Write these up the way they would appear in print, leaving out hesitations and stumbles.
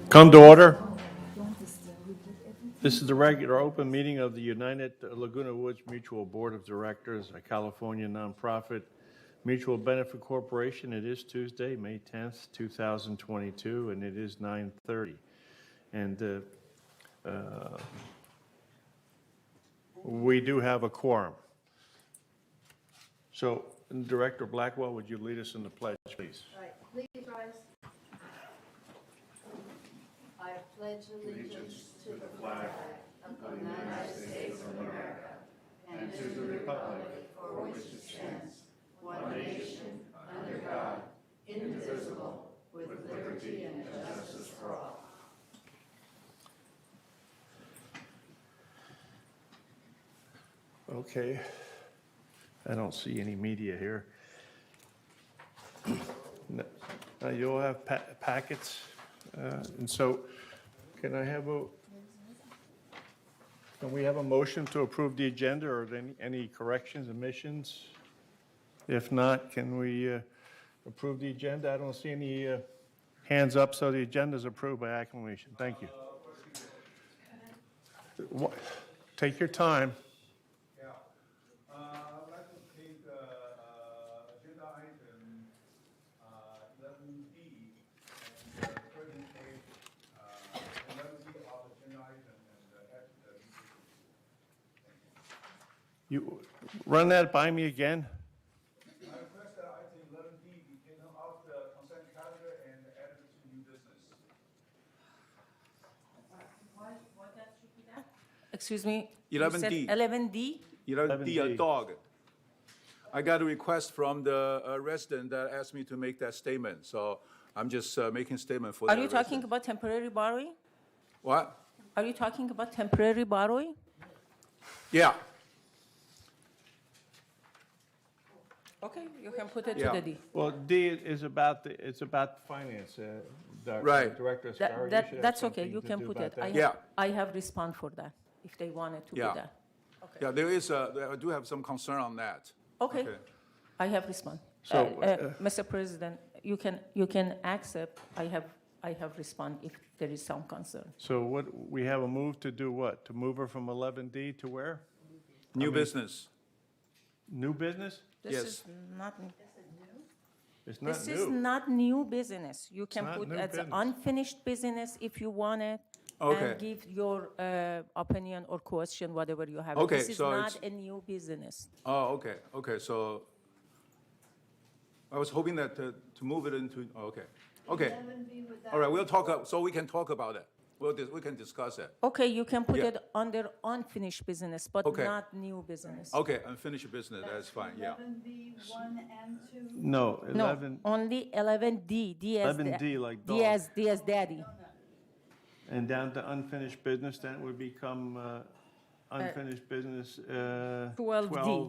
Come to order. This is the regular open meeting of the United Laguna Woods Mutual Board of Directors, a California nonprofit mutual benefit corporation. It is Tuesday, May 10th, 2022, and it is 9:30. And we do have a quorum. So, Director Blackwell, would you lead us in the pledge, please? All right, please rise. I pledge allegiance to the flag of the United States of America and to the republic for which it stands, one nation, under God, indivisible, with liberty and justice for all. Okay. I don't see any media here. No, you'll have packets. And so, can we have a motion to approve the agenda, or any corrections, omissions? If not, can we approve the agenda? I don't see any hands up, so the agenda is approved by acclamation. Thank you. Take your time. I'd like to take agenda item 11D and 13A, 11D of agenda item and add to the. You run that by me again? I request that item 11D be taken off the consent calendar and added to new business. What that should be that? Excuse me? 11D. 11D? 11D, a dog. I got a request from the resident that asked me to make that statement, so I'm just making a statement for Are the you resident. talking about temporary borrowing? What? Are you talking about temporary borrowing? Yeah. Okay, you can put it to Yeah. the D. Well, D is about it's about finance. Right. Director Ascari, you should have That's okay, something you to can do put about it. that. Yeah. I have respond for that, if they wanted to Yeah. do that. Yeah, there is, I do have some concern on that. Okay, I have respond. So, Mr. President, you can accept, I have respond if there is some concern. So what, we have a move to do what? To move her from 11D to where? New business. New business? This Yes. is not, It's not this is new. not new business. You can not put new as business. unfinished business if you want it. Okay. And give your opinion or question, whatever you have. Okay, This is so not it's- a new business. Oh, okay, so I was hoping that to move it into, okay. 11B without. All right, we'll talk, so we can talk about it. We can discuss it. Okay, you can put Yeah. it under unfinished business, but Okay. not new business. Okay, unfinished business, that's fine, yeah. 11B 1 and 2. No, No, 11, only 11D, D as 11D like D dog. as daddy. And down to unfinished business, that would become unfinished business 12D.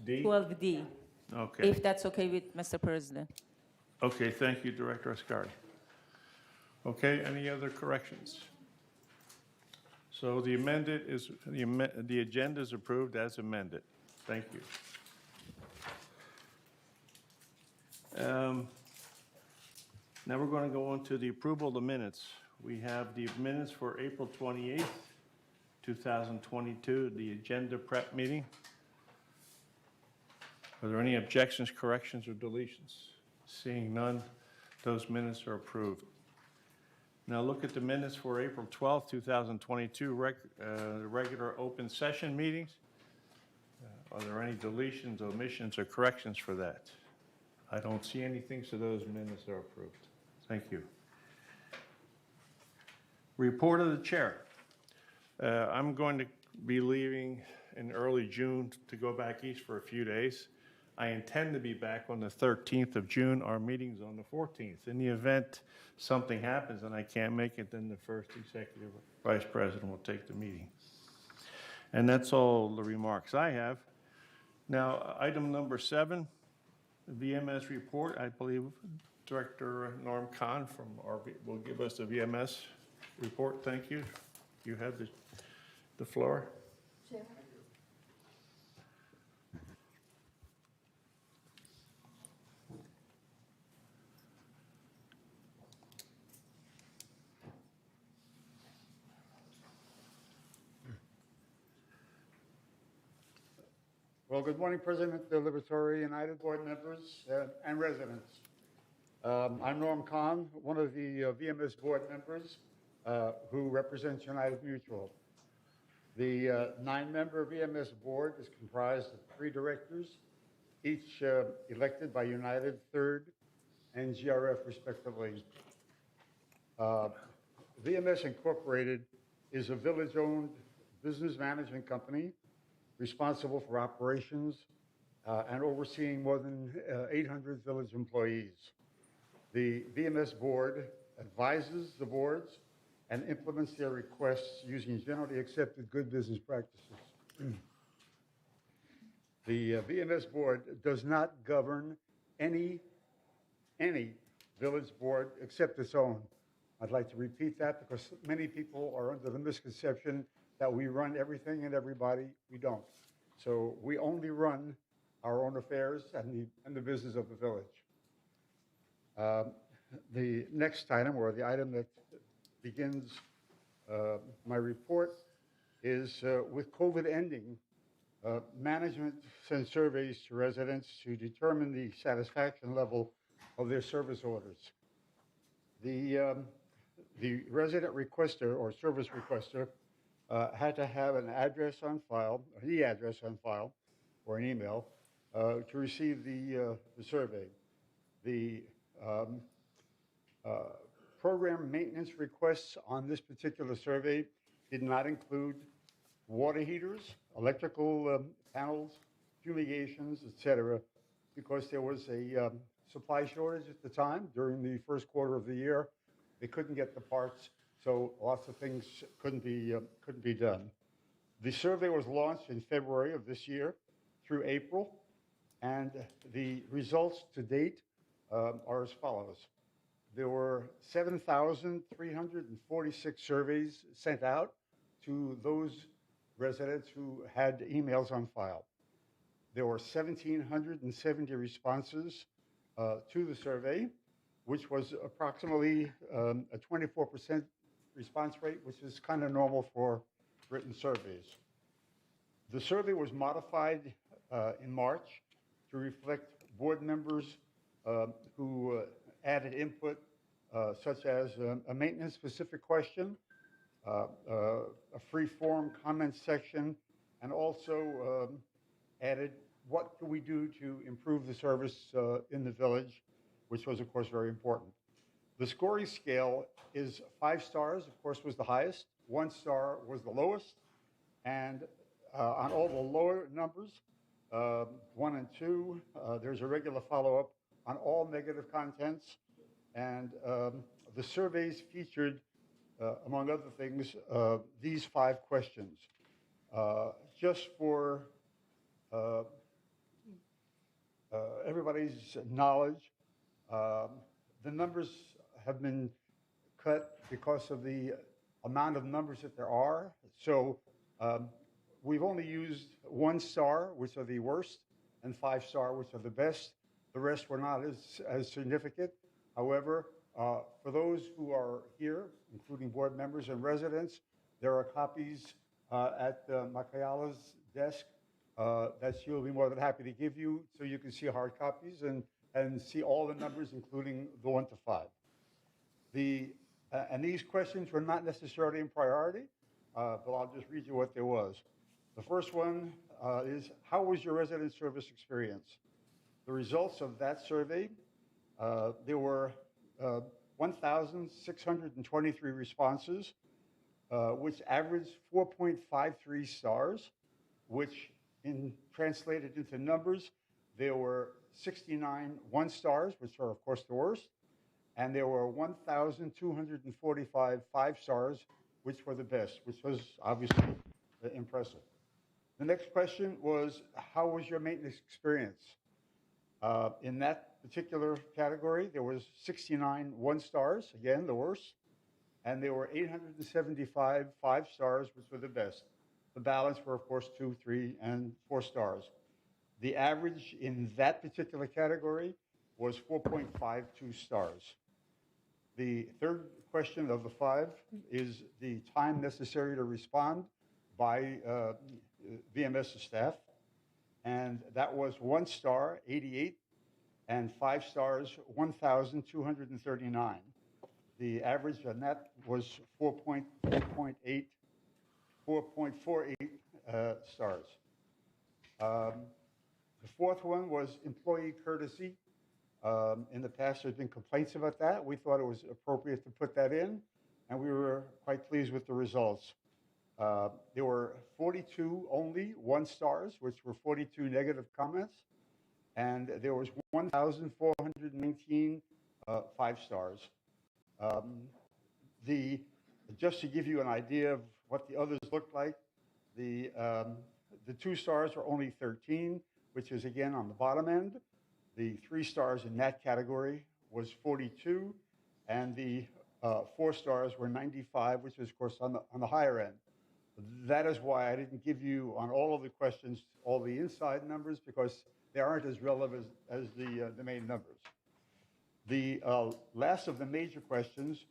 12D? 12D, Okay. if that's okay with Mr. President. Okay, thank you, Director Ascari. Okay, any other corrections? So the amended is, the agenda is approved as amended. Thank you. Now we're going to go on to the approval of the minutes. We have the minutes for April 28th, 2022, the agenda prep meeting. Are there any objections, corrections, or deletions? Seeing none, those minutes are approved. Now look at the minutes for April 12th, 2022, the regular open session meetings. Are there any deletions, omissions, or corrections for that? I don't see anything, so those minutes are approved. Thank you. Report of the chair. I'm going to be leaving in early June to go back east for a few days. I intend to be back on the 13th of June. Our meeting's on the 14th. In the event something happens and I can't make it, then the first executive vice president will take the meeting. And that's all the remarks I have. Now, item number 7, VMS report. I believe Director Norm Kahn from RV will give us the VMS report. Thank you. You have the floor. Chair. Well, good morning, President Liberatore, United Board members, and residents. I'm Norm Kahn, one of the VMS board members who represents United Mutual. The 9-member VMS board is comprised of 3 directors, each elected by United, Third, and GRF respectively. VMS Incorporated is a village-owned business management company responsible for operations and overseeing more than 800 village employees. The VMS board advises the boards and implements their requests using generally accepted good business practices. The VMS board does not govern any village board except its own. I'd like to repeat that because many people are under the misconception that we run everything and everybody. We don't. So we only run our own affairs and the business of the village. The next item, or the item that begins my report, is with COVID ending, management sends surveys to residents to determine the satisfaction level of their service orders. The resident requester or service requester had to have an address on file, an e-address on file, or an email to receive the survey. The program maintenance requests on this particular survey did not include water heaters, electrical panels, fumigations, etc., because there was a supply shortage at the time during the first quarter of the year. They couldn't get the parts, so lots of things couldn't be done. The survey was launched in February of this year through April, and the results to date are as follows. There were 7,346 surveys sent out to those residents who had emails on file. There were 1,770 responses to the survey, which was approximately a 24% response rate, which is kind of normal for written surveys. The survey was modified in March to reflect board members who added input such as a maintenance-specific question, a free-form comment section, and also added what can we do to improve the service in the village, which was, of course, very important. The scoring scale is 5 stars, of course, was the highest. 1 star was the lowest. And on all the lower numbers, 1 and 2, there's a regular follow-up on all negative contents. And the surveys featured, among other things, these 5 questions. Just for everybody's knowledge, the numbers have been cut because of the amount of numbers that there are. So we've only used 1 star, which are the worst, and 5 star, which are the best. The rest were not as significant. However, for those who are here, including board members and residents, there are copies at Makayala's desk that she'll be more than happy to give you, so you can see hard copies and see all the numbers, including the 1 to 5. And these questions were not necessarily in priority, but I'll just read you what there was. The first one is, how was your resident service experience? The results of that survey, there were 1,623 responses, which averaged 4.53 stars, which translated into numbers, there were 69 1 stars, which are, of course, the worst, and there were 1,245 5 stars, which were the best, which was obviously impressive. The next question was, how was your maintenance experience? In that particular category, there was 69 1 stars, again, the worst, and there were 875 5 stars, which were the best. The balance were, of course, 2, 3, and 4 stars. The average in that particular category was 4.52 stars. The third question of the 5 is the time necessary to respond by VMS staff. and that was 1 star, 88, and 5 stars, 1,239. The average on that was 4.48 stars. The fourth one was employee courtesy. In the past, there's been complaints about that. We thought it was appropriate to put that in, and we were quite pleased with the results. There were 42 only 1 stars, which were 42 negative comments, and there was 1,419 5 stars. Just to give you an idea of what the others looked like, the 2 stars are only 13, which is again on the bottom end. The 3 stars in that category was 42, and the 4 stars were 95, which is of course on the higher end. That is why I didn't give you on all of the questions all the inside numbers, because they aren't as relevant as the main numbers. The last of the major questions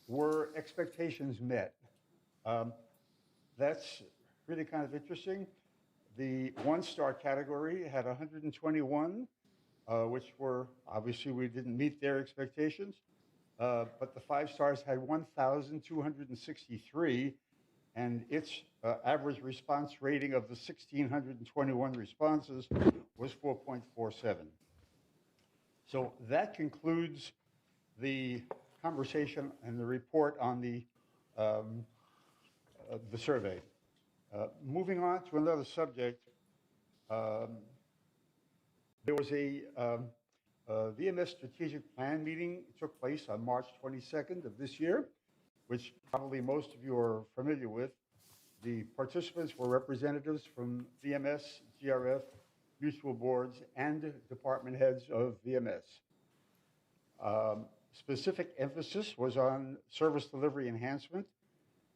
were expectations met. That's really kind of interesting. The 1 star category had 121, which were, obviously we didn't meet their expectations, but the 5 stars had 1,263, and its average response rating of the 1,621 responses was 4.47. So that concludes the conversation and the report on the survey. Moving on to another subject, there was a VMS strategic plan meeting took place on March 22nd of this year, which probably most of you are familiar with. The participants were representatives from VMS, GRF, mutual boards, and department heads of VMS. Specific emphasis was on service delivery enhancement,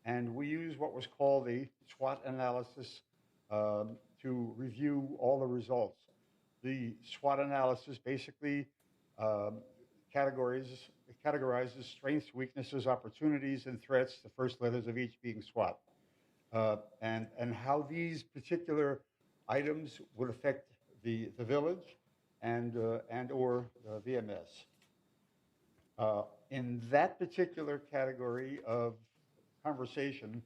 and we used what was called a SWOT analysis to review all the results. The SWOT analysis basically categorizes strengths, weaknesses, opportunities, and threats, the first letters of each being SWOT, and how these particular items would affect the village and or VMS. In that particular category of conversation,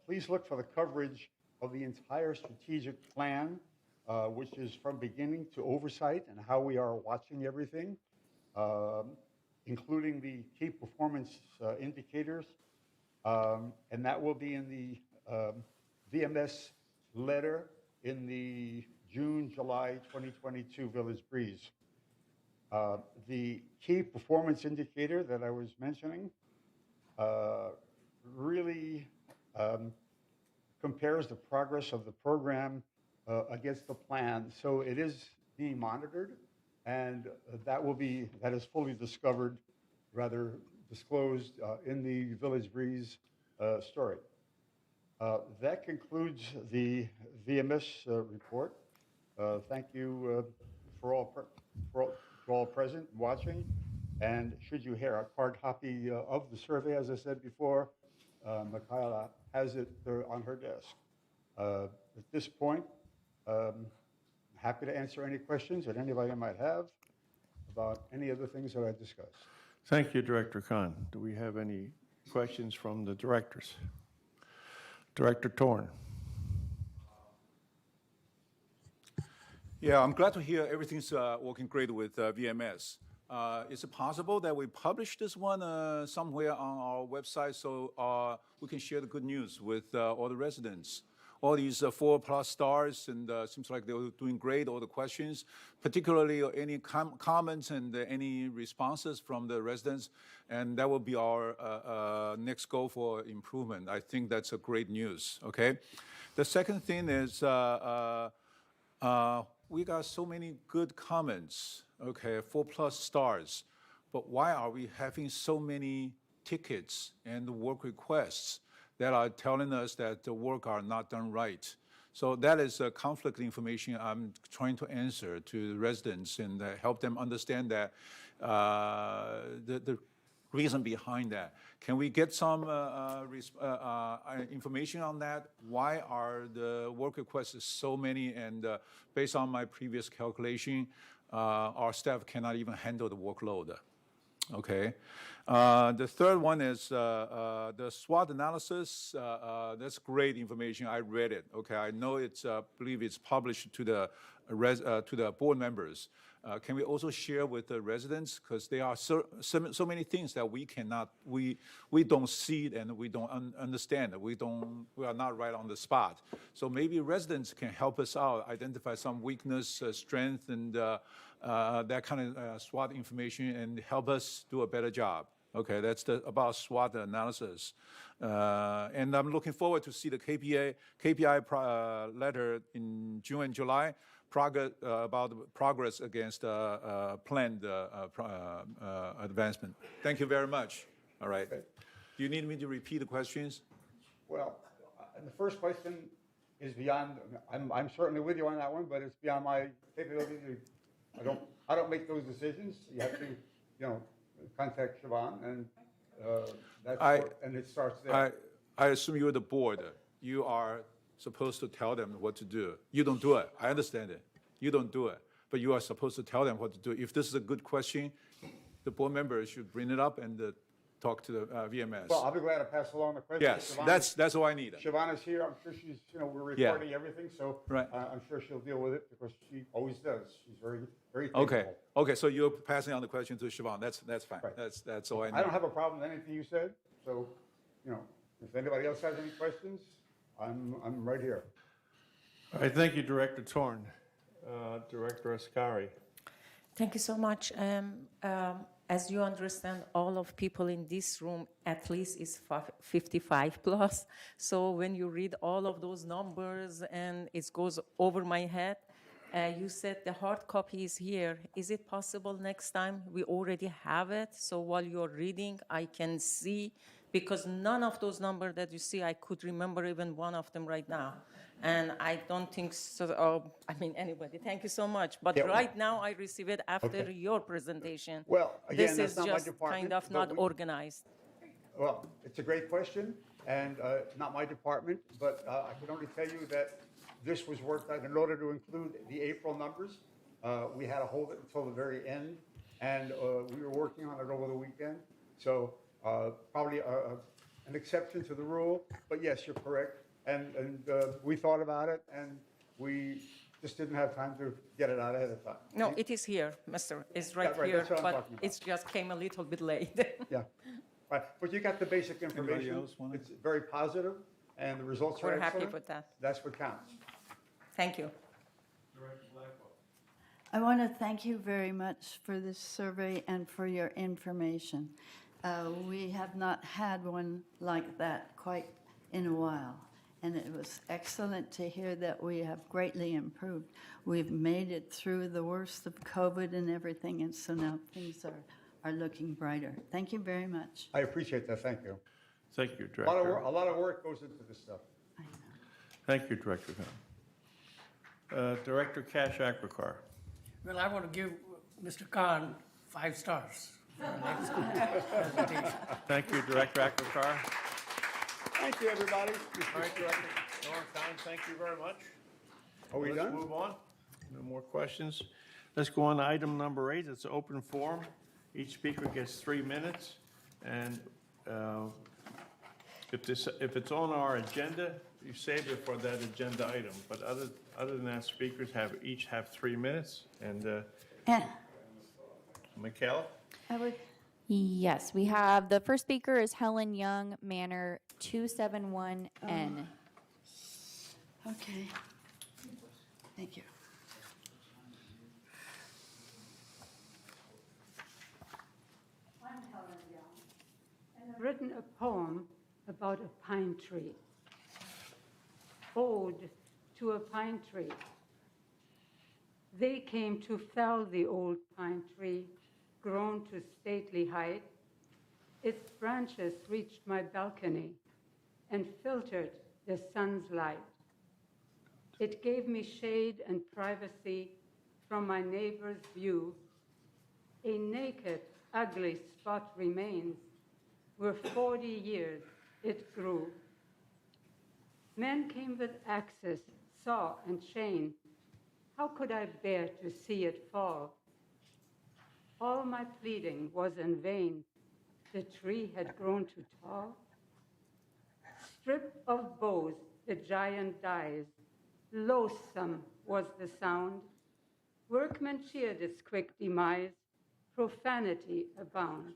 please look for the coverage of the entire strategic plan, which is from beginning to oversight and how we are watching everything, including the key performance indicators. And that will be in the VMS letter in the June-July 2022 Village Breeze. The key performance indicator that I was mentioning really compares the progress of the program against the plan. So it is being monitored, and that is fully disclosed in the Village Breeze story. That concludes the VMS report. Thank you for all present and watching. And should you hear a hard copy of the survey, as I said before, Michaela has it on her desk. At this point, happy to answer any questions that anybody might have about any of the things that I discussed. Thank you, Director Khan. Do we have any questions from the directors? Director Torn. Yeah, I'm glad to hear everything's working great with VMS. Is it possible that we publish this one somewhere on our website so we can share the good news with all the residents? All these 4+ stars, and seems like they were doing great, all the questions, particularly any comments and any responses from the residents, and that will be our next goal for improvement. I think that's a great news, okay? The second thing is we got so many good comments, okay, 4+ stars, but why are we having so many tickets and work requests that are telling us that the work are not done right? So that is a conflict information I'm trying to answer to the residents and help them understand that the reason behind that. Can we get some information on that? Why are the work requests so many? And based on my previous calculation, our staff cannot even handle the workload. Okay. The third one is the SWOT analysis. That's great information. I read it. Okay. I know it's, believe it's published to the board members. Can we also share with the residents? Because there are so many things that we don't see it and we don't understand. We are not right on the spot. So maybe residents can help us out, identify some weakness, strength, and that kind of SWOT information and help us do a better job. Okay, that's about SWOT analysis. And I'm looking forward to see the KPI letter in June and July. About the progress against planned advancement. Thank you very much. All right. Do you need me to repeat the questions? Well, the first question is beyond, I'm certainly with you on that one, but it's beyond my capability to, I don't make those decisions. You have to, contact Siobhan, and and it starts there. I assume you're the board. You are supposed to tell them what to do. You don't do it. I understand it. You don't do it. But you are supposed to tell them what to do. If this is a good question, the board members should bring it up and talk to the VMS. Well, I'll be glad to pass along the question. Yes, that's all I need. Siobhan is here. I'm sure she's, we're recording everything, so Right. I'm sure she'll deal with it because she always does. She's very, very capable. Okay. So you're passing on the question to Siobhan. That's fine. Right. That's all I need. I don't have a problem with anything you said, so, if anybody else has any questions, I'm right here. All right, thank you, Director Torn. Director Ascari. Thank you so much. As you understand, all of people in this room at least is 55 plus. So when you read all of those numbers and it goes over my head, you said the hard copy is here. Is it possible next time we already have it? So while you're reading, I can see, because none of those numbers that you see, I could remember even one of them right now. And I don't think so, anybody, thank you so much. But Yeah. right now, I receive it after your presentation. Well, again, This that's is not my just department, kind of but not organized. Well, it's a great question, and not my department, but I can only tell you that this was worked out in order to include the April numbers. We had to hold it until the very end, and we were working on it over the weekend. So probably an exception to the rule, but yes, you're correct. And we thought about it, and we just didn't have time to get it out ahead of time. No, it is here, mister. It's right right, here, that's what I'm but talking about. it just came a little bit late. Yeah, right. But you got the basic information. else wanna- It's very positive, and the results are We're happy excellent. with that. That's what counts. Thank you. Director Blackwell. I want to thank you very much for this survey and for your information. We have not had one like that quite in a while, and it was excellent to hear that we have greatly improved. We've made it through the worst of COVID and everything, and so now things are looking brighter. Thank you very much. I appreciate that. Thank you. Thank you, A lot of Director. work, a lot of work goes into this stuff. I know. Thank you, Director Khan. Director Cash Aquicar. Well, I want to give Mr. Khan 5 stars for an excellent presentation. Thank you, Director Aquicar. Thank you, everybody. All right, Director Khan, thank you very much. Are we Let's done? move on. No more questions. Let's go on to item number 8. It's an open forum. Each speaker gets 3 minutes. And if it's on our agenda, you save it for that agenda item. But other than that, speakers each have 3 minutes. And And Michaela? I would, Yes, we have, the first speaker is Helen Young, Manor 271N. okay. Thank you. I'm Helen Young, and I've written a poem about a pine tree. Ode to a pine tree. They came to fell the old pine tree, grown to stately height. Its branches reached my balcony and filtered the sun's light. It gave me shade and privacy from my neighbor's view. A naked, ugly spot remains where 40 years it grew. Men came with axes, saw, and chain. How could I bear to see it fall? All my pleading was in vain. The tree had grown too tall. Stripped of boughs, the giant dies. Loathsome was the sound. Workmen cheered its quick demise. Profanity abound.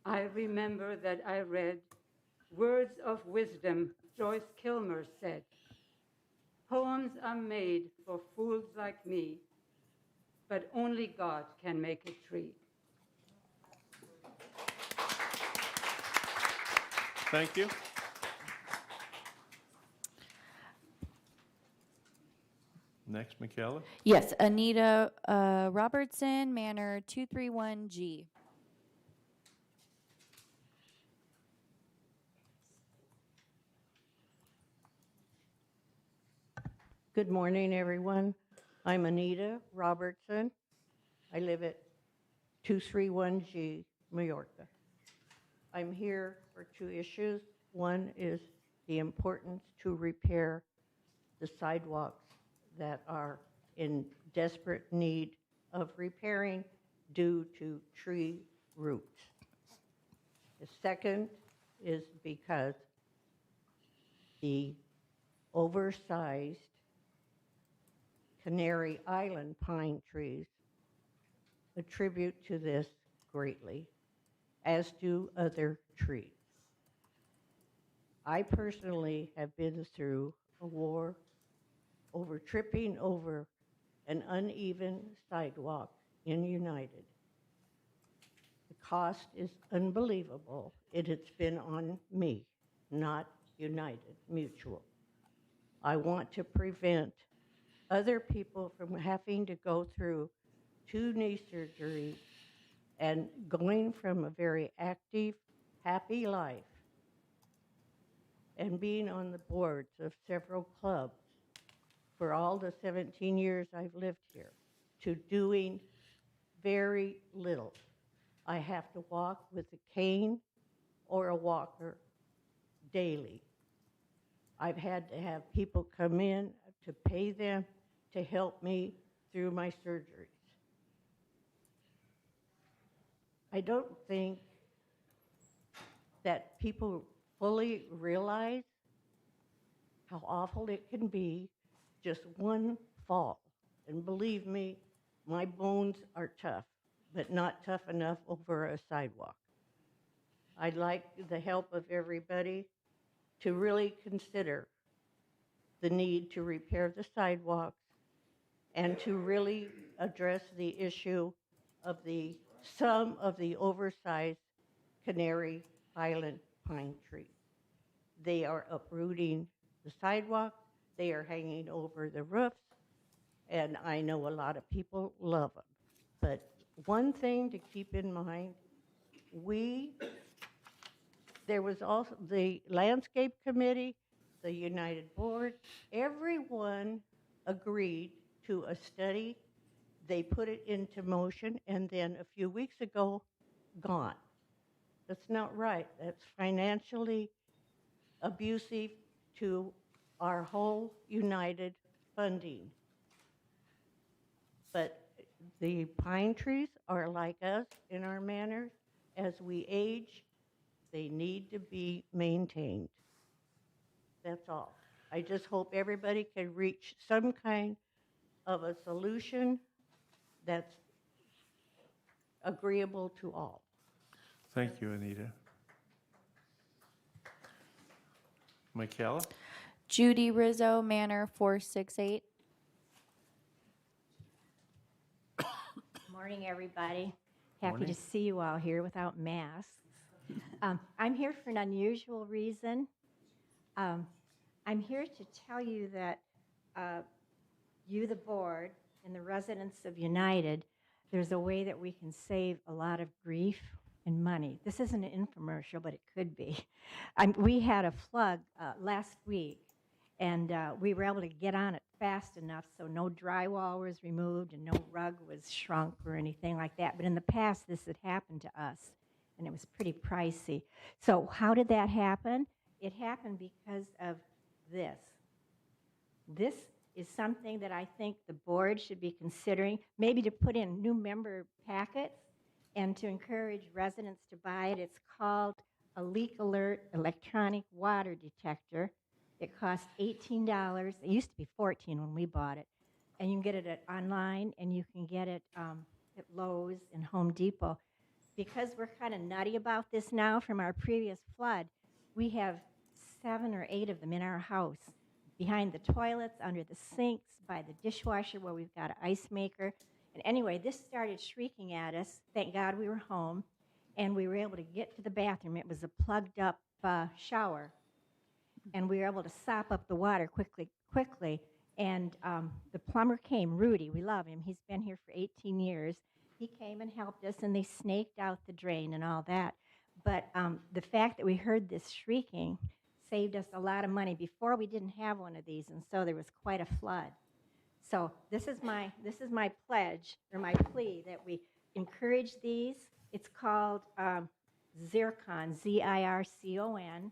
I remember that I read words of wisdom Joyce Kilmer said. Poems are made for fools like me, but only God can make a tree. Thank you. Next, Michaela. Yes, Anita Robertson, Manor 231G. Good morning, everyone. I'm Anita Robertson. I live at 231G, Mallorca. I'm here for two issues. One is the importance to repair the sidewalks that are in desperate need of repairing due to tree roots. The second is because the oversized Canary Island pine trees attribute to this greatly, as do other trees. I personally have been through a war over tripping over an uneven sidewalk in United. The cost is unbelievable. It has been on me, not United Mutual. I want to prevent other people from having to go through 2 knee surgeries and going from a very active, happy life and being on the boards of several clubs for all the 17 years I've lived here to doing very little. I have to walk with a cane or a walker daily. I've had to have people come in to pay them to help me through my surgeries. I don't think that people fully realize how awful it can be, just one fall. And believe me, my bones are tough, but not tough enough over a sidewalk. I'd like the help of everybody to really consider the need to repair the sidewalks and to really address the issue of some of the oversized Canary Island pine trees. They are uprooting the sidewalk, they are hanging over the roofs, and I know a lot of people love them. But one thing to keep in mind, there was also the landscape committee, the United Board, everyone agreed to a study. They put it into motion, and then a few weeks ago, gone. That's not right. That's financially abusive to our whole United funding. But the pine trees are like us in our manners. As we age, they need to be maintained. That's all. I just hope everybody can reach some kind of a solution that's agreeable to all. Thank you, Anita. Michaela? Judy Rizzo, Manor 468. Morning, everybody. Happy Morning. to see you all here without masks. I'm here for an unusual reason. I'm here to tell you that you, the board, and the residents of United, there's a way that we can save a lot of grief and money. This isn't an infomercial, but it could be. We had a flood last week, and we were able to get on it fast enough so no drywall was removed and no rug was shrunk or anything like that. But in the past, this had happened to us. and it was pretty pricey. So how did that happen? It happened because of this. This is something that I think the board should be considering, maybe to put in new member packets and to encourage residents to buy it. It's called a leak alert electronic water detector. It costs $18. It used to be $14 when we bought it. And you can get it online, and you can get it at Lowe's and Home Depot. Because we're kind of nutty about this now from our previous flood, we have 7 or 8 of them in our house, behind the toilets, under the sinks, by the dishwasher where we've got an ice maker. And anyway, this started shrieking at us. Thank God we were home, and we were able to get to the bathroom. It was a plugged up shower, and we were able to sop up the water quickly. And the plumber came, Rudy, we love him. He's been here for 18 years. He came and helped us, and they snaked out the drain and all that. But the fact that we heard this shrieking saved us a lot of money. Before, we didn't have one of these, and so there was quite a flood. So this is my pledge, or my plea, that we encourage these. It's called Zircon, Z-I-R-C-O-N,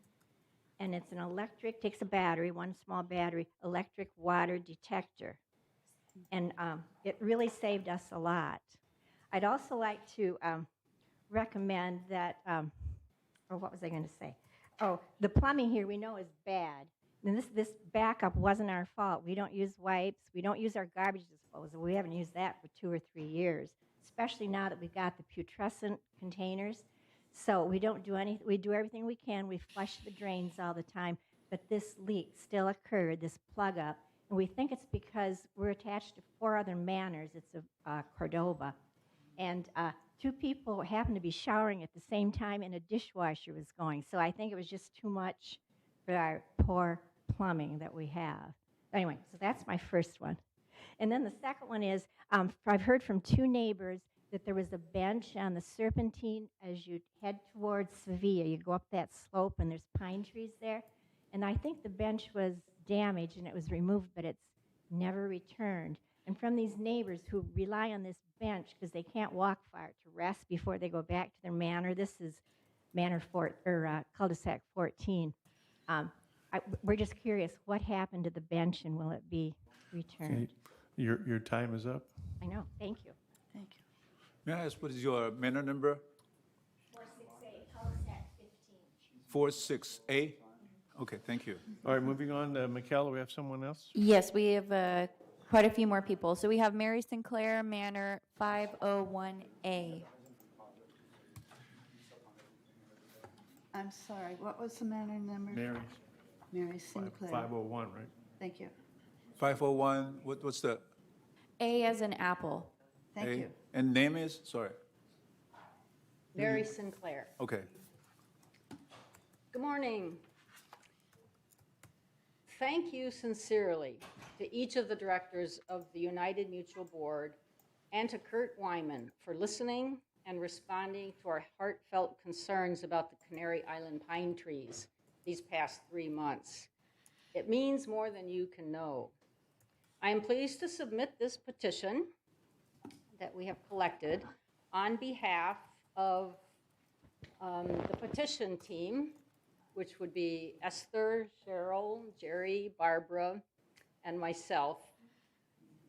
and it's an electric, takes a battery, one small battery, electric water detector. And it really saved us a lot. I'd also like to recommend that, or what was I going to say? Oh, the plumbing here we know is bad. And this backup wasn't our fault. We don't use wipes. We don't use our garbage disposal. We haven't used that for 2 or 3 years, especially now that we've got the putrescent containers. So we don't do anything. We do everything we can. We flush the drains all the time. But this leak still occurred, this plug up. And we think it's because we're attached to 4 other manors. It's a Cordoba. And 2 people happened to be showering at the same time, and a dishwasher was going. So I think it was just too much for our poor plumbing that we have. Anyway, so that's my first one. And then the second one is, I've heard from 2 neighbors that there was a bench on the Serpentine as you head towards Sevilla. You go up that slope, and there's pine trees there. And I think the bench was damaged, and it was removed, but it's never returned. And from these neighbors who rely on this bench because they can't walk far to rest before they go back to their manor. This is Manor cul-de-sac 14. We're just curious, what happened to the bench, and will it be returned? Okay. Your time is up. I know. Thank you. Thank you. May I ask what is your manor number? 468 cul-de-sac 15. 46A? Okay, thank you. All right, moving on. Michaela, we have someone else? Yes, we have quite a few more people. So we have Mary Sinclair, Manor 501A. I'm sorry, what was the manor number? Mary Sinclair. 501, right? Thank you. 501, what's the A as in apple. Thank A? you. And name is? Sorry. Mary Sinclair. Okay. Good morning. Thank you sincerely to each of the directors of the United Mutual Board and to Kurt Wyman for listening and responding to our heartfelt concerns about the Canary Island pine trees these past 3 months. It means more than you can know. I am pleased to submit this petition that we have collected on behalf of the petition team, which would be Esther, Cheryl, Jerry, Barbara, and myself,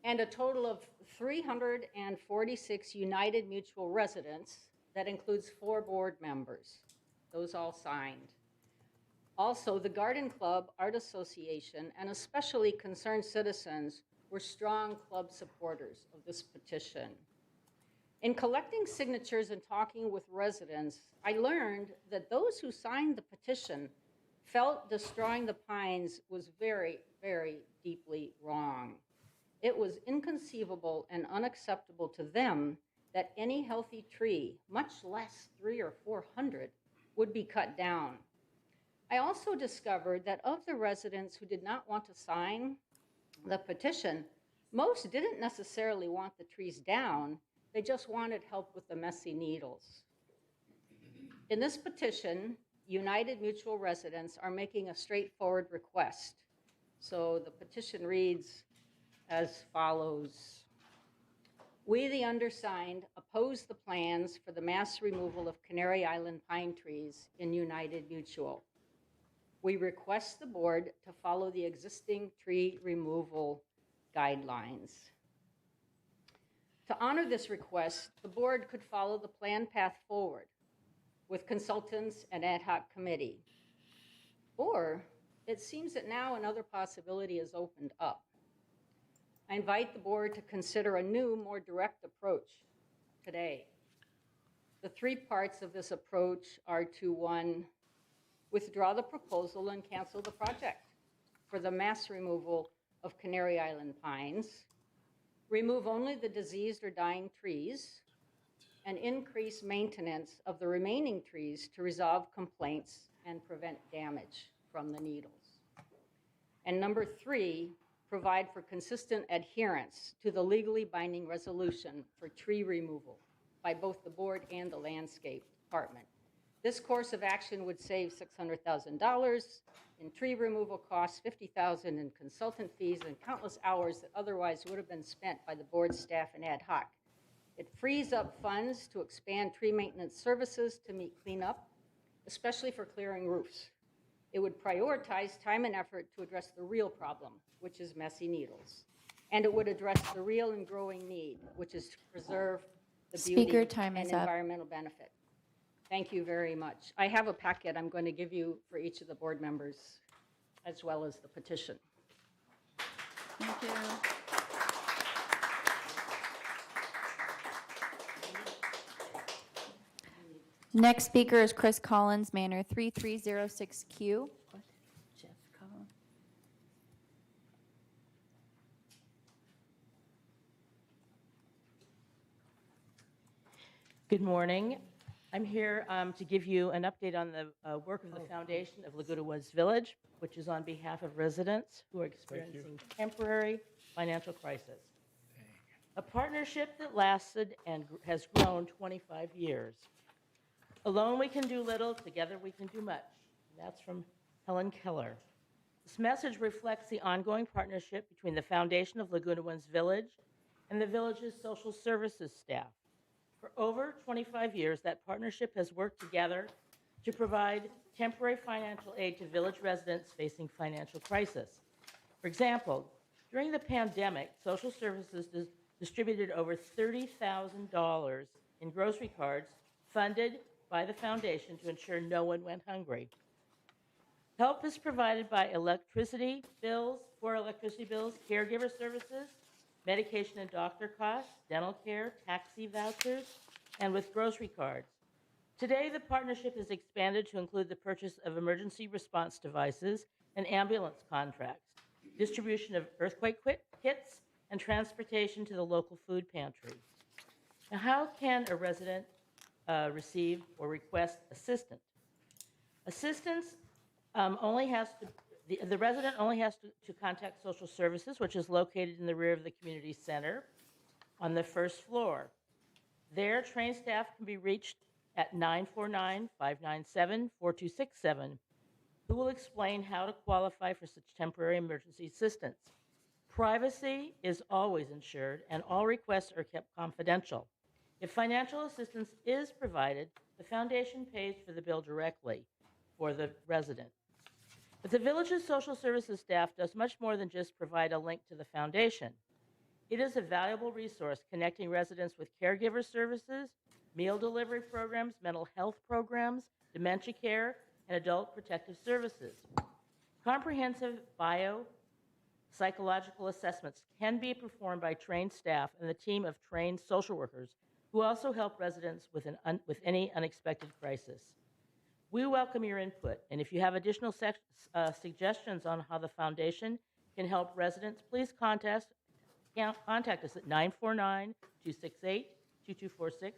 and a total of 346 United Mutual residents. That includes 4 board members. Those all signed. Also, the Garden Club, Art Association, and especially concerned citizens were strong club supporters of this petition. In collecting signatures and talking with residents, I learned that those who signed the petition felt destroying the pines was very, very deeply wrong. It was inconceivable and unacceptable to them that any healthy tree, much less 300 or 400, would be cut down. I also discovered that of the residents who did not want to sign the petition, most didn't necessarily want the trees down. They just wanted help with the messy needles. In this petition, United Mutual residents are making a straightforward request. So the petition reads as follows. We, the undersigned, oppose the plans for the mass removal of Canary Island pine trees in United Mutual. We request the board to follow the existing tree removal guidelines. To honor this request, the board could follow the planned path forward with consultants and ad hoc committee. Or it seems that now another possibility has opened up. I invite the board to consider a new, more direct approach today. The three parts of this approach are to, one, withdraw the proposal and cancel the project for the mass removal of Canary Island pines, remove only the diseased or dying trees, and increase maintenance of the remaining trees to resolve complaints and prevent damage from the needles. And number three, provide for consistent adherence to the legally binding resolution for tree removal by both the board and the landscape department. This course of action would save $600,000 in tree removal costs, $50,000 in consultant fees, and countless hours that otherwise would have been spent by the board staff and ad hoc. It frees up funds to expand tree maintenance services to meet cleanup, especially for clearing roofs. It would prioritize time and effort to address the real problem, which is messy needles. And it would address the real and growing need, which is to preserve the beauty Speaker, time and is up. environmental benefit. Thank you very much. I have a packet I'm going to give you for each of the board members, as well as the petition. Thank you. Next speaker is Chris Collins, Manor 3306Q. Jeff Collins. Good morning. I'm here to give you an update on the work of the foundation of Laguna Woods Village, which is on behalf of residents who are experiencing temporary financial crisis. A partnership that lasted and has grown 25 years. Alone we can do little, together we can do much. That's from Helen Keller. This message reflects the ongoing partnership between the foundation of Laguna Woods Village and the village's social services staff. For over 25 years, that partnership has worked together to provide temporary financial aid to village residents facing financial crisis. For example, during the pandemic, social services distributed over $30,000 in grocery cards funded by the foundation to ensure no one went hungry. Help is provided by electricity bills, caregiver services, medication and doctor costs, dental care, taxi vouchers, and with grocery cards. Today, the partnership has expanded to include the purchase of emergency response devices and ambulance contracts, distribution of earthquake kits, and transportation to the local food pantry. Now, how can a resident receive or request assistance? Assistance the resident only has to contact social services, which is located in the rear of the community center on the first floor. There, trained staff can be reached at 949-597-4267, who will explain how to qualify for such temporary emergency assistance. Privacy is always ensured, and all requests are kept confidential. If financial assistance is provided, the foundation pays for the bill directly for the resident. But the village's social services staff does much more than just provide a link to the foundation. It is a valuable resource connecting residents with caregiver services, meal delivery programs, mental health programs, dementia care, and adult protective services. Comprehensive psychological assessments can be performed by trained staff and the team of trained social workers who also help residents with any unexpected crisis. We welcome your input, and if you have additional suggestions on how the foundation can help residents, please contact us at 949-268-2246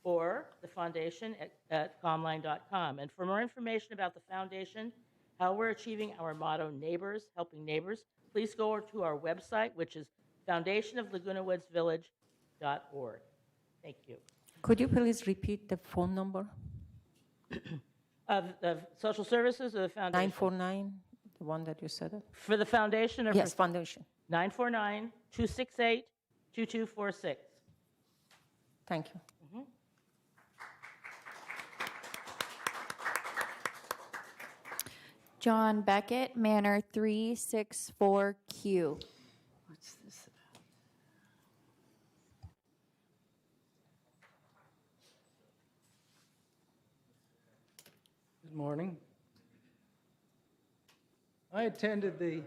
or the foundation at comline.com. And for more information about the foundation, how we're achieving our motto, neighbors, helping neighbors, please go to our website, which is foundationoflagunawoodsvillage.org. Thank you. Could you please repeat the phone number? Of social services or the foundation? 949, the one that you said it? For the foundation or Yes, for foundation. 949-268-2246. Thank you. John Beckett, Manor 364Q. What's this about? Good morning. I attended the. May I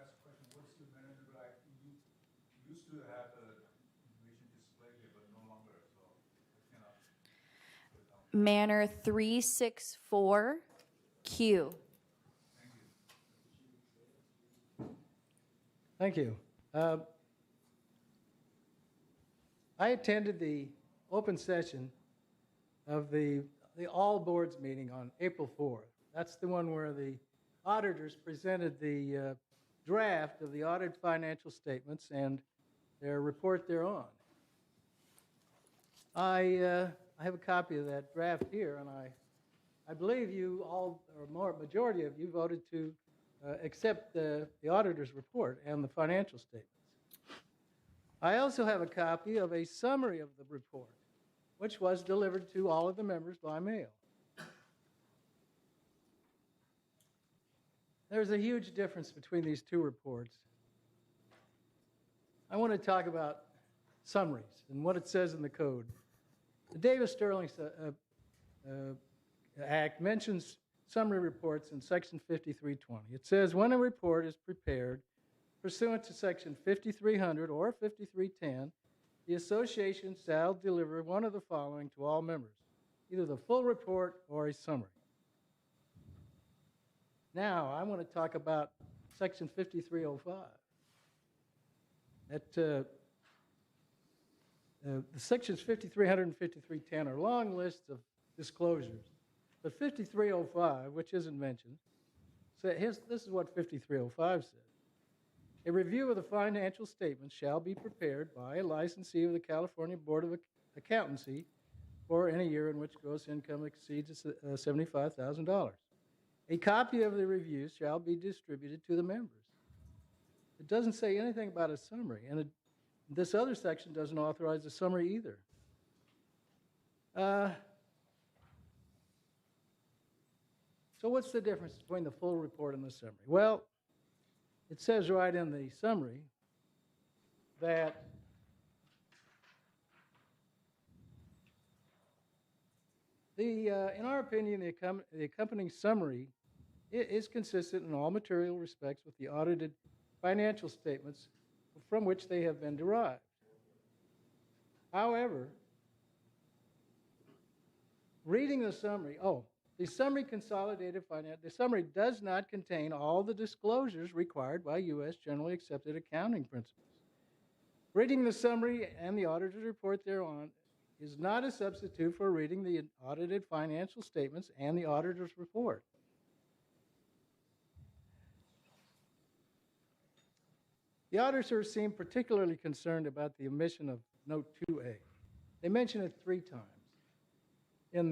ask a question? What's the manager like? You used to have the information displayed here, but no longer, so I cannot. Manor 364Q. Thank you. I attended the open session of the all boards meeting on April 4th. That's the one where the auditors presented the draft of the audited financial statements and their report thereon. I have a copy of that draft here, and I believe you all, or more majority of you, voted to accept the auditor's report and the financial statements. I also have a copy of a summary of the report, which was delivered to all of the members by mail. There's a huge difference between these two reports. I want to talk about summaries and what it says in the code. The Davis-Sterling Act mentions summary reports in Section 5320. It says when a report is prepared pursuant to Section 5300 or 5310, the association shall deliver one of the following to all members, either the full report or a summary. Now, I want to talk about Section 5305. The sections 5300 and 5310 are long lists of disclosures, but 5305, which isn't mentioned, this is what 5305 says. A review of the financial statements shall be prepared by a licensee of the California Board of Accountancy for any year in which gross income exceeds $75,000. A copy of the review shall be distributed to the members. It doesn't say anything about a summary, and this other section doesn't authorize a summary either. So what's the difference between the full report and the summary? Well, it says right in the summary that in our opinion, the accompanying summary is consistent in all material respects with the audited financial statements from which they have been derived. However, reading the summary, the summary does not contain all the disclosures required by U.S. generally accepted accounting principles. Reading the summary and the auditor's report thereon is not a substitute for reading the audited financial statements and the auditor's report. The auditors seem particularly concerned about the omission of Note 2A. They mention it 3 times in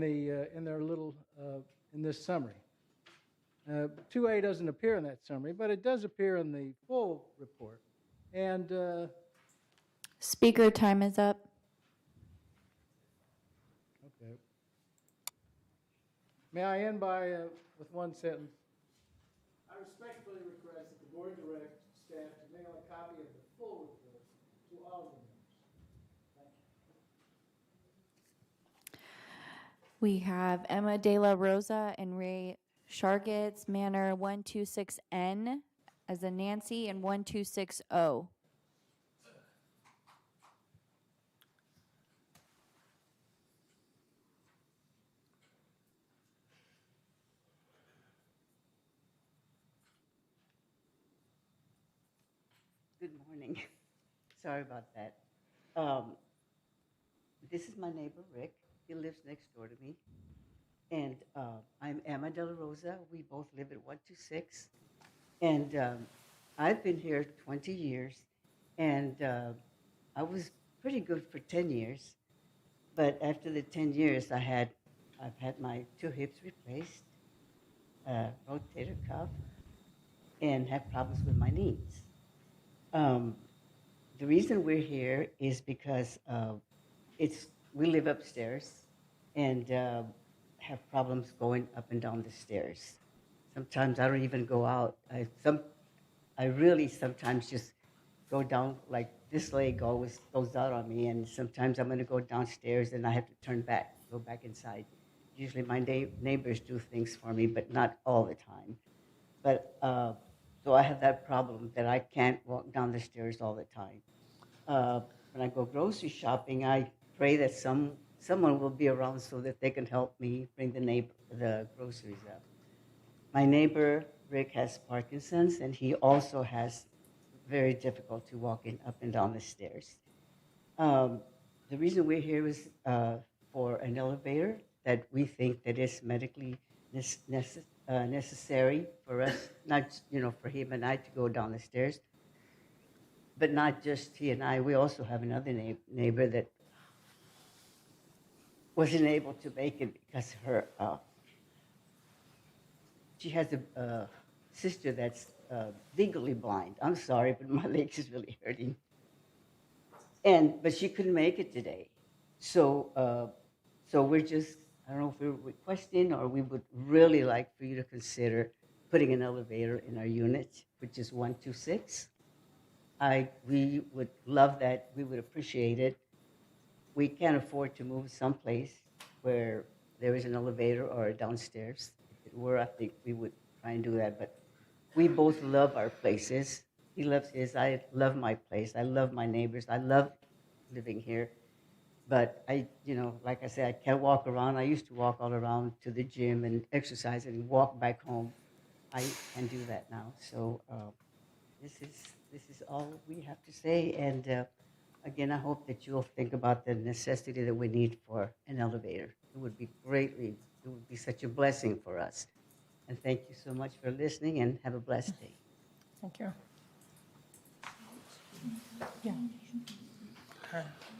this summary. 2A doesn't appear in that summary, but it does appear in the full report. And Speaker time is up. okay. May I end with one sentence? I respectfully request that the board direct staff to mail a copy of the full report to all of the members. Thank you. We have Emma De La Rosa and Ray Shargets, Manor 126N as in Nancy and 1260. Good morning. Sorry about that. This is my neighbor, Rick. He lives next door to me. And I'm Emma De La Rosa. We both live at 126. And I've been here 20 years. And I was pretty good for 10 years. But after the 10 years, I've had my 2 hips replaced, rotator cuff, and have problems with my knees. The reason we're here is because it's we live upstairs and have problems going up and down the stairs. Sometimes I don't even go out. I really sometimes just go down, like this leg always goes out on me, and sometimes I'm going to go downstairs and I have to turn back, go back inside. Usually my neighbors do things for me, but not all the time. But so I have that problem that I can't walk down the stairs all the time. When I go grocery shopping, I pray that someone will be around so that they can help me bring the groceries up. My neighbor, Rick, has Parkinson's, and he also has very difficulty walking up and down the stairs. The reason we're here is for an elevator that we think that is medically necessary for us, not for him and I to go down the stairs, but not just he and I. We also have another neighbor that wasn't able to make it because she has a sister that's legally blind. I'm sorry, but my leg is really hurting. But she couldn't make it today. So we're just, I don't know if we're requesting or we would really like for you to consider putting an elevator in our unit, which is 126. We would love that. We would appreciate it. We can't afford to move someplace where there is an elevator or a downstairs. If it were, I think we would try and do that. But we both love our places. He loves his. I love my place. I love my neighbors. I love living here. But like I said, I can't walk around. I used to walk all around to the gym and exercise and walk back home. I can do that now. So this is all we have to say. And again, I hope that you'll think about the necessity that we need for an elevator. It would be such a blessing for us. And thank you so much for listening, and have a blessed day. Thank you.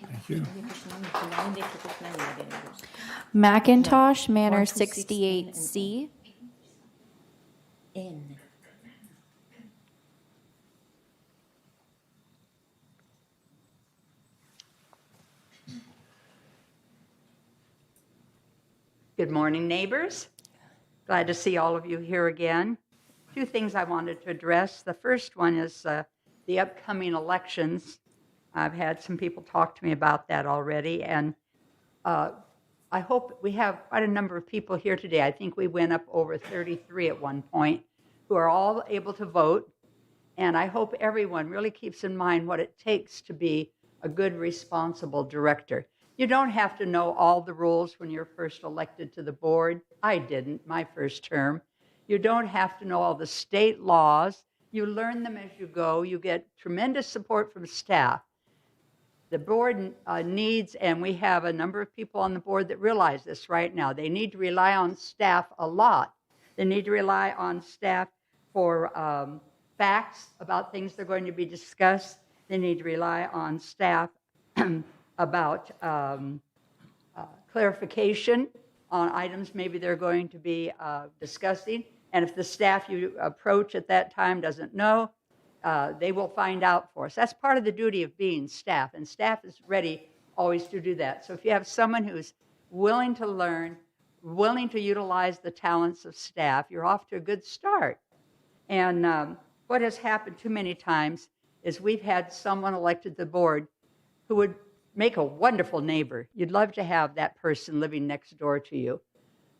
Thank you. Macintosh Manor 126 68C. N. Good morning, neighbors. Glad to see all of you here again. Two things I wanted to address. The first one is the upcoming elections. I've had some people talk to me about that already, and I hope we have quite a number of people here today. I think we went up over 33 at one point who are all able to vote, and I hope everyone really keeps in mind what it takes to be a good, responsible director. You don't have to know all the rules when you're first elected to the board. I didn't my first term. You don't have to know all the state laws. You learn them as you go. You get tremendous support from staff. The board needs, and we have a number of people on the board that realize this right now, they need to rely on staff a lot. They need to rely on staff for facts about things they're going to be discussed. They need to rely on staff about clarification on items maybe they're going to be discussing. And if the staff you approach at that time doesn't know, they will find out for us. That's part of the duty of being staff, and staff is ready always to do that. So if you have someone who's willing to learn, willing to utilize the talents of staff, you're off to a good start. And what has happened too many times is we've had someone elected to the board who would make a wonderful neighbor. You'd love to have that person living next door to you.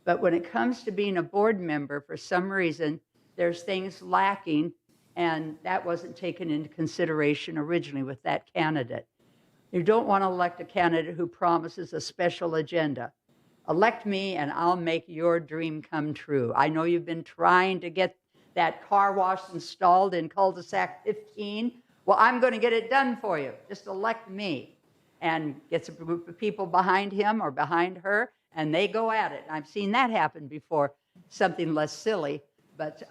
But when it comes to being a board member, for some reason, there's things lacking, and that wasn't taken into consideration originally with that candidate. You don't want to elect a candidate who promises a special agenda. Elect me and I'll make your dream come true. I know you've been trying to get that car wash installed in cul-de-sac 15. Well, I'm going to get it done for you. Just elect me. And gets a group of people behind him or behind her, and they go at it. And I've seen that happen before, something less silly, but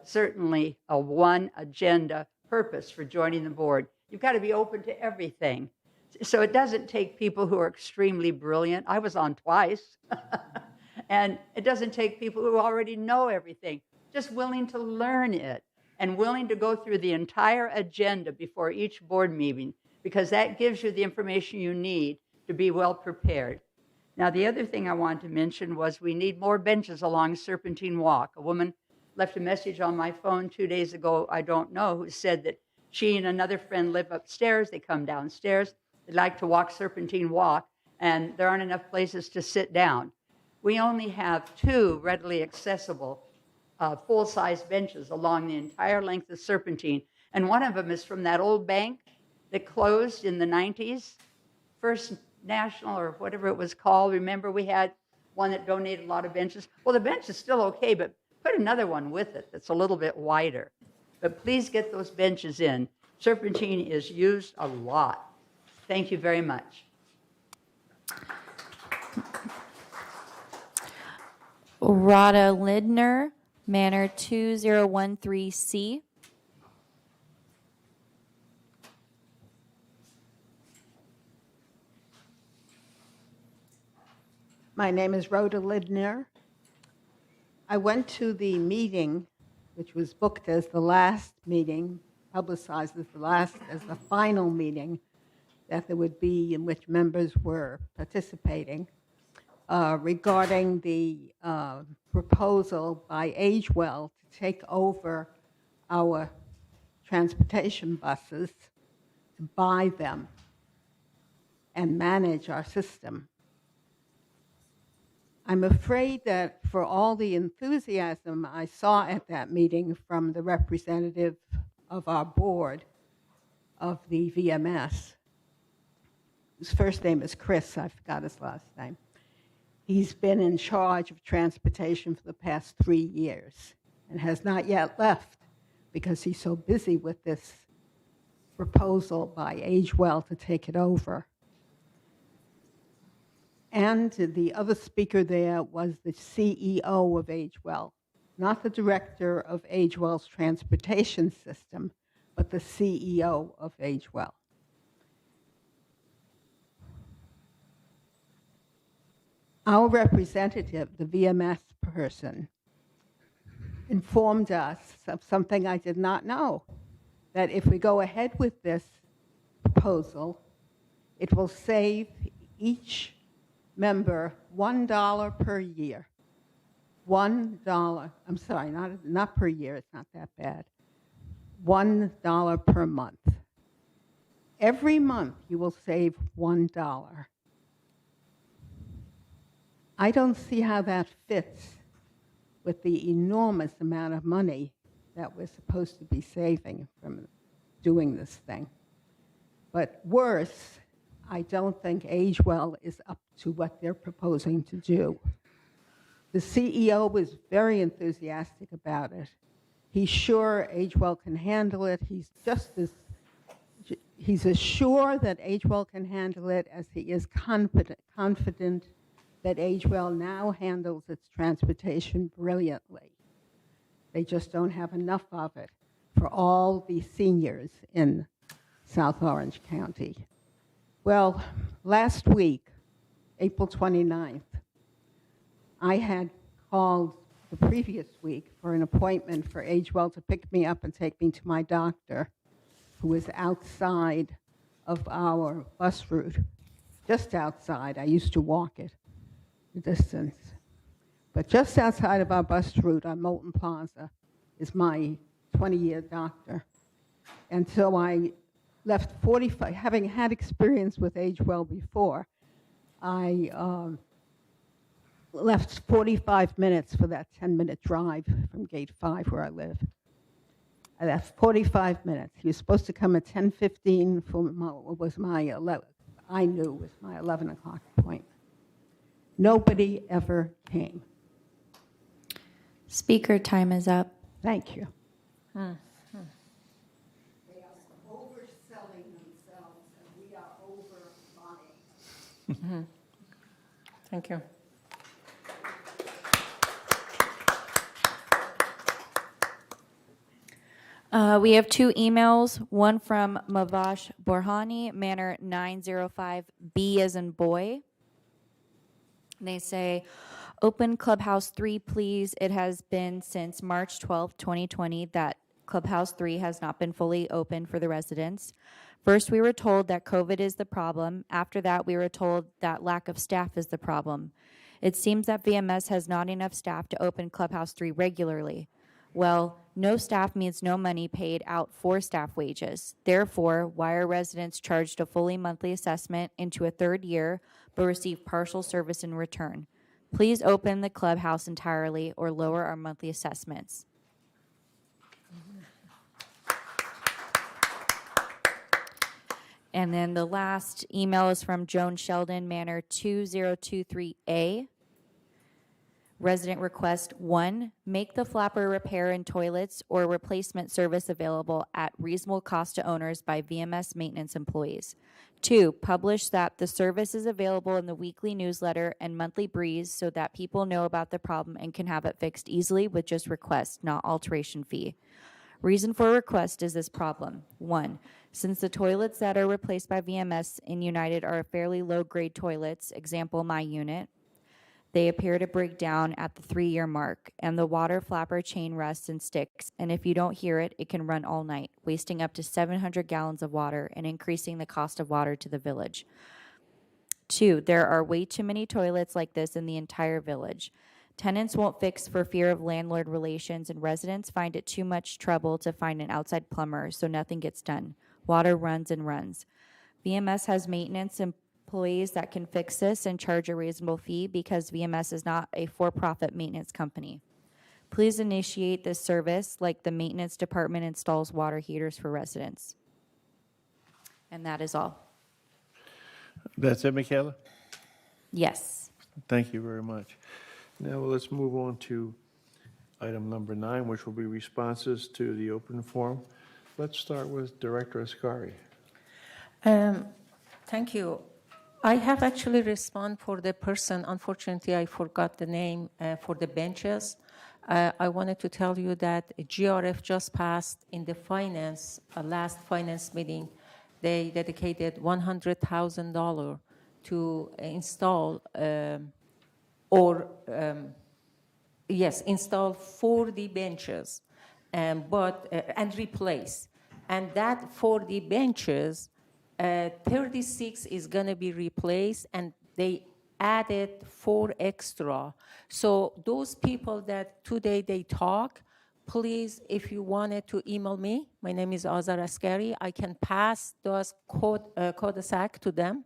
certainly a one agenda purpose for joining the board. You've got to be open to everything. So it doesn't take people who are extremely brilliant. I was on twice. And it doesn't take people who already know everything, just willing to learn it and willing to go through the entire agenda before each board meeting, because that gives you the information you need to be well prepared. Now, the other thing I wanted to mention was we need more benches along Serpentine Walk. A woman left a message on my phone 2 days ago, I don't know, who said that she and another friend live upstairs. They come downstairs. They'd like to walk Serpentine Walk, and there aren't enough places to sit down. We only have 2 readily accessible full-size benches along the entire length of Serpentine, and one of them is from that old bank that closed in the 90s, First National or whatever it was called. Remember, we had one that donated a lot of benches. Well, the bench is still okay, but put another one with it that's a little bit wider. But please get those benches in. Serpentine is used a lot. Thank you very much. Rhoda Lindner, Manor 2013C. My name is Rhoda Lindner. I went to the meeting, which was booked as the last meeting, publicized as the final meeting that there would be in which members were participating, regarding the proposal by AgeWell to take over our transportation buses, to buy them and manage our system. I'm afraid that for all the enthusiasm I saw at that meeting from the representative of our board of the VMS, his first name is Chris, I forgot his last name. He's been in charge of transportation for the past 3 years and has not yet left because he's so busy with this proposal by AgeWell to take it over. And the other speaker there was the CEO of AgeWell, not the director of AgeWell's transportation system, but the CEO of AgeWell. Our representative, the VMS person, informed us of something I did not know, that if we go ahead with this proposal, it will save each member $1 per year. $1, I'm sorry, not per year, it's not that bad. $1 per month. Every month you will save $1. I don't see how that fits with the enormous amount of money that we're supposed to be saving from doing this thing. But worse, I don't think AgeWell is up to what they're proposing to do. The CEO was very enthusiastic about it. He's sure AgeWell can handle it. He's as sure that AgeWell can handle it as he is confident that AgeWell now handles its transportation brilliantly. They just don't have enough of it for all the seniors in South Orange County. Well, last week, April 29th, I had called the previous week for an appointment for AgeWell to pick me up and take me to my doctor, who is outside of our bus route, just outside. I used to walk it a distance. But just outside of our bus route on Moulton Plaza is my 20-year doctor. And so I left 45, having had experience with AgeWell before, I left 45 minutes for that 10-minute drive from Gate 5 where I live. I left 45 minutes. He was supposed to come at 10:15 for what was my 11, I knew was my 11 o'clock appointment. Nobody ever came. Speaker time is up. Thank you. Hmm. They are overselling themselves, and we are overbuying. Mhm. Thank you. We have 2 emails, one from Mavash Borhani, Manor 905B as in boy. They say, open Clubhouse 3, please. It has been since March 12, 2020 that Clubhouse 3 has not been fully open for the residents. First, we were told that COVID is the problem. After that, we were told that lack of staff is the problem. It seems that VMS has not enough staff to open Clubhouse 3 regularly. Well, no staff means no money paid out for staff wages. Therefore, why are residents charged a fully monthly assessment into a third year but receive partial service in return? Please open the clubhouse entirely or lower our monthly assessments. And then the last email is from Joan Sheldon, Manor 2023A. Resident request 1, make the flapper repair in toilets or replacement service available at reasonable cost to owners by VMS maintenance employees. 2, publish that the service is available in the weekly newsletter and monthly breeze so that people know about the problem and can have it fixed easily with just request, not alteration fee. Reason for request is this problem. 1, since the toilets that are replaced by VMS in United are fairly low-grade toilets, example my unit, they appear to break down at the 3-year mark, and the water flapper chain rusts and sticks, and if you don't hear it, it can run all night, wasting up to 700 gallons of water and increasing the cost of water to the village. 2, there are way too many toilets like this in the entire village. Tenants won't fix for fear of landlord relations, and residents find it too much trouble to find an outside plumber, so nothing gets done. Water runs and runs. VMS has maintenance employees that can fix this and charge a reasonable fee because VMS is not a for-profit maintenance company. Please initiate this service like the maintenance department installs water heaters for residents. And that is all. That's it, Michaela? Yes. Thank you very much. Now let's move on to item number 9, which will be responses to the open forum. Let's start with Director Ascari. Thank you. I have actually responded for the person. Unfortunately, I forgot the name for the benches. I wanted to tell you that GRF just passed in the last finance meeting. They dedicated $100,000 to install install 40 benches, and replace. And that 40 benches, 36 is going to be replaced, and they added 4 extra. So those people that today they talk, please, if you wanted to email me, my name is Azar Askari, I can pass those cul-de-sac to them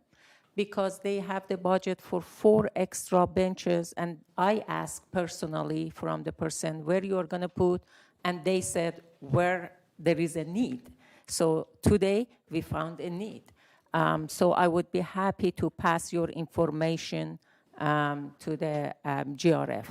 because they have the budget for 4 extra benches, and I asked personally from the person where you're going to put, and they said where there is a need. So today we found a need. So I would be happy to pass your information to the GRF.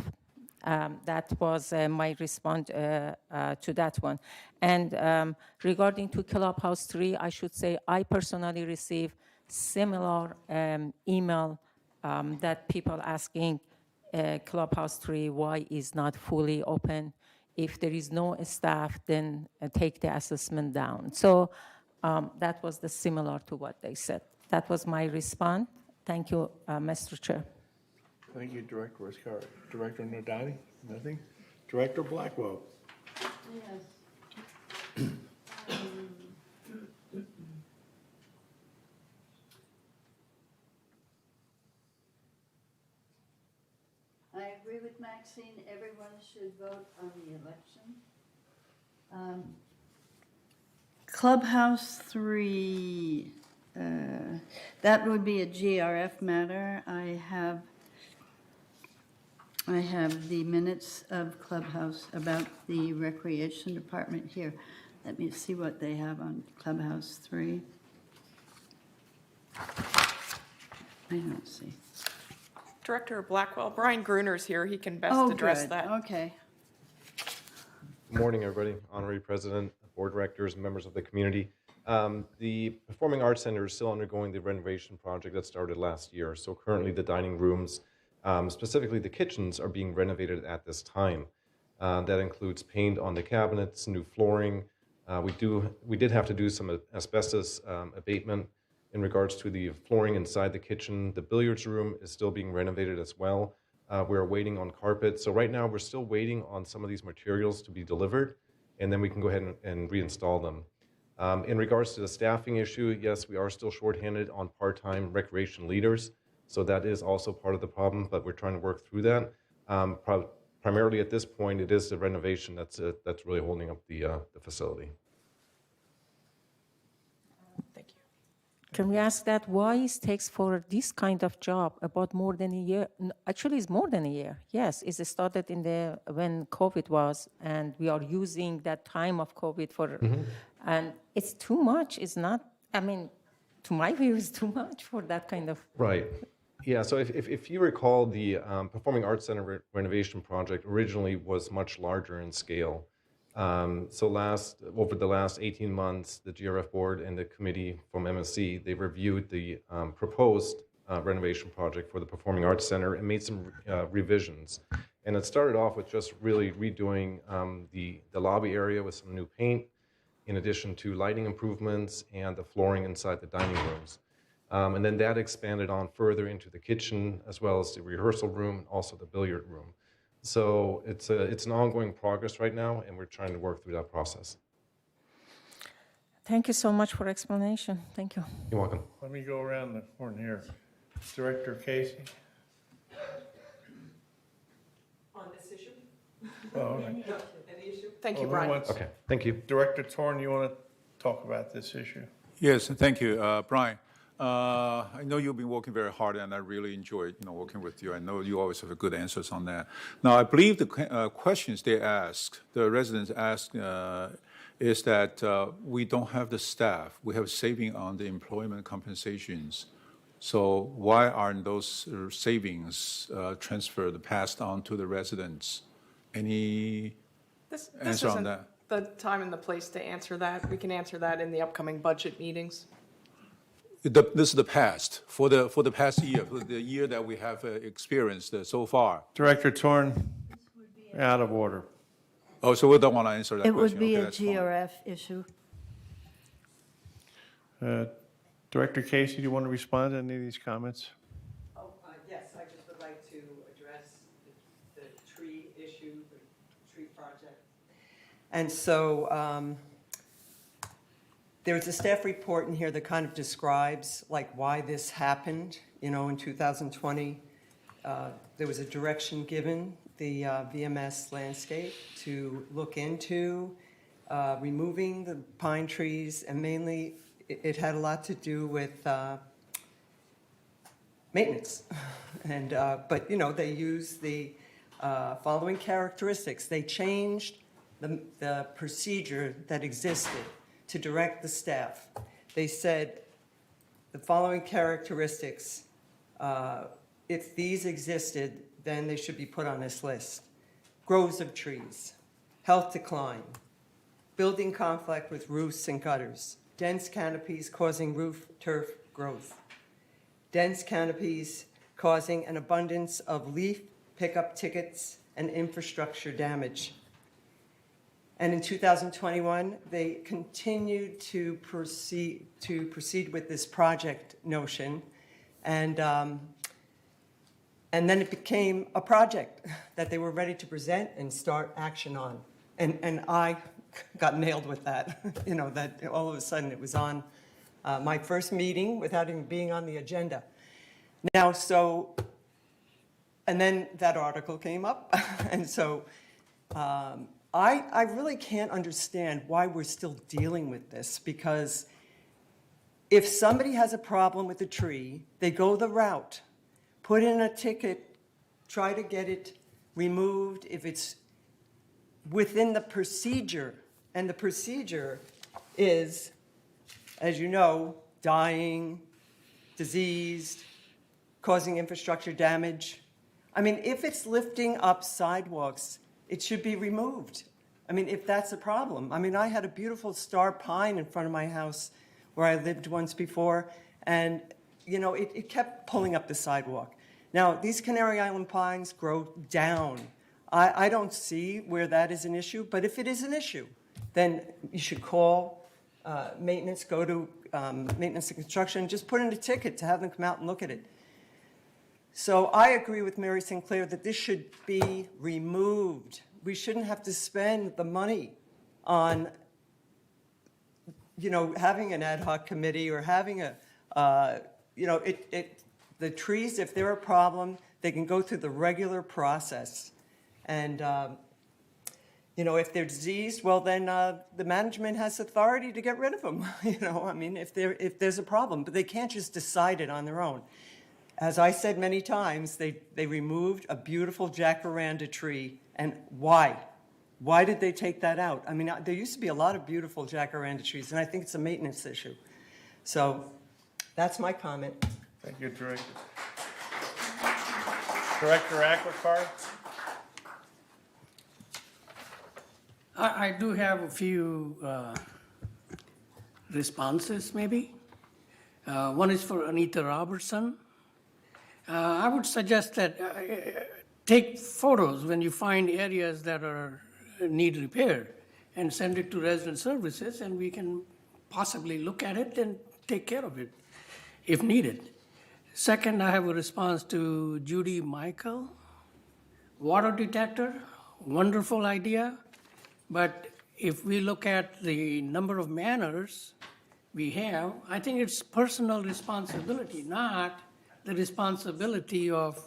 That was my response to that one. And regarding to Clubhouse 3, I should say I personally received similar email that people asking Clubhouse 3 why is not fully open. If there is no staff, then take the assessment down. So that was similar to what they said. That was my response. Thank you, Mr. Chair. Thank you, Director Ascari. Director Nodani? Nothing? Director Blackwell? Yes. I agree with Maxine. Everyone should vote on the election. Clubhouse 3, that would be a GRF matter. I have the minutes of Clubhouse about the Recreation Department here. Let me see what they have on Clubhouse 3. I don't see. Director Blackwell, Brian Gruner's here. He can best Oh, address good. that. Okay. Good morning, everybody. Honorary President, board directors, members of the community. The Performing Arts Center is still undergoing the renovation project that started last year. So currently the dining rooms, specifically the kitchens, are being renovated at this time. That includes paint on the cabinets, new flooring. We did have to do some asbestos abatement in regards to the flooring inside the kitchen. The billiards room is still being renovated as well. We're waiting on carpet. So right now we're still waiting on some of these materials to be delivered. and then we can go ahead and reinstall them. In regards to the staffing issue, yes, we are still shorthanded on part-time recreation leaders, so that is also part of the problem, but we're trying to work through that. Primarily at this point, it is the renovation that's really holding up the facility. Can we ask that why it takes for this kind of job about more than a year? Actually, it's more than a year. Yes, it started when COVID was, and we are using that time of COVID for, and it's too much. It's not. I mean, to my view, it's too much for that kind of. Right. Yeah. So if you recall, the Performing Arts Center renovation project originally was much larger in scale. So over the last 18 months, the GRF board and the committee from MSC, they reviewed the proposed renovation project for the Performing Arts Center and made some revisions. And it started off with just really redoing the lobby area with some new paint, in addition to lighting improvements and the flooring inside the dining rooms. And then that expanded on further into the kitchen, as well as the rehearsal room, and also the billiard room. So it's an ongoing progress right now, and we're trying to work through that process. Thank you so much for explanation. Thank you. You're welcome. Let me go around the horn here. Director Casey? On this issue? Oh, all right. Any issue? Thank you, Who Brian. wants- Okay, thank you. Director Torn, you want to talk about this issue? Yes, thank you, Brian. I know you've been working very hard, and I really enjoyed, working with you. I know you always have good answers on that. Now, I believe the questions they ask, the residents ask, is that we don't have the staff. We have saving on the employment compensations. So why aren't those savings transferred, passed on to the residents? Any This answer on isn't that? the time and the place to answer that. We can answer that in the upcoming budget meetings. This is the past, for the past year, for the year that we have experienced so far. Director Torn, out of order. Oh, so we don't want to answer that It question. would be Okay, a that's fine. GRF issue. Director Casey, do you want to respond to any of these comments? Oh, yes, I just would like to address the tree issue, the tree project. And so there's a staff report in here that kind of describes like why this happened. In 2020, there was a direction given the VMS landscape to look into removing the pine trees, and mainly it had a lot to do with maintenance. And but they used the following characteristics. They changed the procedure that existed to direct the staff. They said the following characteristics, if these existed, then they should be put on this list. Groves of trees, health decline, building conflict with roofs and gutters, dense canopies causing roof turf growth, dense canopies causing an abundance of leaf pickup tickets and infrastructure damage. And in 2021, they continued to proceed with this project notion, and then it became a project that they were ready to present and start action on. And I got nailed with that, that all of a sudden it was on my first meeting without even being on the agenda. Now, and then that article came up, and so I really can't understand why we're still dealing with this, because if somebody has a problem with a tree, they go the route, put in a ticket, try to get it removed if it's within the procedure. And the procedure is, as you know, dying, diseased, causing infrastructure damage. I mean, if it's lifting up sidewalks, it should be removed. I mean, if that's a problem. I mean, I had a beautiful star pine in front of my house where I lived once before, and, it kept pulling up the sidewalk. Now, these Canary Island pines grow down. I don't see where that is an issue, but if it is an issue, then you should call maintenance, go to maintenance and construction, just put in a ticket to have them come out and look at it. So I agree with Mary Sinclair that this should be removed. We shouldn't have to spend the money on, having an ad hoc committee or having the trees, if they're a problem, they can go through the regular process. And, if they're diseased, well, then the management has authority to get rid of them, if there's a problem. But they can't just decide it on their own. As I said many times, they removed a beautiful jacaranda tree. And why? Why did they take that out? There used to be a lot of beautiful jacaranda trees, and I think it's a maintenance issue. So that's my comment. Thank you, Director. Director Aquicard? I do have a few responses, maybe. One is for Anita Robertson. I would suggest that take photos when you find areas that need repair and send it to resident services, and we can possibly look at it and take care of it if needed. Second, I have a response to Judy Michael. Water detector, wonderful idea, but if we look at the number of manners we have, I think it's personal responsibility, not the responsibility of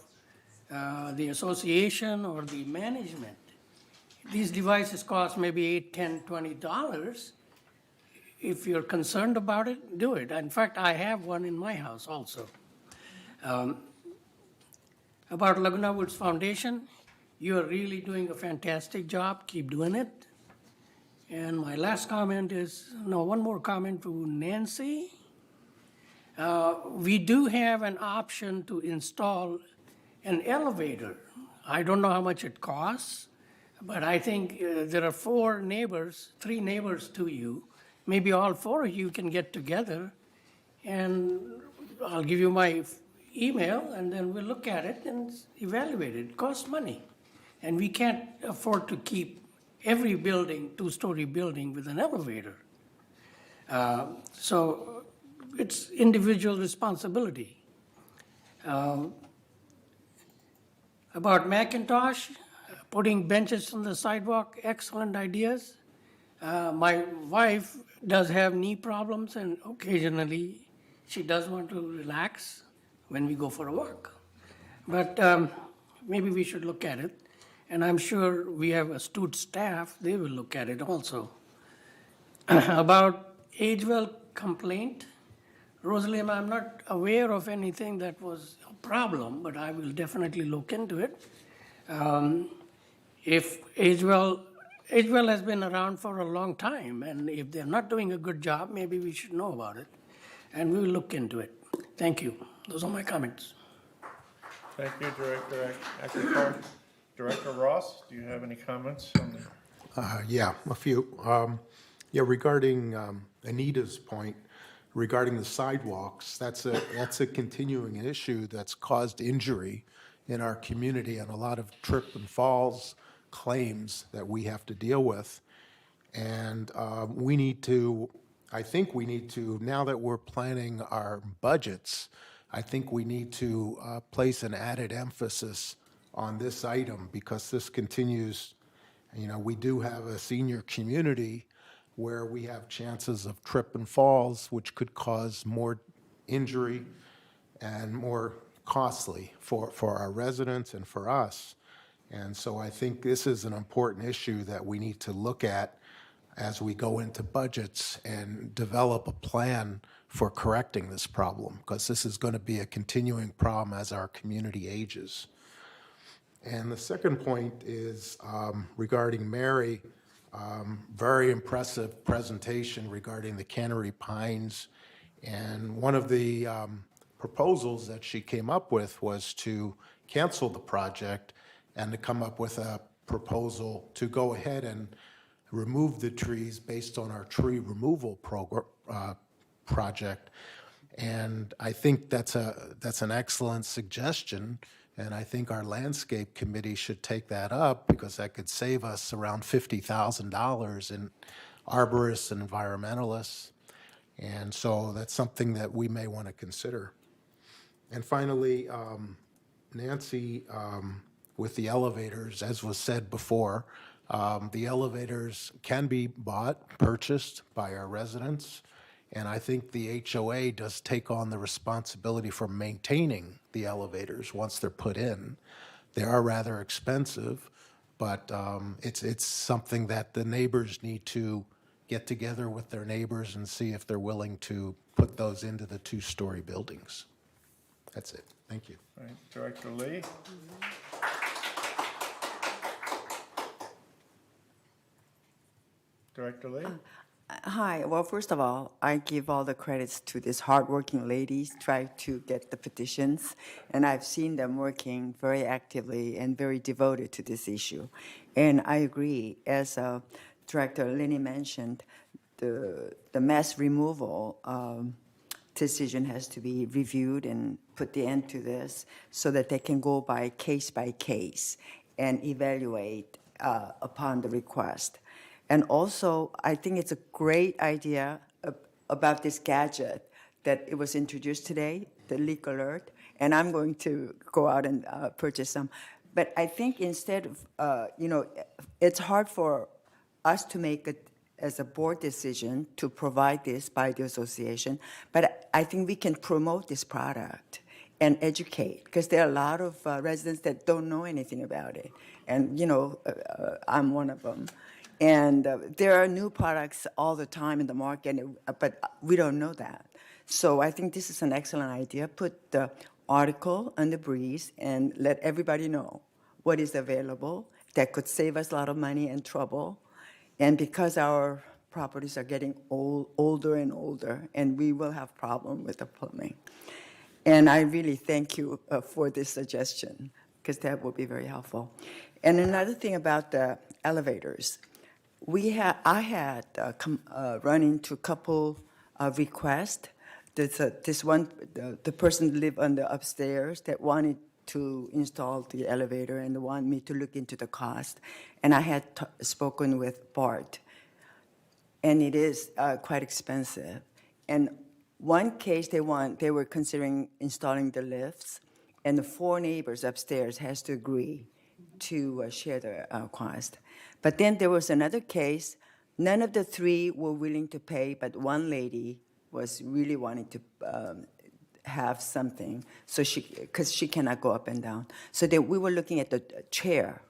the association or the management. These devices cost maybe $8, $10, $20. If you're concerned about it, do it. In fact, I have one in my house also. About Laguna Woods Foundation, you are really doing a fantastic job. Keep doing it. And my last comment is, one more comment to Nancy. We do have an option to install an elevator. I don't know how much it costs, but I think there are three neighbors to you. Maybe all four of you can get together, and I'll give you my email, and then we'll look at it and evaluate it. It costs money, and we can't afford to keep every building, two-story building, with an elevator. So it's individual responsibility. About Macintosh, putting benches on the sidewalk, excellent ideas. My wife does have knee problems, and occasionally she does want to relax when we go for a walk. But maybe we should look at it. And I'm sure we have astute staff, they will look at it also. About age-well complaint, Rosalie, I'm not aware of anything that was a problem, but I will definitely look into it. If Agewell has been around for a long time, and if they're not doing a good job, maybe we should know about it, and we will look into it. Thank you. Those are my comments. Thank you, Director Aquicard. Director Ross, do you have any comments on the? Yeah, a few. Regarding Anita's point, regarding the sidewalks, that's a continuing issue that's caused injury in our community and a lot of trip and falls claims that we have to deal with. And I think we need to, now that we're planning our budgets, I think we need to place an added emphasis on this item because this continues. We do have a senior community where we have chances of trip and falls, which could cause more injury and more costly for our residents and for us. And so I think this is an important issue that we need to look at as we go into budgets and develop a plan for correcting this problem, because this is going to be a continuing problem as our community ages. And the second point is regarding Mary, very impressive presentation regarding the Cannery Pines. And one of the proposals that she came up with was to cancel the project and to come up with a proposal to go ahead and remove the trees based on our tree removal project. And I think that's an excellent suggestion. And I think our landscape committee should take that up because that could save us around $50,000 in arborists and environmentalists. And so that's something that we may want to consider. And finally, Nancy, with the elevators, as was said before, The elevators can be bought, purchased by our residents, and I think the HOA does take on the responsibility for maintaining the elevators once they're put in. They are rather expensive, but it's something that the neighbors need to get together with their neighbors and see if they're willing to put those into the two-story buildings. That's it. Thank you. All right, Director Lee? Director Lee? Hi. Well, first of all, I give all the credits to these hardworking ladies try to get the petitions, and I've seen them working very actively and very devoted to this issue. And I agree, as Director Lenny mentioned, the mass removal decision has to be reviewed and put the end to this so that they can go by case and evaluate upon the request. And also, I think it's a great idea about this gadget that it was introduced today, the leak alert, and I'm going to go out and purchase some. But I think instead of, it's hard for us to make it as a board decision to provide this by the association, but I think we can promote this product and educate, because there are a lot of residents that don't know anything about it. And, I'm one of them. And there are new products all the time in the market, but we don't know that. So I think this is an excellent idea. Put the article on the breeze and let everybody know what is available that could save us a lot of money and trouble. And because our properties are getting older and older, and we will have problem with the plumbing. And I really thank you for this suggestion, because that will be very helpful. And another thing about the elevators. I had run into a couple of requests. This one, the person lived on the upstairs that wanted to install the elevator and wanted me to look into the cost. And I had spoken with Bart, and it is quite expensive. And one case they were considering installing the lifts, and the 4 neighbors upstairs has to agree to share the cost. But then there was another case, none of the 3 were willing to pay, but one lady was really wanting to have something, so because she cannot go up and down. So we were looking at the chair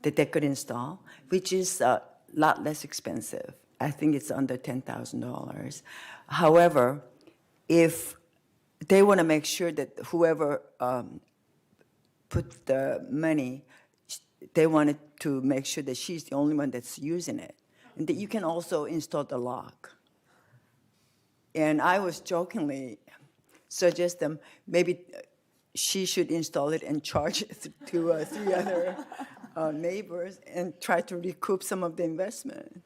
that they could install, which is a lot less expensive. I think it's under $10,000. However, if they want to make sure that whoever put the money, they wanted to make sure that she's the only one that's using it. And that you can also install the lock. And I was jokingly suggest them maybe she should install it and charge it to 3 other neighbors and try to recoup some of the investment.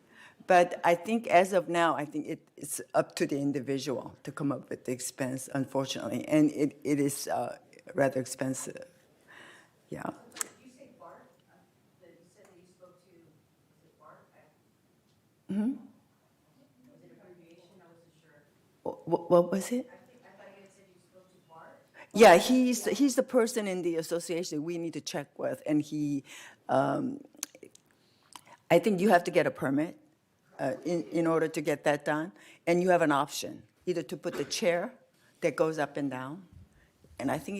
But I think as of now, I think it's up to the individual to come up with the expense, unfortunately. And it is rather expensive. Yeah. Mm-hmm. Was it abbreviation? I wasn't sure. What was it? I thought you had said you spoke to Bart. Yeah, he's the person in the association we need to check with, and he, I think you have to get a permit in order to get that done, and you have an option, either to put the chair that goes up and down, and I think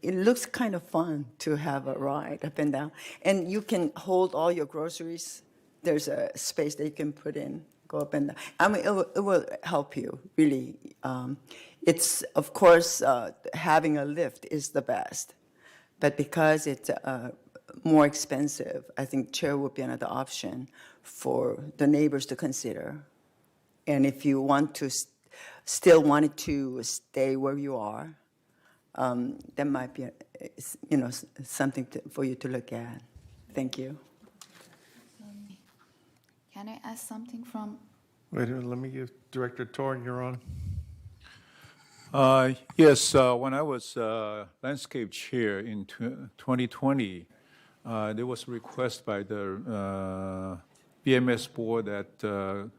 it looks kind of fun to have a ride up and down, and you can hold all your groceries. There's a space that you can put in, go up and down. I mean, it will help you, really. It's, of course, having a lift is the best. But because it's more expensive, I think chair would be another option for the neighbors to consider. And if you want to still wanted to stay where you are, that might be, something for you to look at. Thank you. Can I ask something from? Wait, let me give Director Torn, you're on. Yes, when I was landscape chair in 2020, there was a request by the BMS board that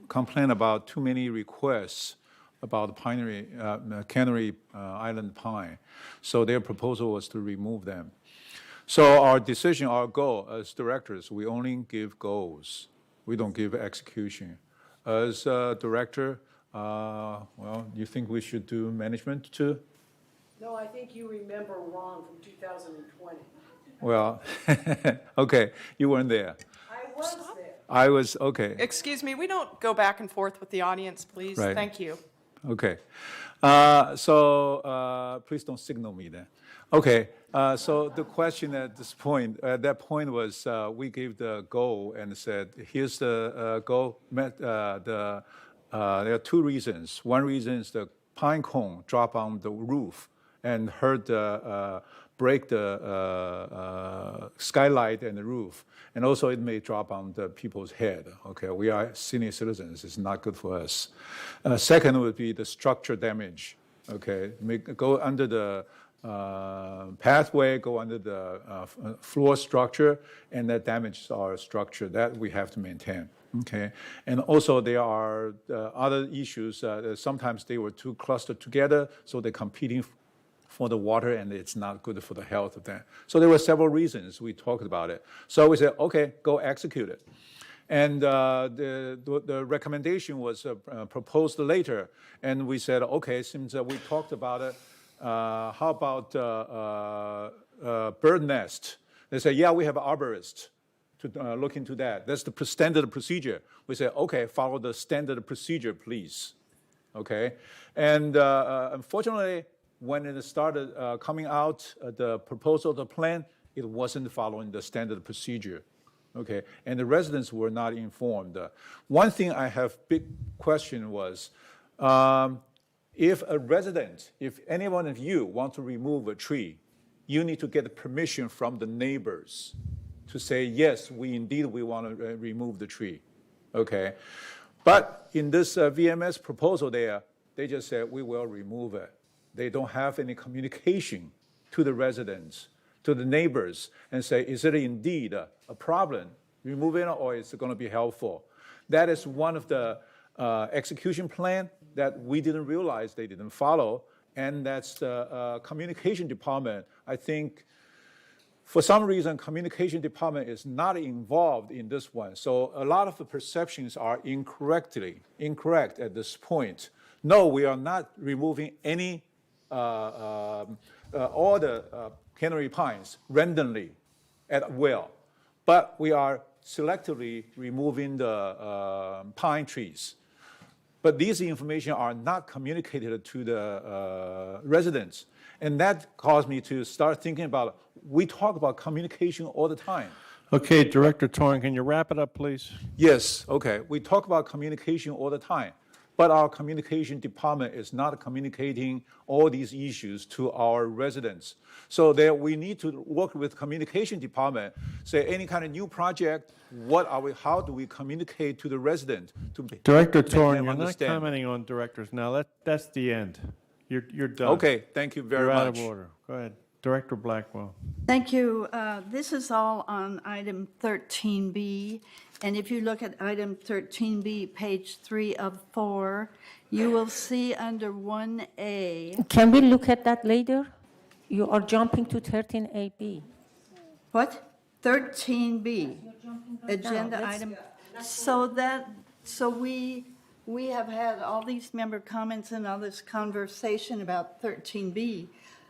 complained about too many requests about the Cannery Island pine. So their proposal was to remove them. So our decision, our goal as directors, we only give goals. We don't give execution. As a director, well, you think we should do management too? No, I think you remember wrong from 2020. Well, okay, you weren't there. I was there. I was, okay. Excuse me, we don't go back and forth with the audience, please. Right. Thank you. Okay. Please don't signal me then. Okay, so the question at that point was, we gave the goal and said, here's the goal. There are two reasons. One reason is the pine cone drop on the roof and break the skylight and the roof. And also it may drop on the people's head. Okay, we are senior citizens, it's not good for us. Second would be the structure damage. Okay, go under the pathway, go under the floor structure, and that damages our structure. That we have to maintain. Okay, and also there are other issues. Sometimes they were too clustered together, so they're competing for the water, and it's not good for the health of them. So there were several reasons we talked about it. So we said, okay, go execute it. And the recommendation was proposed later, and we said, okay, since we talked about it, how about bird nest? They said, yeah, we have an arborist to look into that. That's the standard procedure. We said, okay, follow the standard procedure, please. Okay, and unfortunately, when it started coming out, the proposal, the plan, it wasn't following the standard procedure. Okay, and the residents were not informed. One thing I have big question was, if a resident, if any one of you want to remove a tree, you need to get permission from the neighbors to say, yes, we want to remove the tree. Okay, but in this VMS proposal there, they just said, we will remove it. They don't have any communication to the residents, to the neighbors, and say, is it indeed a problem, removing it, or is it going to be helpful? That is one of the execution plan that we didn't realize they didn't follow, and that's the communication department. I think for some reason, communication department is not involved in this one. So a lot of the perceptions are incorrect at this point. No, we are not removing any all the canary pines randomly at will, but we are selectively removing the pine trees. But these information are not communicated to the residents. And that caused me to start thinking about, we talk about communication all the time. Okay, Director Torn, can you wrap it up, please? Yes, okay. We talk about communication all the time, but our communication department is not communicating all these issues to our residents. So there we need to work with communication department, say any kind of new project, how do we communicate to the resident to Director make them Torn, you're not understand? commenting on directors now. That's the end. You're done. Okay, thank you very You're much. out of order. Go ahead. Director Blackwell. Thank you. This is all on item 13B. And if you look at item 13B, page 3 of 4, you will see under 1A. Can we look at that later? You are jumping to 13AB. What? 13B, agenda Let's- item. So we have had all these member comments and all this conversation about 13B.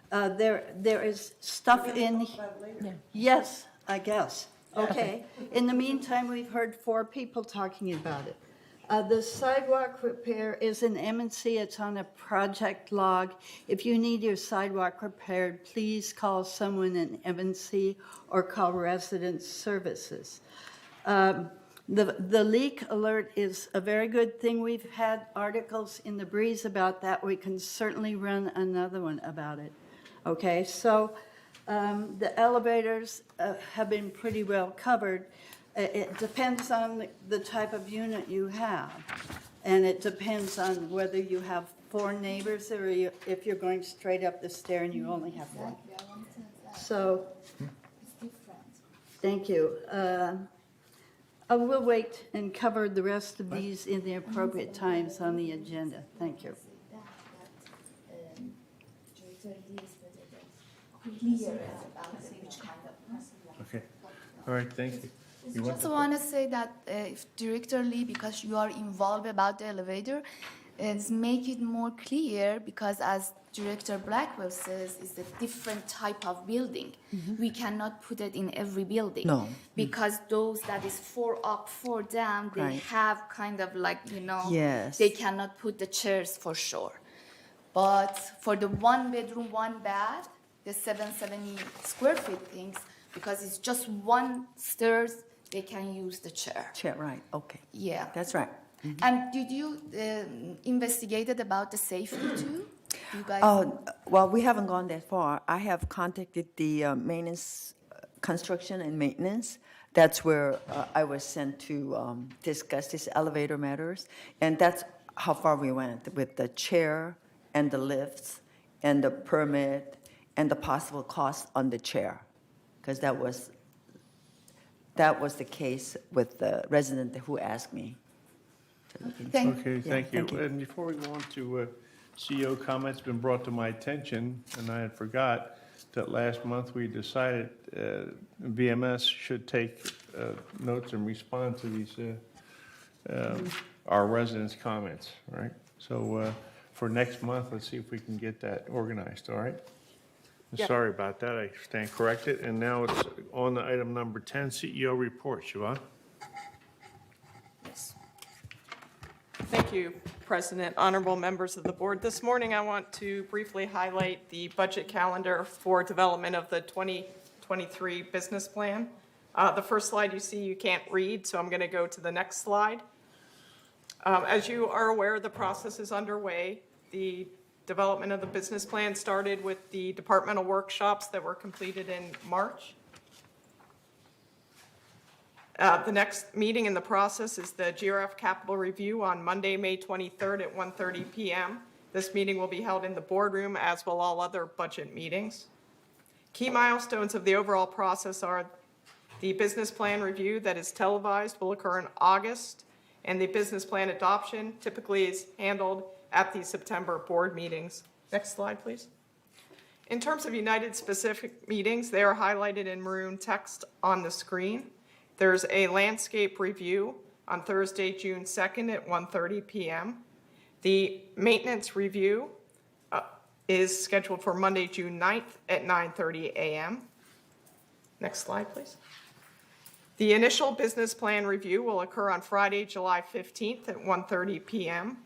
There is stuff in. Yes, I guess. Okay. In the meantime, we've heard 4 people talking about it. The sidewalk repair is an M&C. It's on a project log. If you need your sidewalk repaired, please call someone in M&C or call Resident Services. The leak alert is a very good thing. We've had articles in the Breeze about that. We can certainly run another one about it. Okay, so the elevators have been pretty well covered. It depends on the type of unit you have, and it depends on whether you have 4 neighbors or if you're going straight up the stair and you only have 1. So, thank you. I will wait and cover the rest of these in the appropriate times on the agenda. Thank you. clear about which kind of. Okay, all right, thank you. You want Just to- want to say that if Director Lee, because you are involved about the elevator, make it more clear because as Director Blackwell says, it's a different type of building. We cannot put it in every building. No. Because those that is 4 up, 4 down, they Right. have kind of like, Yes. they cannot put the chairs for sure. But for the 1 bedroom, 1 bath, the 770 square feet things, because it's just 1 stairs, they can use the chair. Chair, right, okay. Yeah. That's right. And did you investigated about the safety too? You guys? Oh, well, we haven't gone that far. I have contacted the maintenance, construction and maintenance. That's where I was sent to discuss this elevator matters. And that's how far we went with the chair and the lifts and the permit and the possible cost on the chair. Because that was the case with the resident who asked me. Okay, Yeah, thank you. thank you. And before we go on to CEO comments, been brought to my attention, and I had forgot that last month we decided VMS should take notes and respond to these, our residents' comments, right? So for next month, let's see if we can get that organized, all right? Yep. Sorry about that, I stand corrected. And now it's on to item number 10, CEO report. Siobhan? Thank you, President, honorable members of the board. This morning, I want to briefly highlight the budget calendar for development of the 2023 business plan. The first slide you see, you can't read, so I'm going to go to the next slide. As you are aware, the process is underway. The development of the business plan started with the departmental workshops that were completed in March. The next meeting in the process is the GRF Capital Review on Monday, May 23rd at 1:30 p.m. This meeting will be held in the boardroom, as will all other budget meetings. Key milestones of the overall process are the business plan review that is televised will occur in August, and the business plan adoption typically is handled at the September board meetings. Next slide, please. In terms of United specific meetings, they are highlighted in maroon text on the screen. There's a landscape review on Thursday, June 2nd at 1:30 p.m. The maintenance review is scheduled for Monday, June 9th at 9:30 a.m. Next slide, please. The initial business plan review will occur on Friday, July 15th at 1:30 p.m.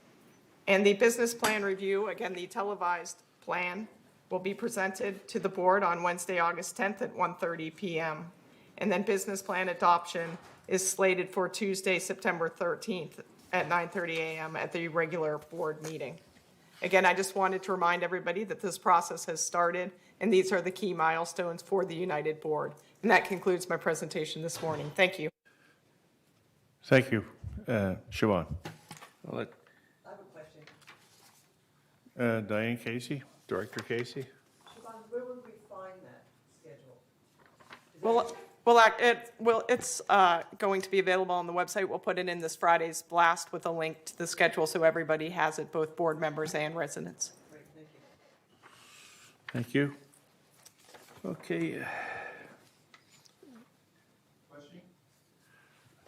And the business plan review, again, the televised plan, will be presented to the board on Wednesday, August 10th at 1:30 p.m. And then business plan adoption is slated for Tuesday, September 13th at 9:30 a.m. at the regular board meeting. Again, I just wanted to remind everybody that this process has started, and these are the key milestones for the United Board. And that concludes my presentation this morning. Thank you. Thank you, Siobhan. I'll let I have a question. Diane Casey, Director Casey. Siobhan, where would we find that schedule? It's going to be available on the website. We'll put it in this Friday's blast with a link to the schedule so everybody has it, both board members and residents. Great, thank you. Thank you. Okay.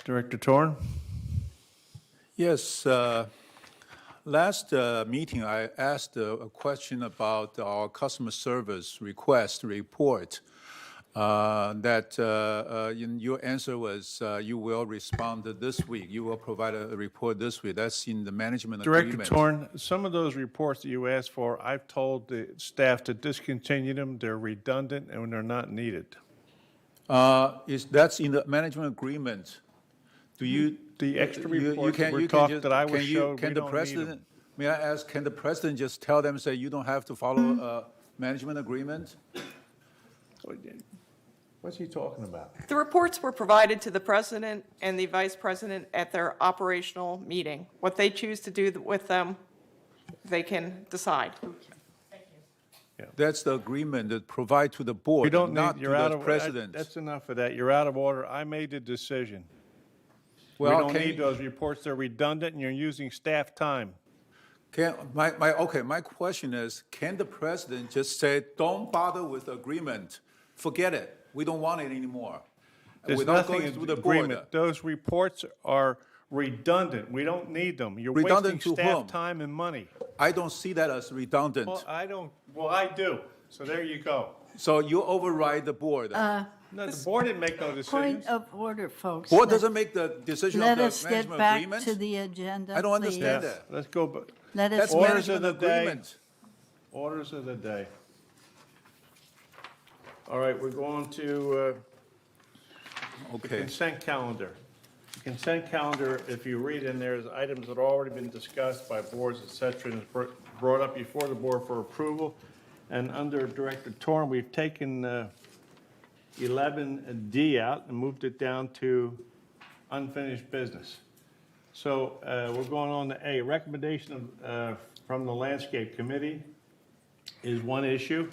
Director Torn? Yes, last meeting, I asked a question about our customer service request report. In your answer was you will respond this week. You will provide a report this week. That's in the management agreement. Director Torn, some of those reports that you asked for, I've told the staff to discontinue them. They're redundant and they're not needed. That's in the management agreement. Do you? The extra reports that were talked that I was showed, we don't need them. May I ask, can the president just tell them, say, you don't have to follow a management agreement? What's he talking about? The reports were provided to the president and the vice president at their operational meeting. What they choose to do with them, they can decide. That's the agreement that provide to the board, We don't not need, to you're out the of, president. that's enough of that. You're out of order. I made the decision. We Well, don't can need you- those reports. They're redundant and you're using staff time. My question is, can the president just say, don't bother with agreement, forget it, we don't want it anymore? There's Without nothing going in through the the board? agreement. Those reports are redundant. We don't need them. You're wasting Redundant to staff whom? time and money. I don't see that as redundant. Well, I do. So there you go. So you override the board. No, the board didn't make no Point decisions. of order, folks. Board doesn't make the decision of Let the us get management back agreement? to the agenda, I don't understand please. that. Let's go. Let us That's get- Orders of management the day. agreement. Orders of the day. All right, we're going to the Okay. consent calendar. The consent calendar, if you read in there, is items that have already been discussed by boards, et cetera, and is brought up before the board for approval. And under Director Torn, we've taken 11D out and moved it down to unfinished business. So we're going on to A. Recommendation from the Landscape Committee is one issue.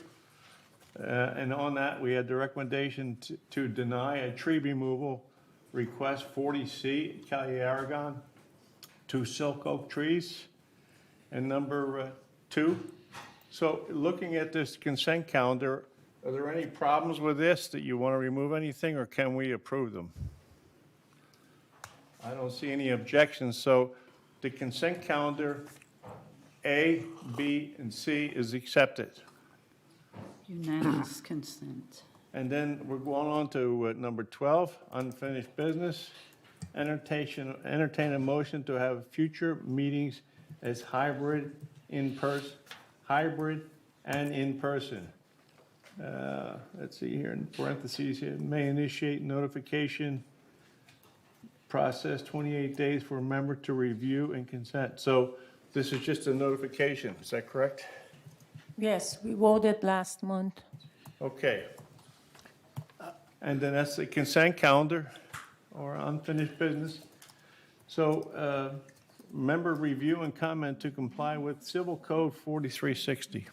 And on that, we had the recommendation to deny a tree removal request 40C at Calle Aragon, 2 silk oak trees. And number 2. So looking at this consent calendar, are there any problems with this that you want to remove anything, or can we approve them? I don't see any objections, so the consent calendar, A, B, and C is accepted. Unanimous consent. And then we're going on to number 12, unfinished business. Entertain a motion to have future meetings as hybrid and in person. Let's see here in parentheses here, may initiate notification process 28 days for a member to review and consent. So this is just a notification, is that correct? Yes, we voted last month. Okay. And then that's the consent calendar or unfinished business. So member review and comment to comply with Civil Code 4360.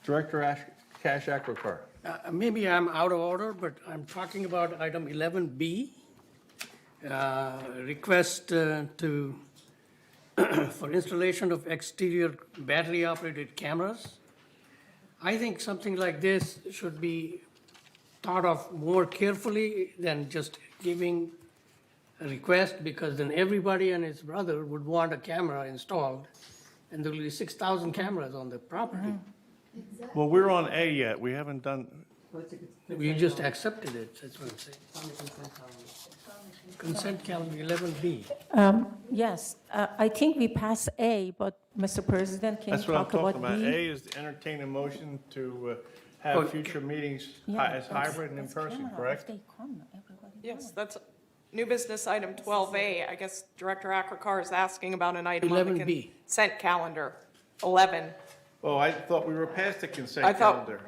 Director Cash Akrokar. Maybe I'm out of order, but I'm talking about item 11B, request for installation of exterior battery-operated cameras. I think something like this should be thought of more carefully than just giving a request, because then everybody and his brother would want a camera installed, and there will be 6,000 cameras on the property. Well, we're on A yet. We haven't done, We just accepted it, that's what I'm saying. Consent calendar 11B. Yes, I think we passed A, but Mr. President, can you that's what I'm talk talking about about. B? A is to entertain a motion to have future meetings as hybrid and in person, correct? Yes, that's new business item 12A. I guess Director Akrokar is asking about an item on the 11B. consent calendar, 11. Oh, I thought we were past the consent I thought- calendar.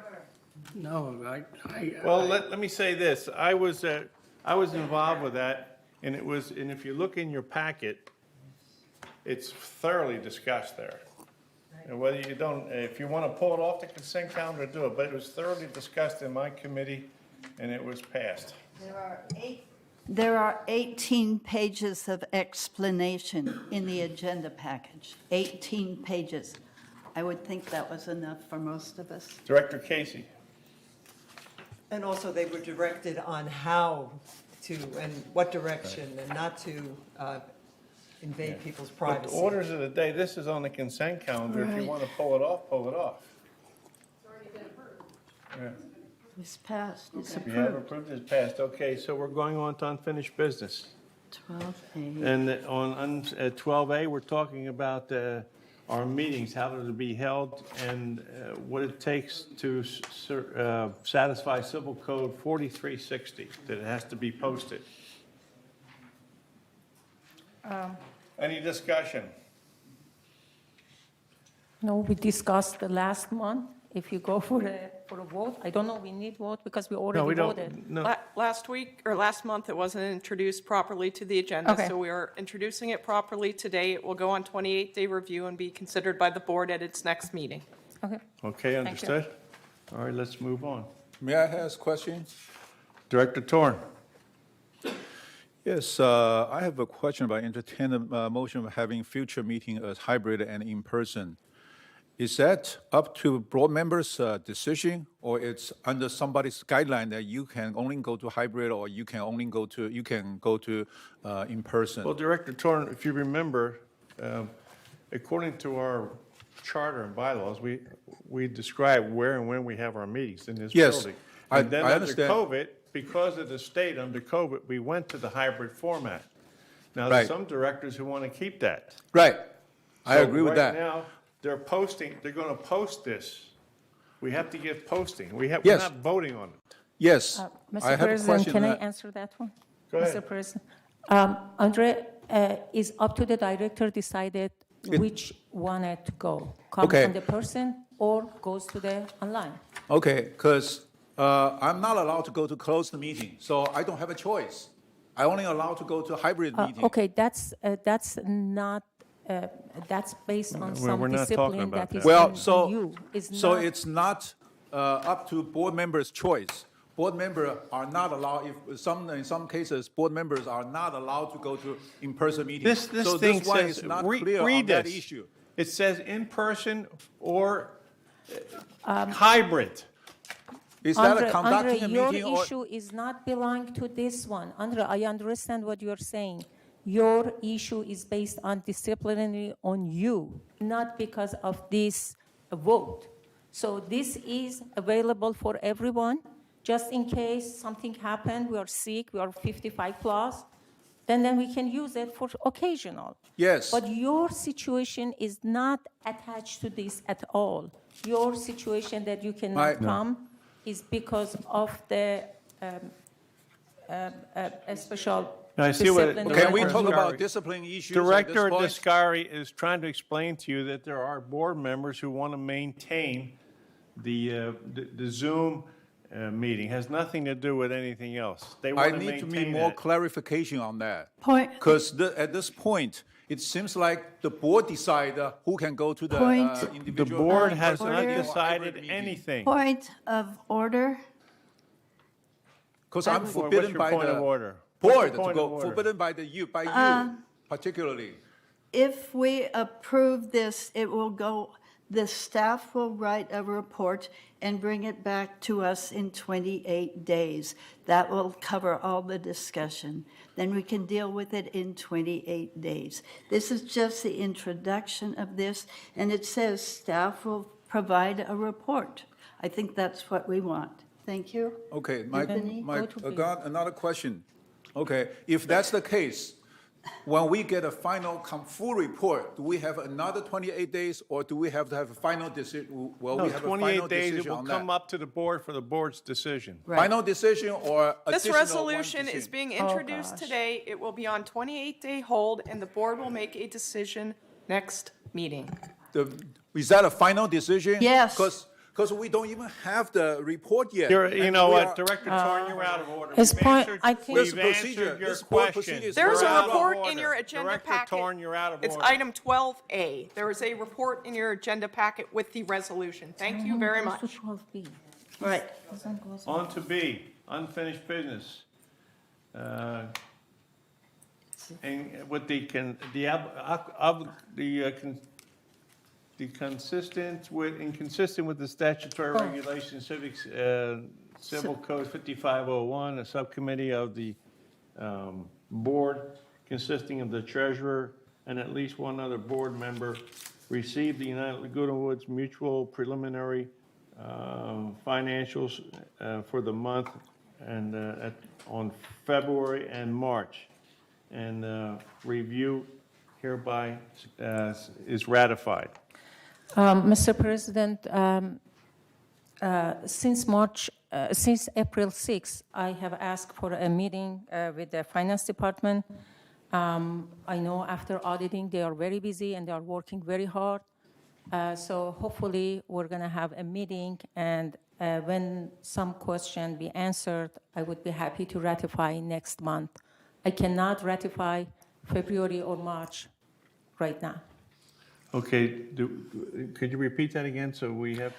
No, Well, let me say this. I was involved with that, and if you look in your packet, it's thoroughly discussed there. And whether you don't, if you want to pull it off the consent calendar, do it, but it was thoroughly discussed in my committee, and it was passed. There are 18 pages of explanation in the agenda package, 18 pages. I would think that was enough for most of us. Director Casey. And also, they were directed on how to, and what direction, and not to invade people's But privacy. the orders of the day, this is on the consent calendar. If you Right. want to pull it off, pull it off. Yeah. It's passed, it's You have approved. approved, it's passed. Okay, so we're going on to unfinished business. 12A. And at 12A, we're talking about our meetings, how to be held, and what it takes to satisfy Civil Code 4360, that it has to be posted. Any discussion? No, we discussed the last month. If you go for a vote, I don't know, we need vote because we already we don't. voted. No. Last week, or last month, it wasn't introduced properly to the agenda. Okay. So we are introducing it properly today. It will go on 28-day review and be considered by the board at its next meeting. Okay. Okay, you. understood? All right, let's move on. May I ask a question? Director Torn. Yes, I have a question about entertain a motion of having future meeting as hybrid and in person. Is that up to board members' decision, or it's under somebody's guideline that you can only go to hybrid, or you can only go to in person? Well, Director Torn, if you remember, according to our charter and bylaws, we describe where and when we have our meetings in this Yes, building. I And then understand. under COVID, because of the state under COVID, we went to the hybrid format. Now, Right. there's some directors who want to keep that. Right, I So agree with that. Right now, they're going to post this. We have to give posting. We're Yes. not voting on it. Yes, I Mr. have a President, question. can I on that. answer that one? Go ahead. Mr. President, Andre, is up to the director decided which wanted to go. Come Okay. on the person or goes to the online. Okay, because I'm not allowed to go to close the meeting, so I don't have a choice. I only allowed to go to hybrid meeting. Okay, that's not, that's based on some we're not talking discipline about that is that. Well, on so you. It's so not- it's not up to board members' choice. Board members are not allowed. In some cases, board members are not allowed to go to in-person meetings. This so thing this one says, is not read clear on that this. issue. It says in person or hybrid. Is that a Andre, conducting a your meeting or? issue is not belong to this one. Andre, I understand what you're saying. Your issue is based on disciplinary on you, not because of this vote. So this is available for everyone, just in case something happened, we are sick, we are 55 plus, then we can use it for occasional. Yes. But your situation is not attached to this at all. Your situation that you cannot come is because of the special Now, I see what- discipline. Can we Director talk about Ascari. discipline issues Director at this point? Ascari is trying to explain to you that there are board members who want to maintain the Zoom meeting. Has nothing to do with anything else. They I want to need to maintain be more that. clarification on that. Point- Because at this point, it seems like the board decide who can go to the Point. The individual. board has not Order. decided anything. Point of order. Because I'm What's forbidden your by point of the order? What's board your to point of go, order? forbidden by you particularly. If we approve this, it will go, the staff will write a report and bring it back to us in 28 days. That will cover all the discussion. Then we can deal with it in 28 days. This is just the introduction of this, and it says staff will provide a report. I think that's what we want. Thank you. Okay, Anthony, I go to B. got another question. Okay, if that's the case, when we get a final full report, do we have another 28 days, or do we have to have a final decision? Will No, we have a final 28 days, it decision will on come that? up to the board for the board's decision. Final decision or This additional one resolution is decision? being introduced today. It will be on 28-day hold, and the board will make a decision next meeting. Is that a final decision? Yes. Because we don't even have the report yet. You And know we what, are- Director Torn, you're out of order. His We've point- answered- I think- This We've procedure- answered your this board question. procedure is There's You're a out of report order. in your agenda Director packet. Torn, you're out of order. It's item 12A. There is a report in your agenda packet with the resolution. Thank you very much. Right. On to B, unfinished business. And with inconsistent with the statutory regulations, Civil Code 5501, a subcommittee of the board consisting of the treasurer and at least one other board member received the United Laguna Woods Mutual preliminary financials for the month and on February and March. And review hereby is ratified. Mr. President, since April 6th, I have asked for a meeting with the Finance Department. I know after auditing, they are very busy and they are working very hard. So hopefully, we're going to have a meeting, and when some question be answered, I would be happy to ratify next month. I cannot ratify February or March right now. Okay, could you repeat that again so we have?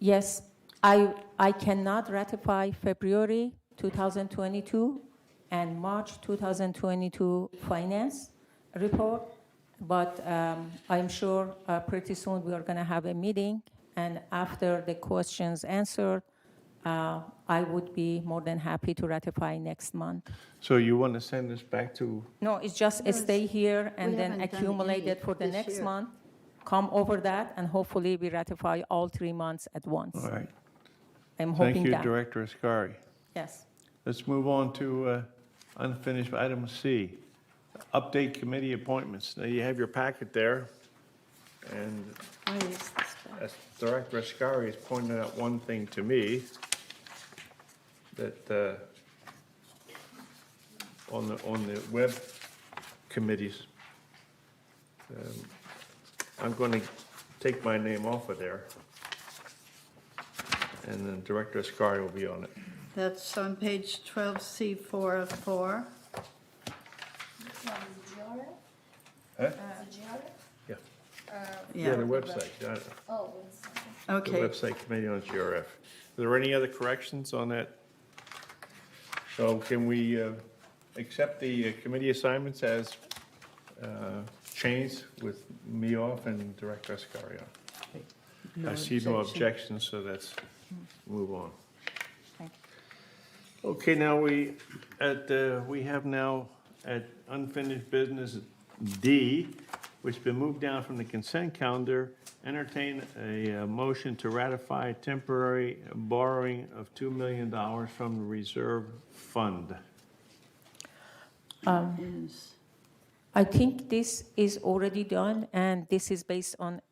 Yes, I cannot ratify February 2022, and March 2022 finance report. But I'm sure pretty soon we are going to have a meeting, and after the questions answered, I would be more than happy to ratify next month. So you want to send this back to, No, it's just stay here and then accumulate it for the next month, come over that, and hopefully we ratify all 3 months at once. all right. I'm Thank hoping you, that. Director Ascari. Yes. Let's move on to unfinished item C, update committee appointments. Now, you have your packet there, and as Director Ascari has pointed out one thing to me, that on the web committees, I'm going to take my name off of there, and then Director Ascari will be on it. That's on page 12C4 of 4. Huh? Yeah. Yeah, the website. Yeah. Okay. The website committee on GRF. Are there any other corrections on that? So can we accept the committee assignments as changed with me off and Director Ascari on? I see no objections, so let's move on. Okay, now we have now at unfinished business D, which has been moved down from the consent calendar, entertain a motion to ratify temporary borrowing of $2 million from the reserve fund. I think this is already done, and this is based on,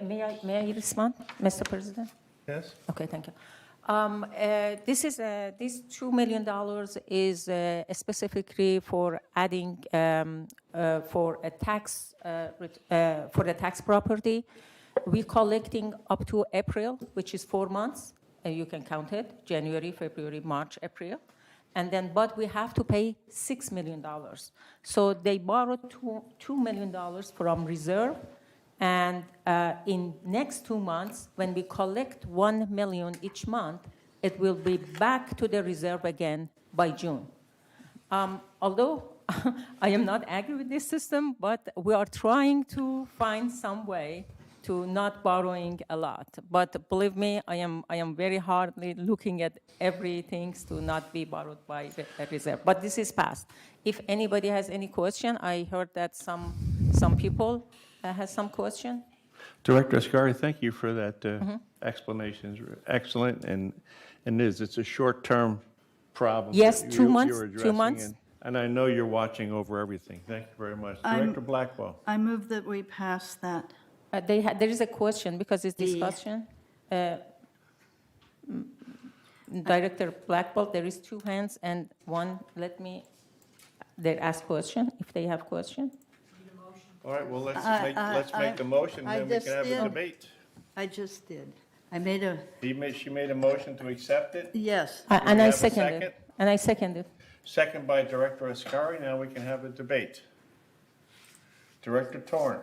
may I respond, Mr. President? Yes? Okay, thank you. This $2 million is specifically for adding for a tax for the tax property. We're collecting up to April, which is 4 months. You can count it: January, February, March, April, and then but we have to pay $6 million. So they borrowed $2 million from reserve. And in next 2 months, when we collect $1 million each month, it will be back to the reserve again by June. Although I am not angry with this system, but we are trying to find some way to not borrowing a lot. But believe me, I am very hardly looking at everything to not be borrowed by the reserve. But this is past. If anybody has any question, I heard that some people has some question. Director Ascari, thank you for that explanation. It's excellent, and it's a short-term problem. Yes, that 2 months, you're 2 addressing, months. And I know you're watching over everything. Thank you very much. Director Blackwell. I move that we pass that. There is a question because it's discussion. Director Blackwell, there is 2 hands and one. They ask question if they have question. All right, well, let's make the motion, then we can have a debate. I just did. I made a, She made a motion to accept it. yes. Do we And I have a second it. And I second it. Second by Director Ascari. Now we can have a debate. Director Torn.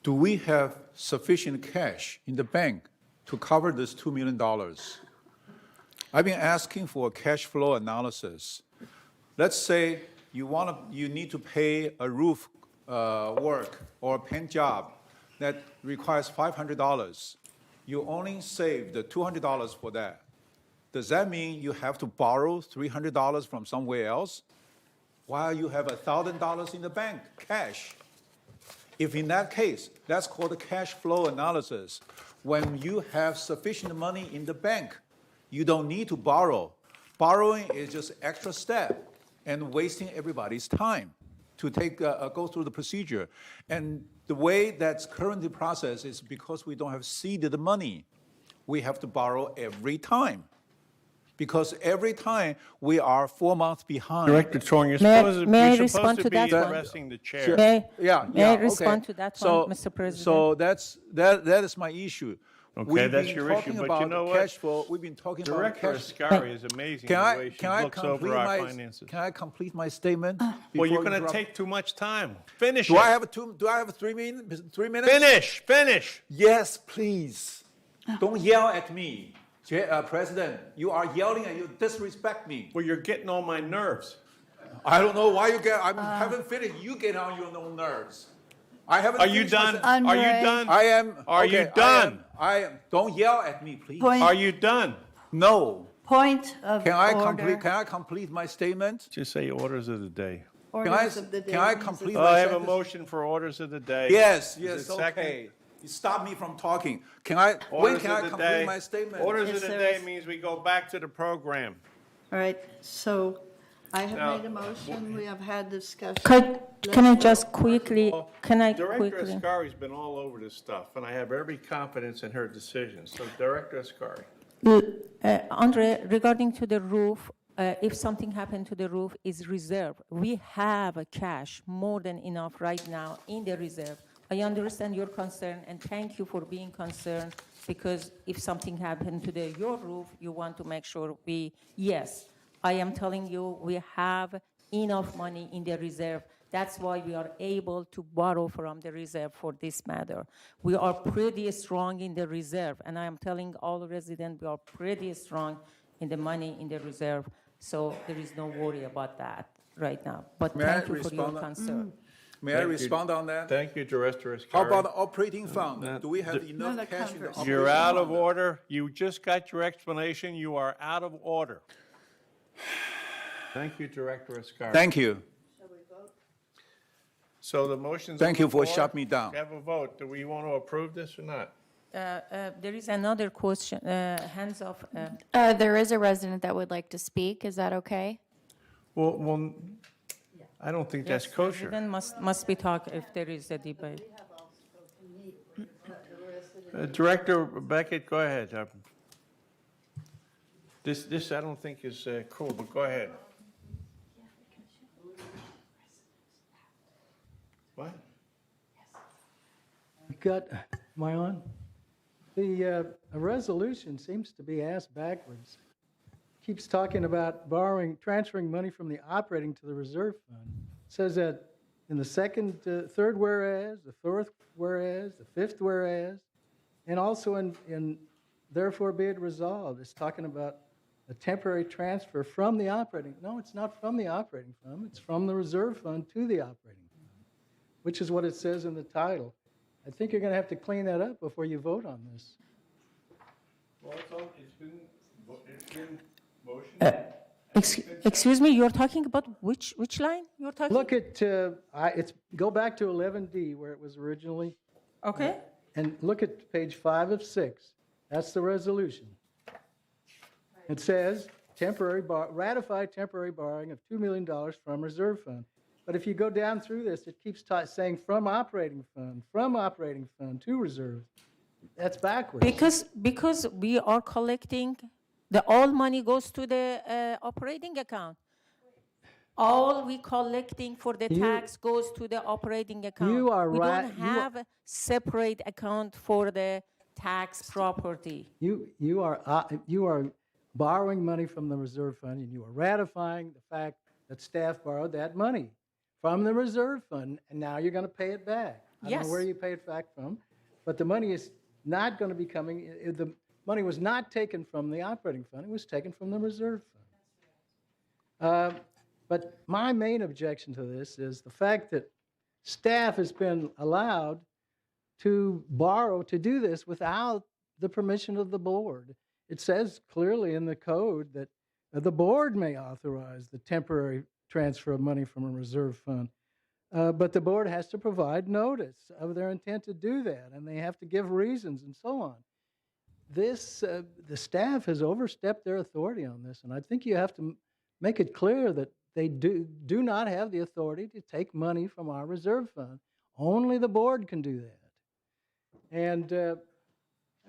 Do we have sufficient cash in the bank to cover this $2 million? I've been asking for a cash flow analysis. Let's say you need to pay a roof work or a paint job that requires $500. You only saved the $200 for that. Does that mean you have to borrow $300 from somewhere else while you have $1,000 in the bank, cash? If in that case, that's called a cash flow analysis. When you have sufficient money in the bank, you don't need to borrow. Borrowing is just extra step and wasting everybody's time to go through the procedure. And the way that's currently processed is because we don't have seeded money. We have to borrow every time. Because every time we are 4 months behind. Director Torn, you're May I supposed respond to to be that one? addressing the chair. May I respond to that one, Mr. President? So that is my issue. Okay, that's your issue, but you know what? Cash flow. We've been talking Director about cash. Ascari is amazing the way she looks over our finances. Can I complete my statement? Well, before you're you going to interrupt? take too much time. Finish Do it. I have 3 minutes? 3 minutes? Finish. Yes, please. Don't yell at me. President, you are yelling and you disrespect me. Well, you're getting on my nerves. I don't know why you get, I haven't finished, you get on your own nerves. I haven't Are you finished my done? sen- Are you done? I am. Are okay, you done? I am. Don't yell at me, please. Point- Are you done? No. Point of Can I order. complete my statement? Just say orders of the day. Orders of the day can I means complete Oh, my I have a sentence? motion for orders of the day. Yes, Is yes, it second? okay. You stop me from talking. When Orders can of I the complete day. my statement? Orders Yes, of the there day is- means we go back to the program. All right, so I have Now- made a motion, we have had discussion. Can I Let's just vote. quickly, Director quickly? Ascari's been all over this stuff, and I have every confidence in her decisions. So Director Ascari. Andre, regarding to the roof, if something happened to the roof, is reserved. We have a cash more than enough right now in the reserve. I understand your concern, and thank you for being concerned, because if something happened to your roof, you want to make sure yes, I am telling you, we have enough money in the reserve. That's why we are able to borrow from the reserve for this matter. We are pretty strong in the reserve, and I am telling all residents, we are pretty strong in the money in the reserve, so there is no worry about that right now. But May I thank you for your respond? concern. May I respond on that? Thank you, Director Ascari. How about the operating fund? Do we have enough Another cash in the conversation. operating You're out of fund? order. You just got your explanation. You are out of order. Thank you, Director Ascari. Thank you. So the motion's Thank on you the for floor. shutting me down. Have a vote. Do we want to approve this or not? There is another question, hands off. There is a resident that would like to speak. Is that okay? Well, I don't think that's Yes, kosher. resident must be talk if there is a debate. Director Beckett, go ahead. This I don't think is cool, but go ahead. What? Am I on? The resolution seems to be asked backwards. Keeps talking about transferring money from the operating to the reserve fund. Says that in the third whereas, the fourth whereas, the fifth whereas, and also in therefore be it resolved. It's talking about a temporary transfer from the operating. No, it's not from the operating fund. It's from the reserve fund to the operating fund, which is what it says in the title. I think you're going to have to clean that up before you vote on this. Well, it's been motioned. Excuse me, you're talking about which line you're talking? Look at, go back to 11D where it was originally, Okay. and look at page 5 of 6. That's the resolution. It says ratify temporary borrowing of $2 million from reserve fund. But if you go down through this, it keeps saying from operating fund to reserve. That's backwards. Because we are collecting, all money goes to the operating account. All we collecting for the tax goes to the operating account. You are we right. don't have a separate account for the tax property. You are borrowing money from the reserve fund, and you are ratifying the fact that staff borrowed that money from the reserve fund, and now you're going to pay it back. I don't know where you pay it back from, but the money is not going to be coming. The money was not taken from the operating fund; it was taken from the reserve fund. But my main objection to this is the fact that staff has been allowed to borrow to do this without the permission of the board. It says clearly in the code that the board may authorize the temporary transfer of money from a reserve fund, but the board has to provide notice of their intent to do that, and they have to give reasons and so on. The staff has overstepped their authority on this, and I think you have to make it clear that they do not have the authority to take money from our reserve fund. Only the board can do that. And I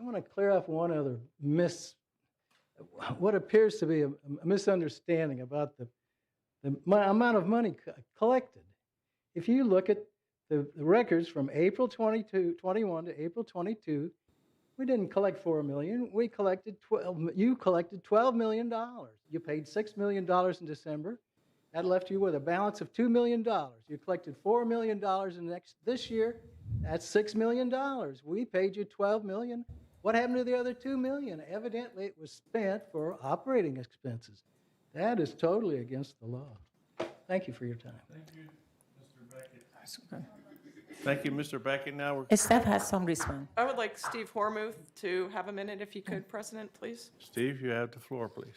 want to clear up one other what appears to be a misunderstanding about the amount of money collected. If you look at the records from April 21 to April 22, we didn't collect $4 million. We collected you collected $12 million. You paid $6 million in December. That left you with a balance of $2 million. You collected $4 million this year. That's $6 million. We paid you $12 million. What happened to the other 2 million? Evidently, it was spent for operating expenses. That is totally against the law. Thank you for your time. Thank you, Mr. Beckett. Thank you, Mr. Beckett. Now we're, Staff has some response. I would like Steve Hormuth to have a minute if he could, President, please. Steve, you have the floor, please.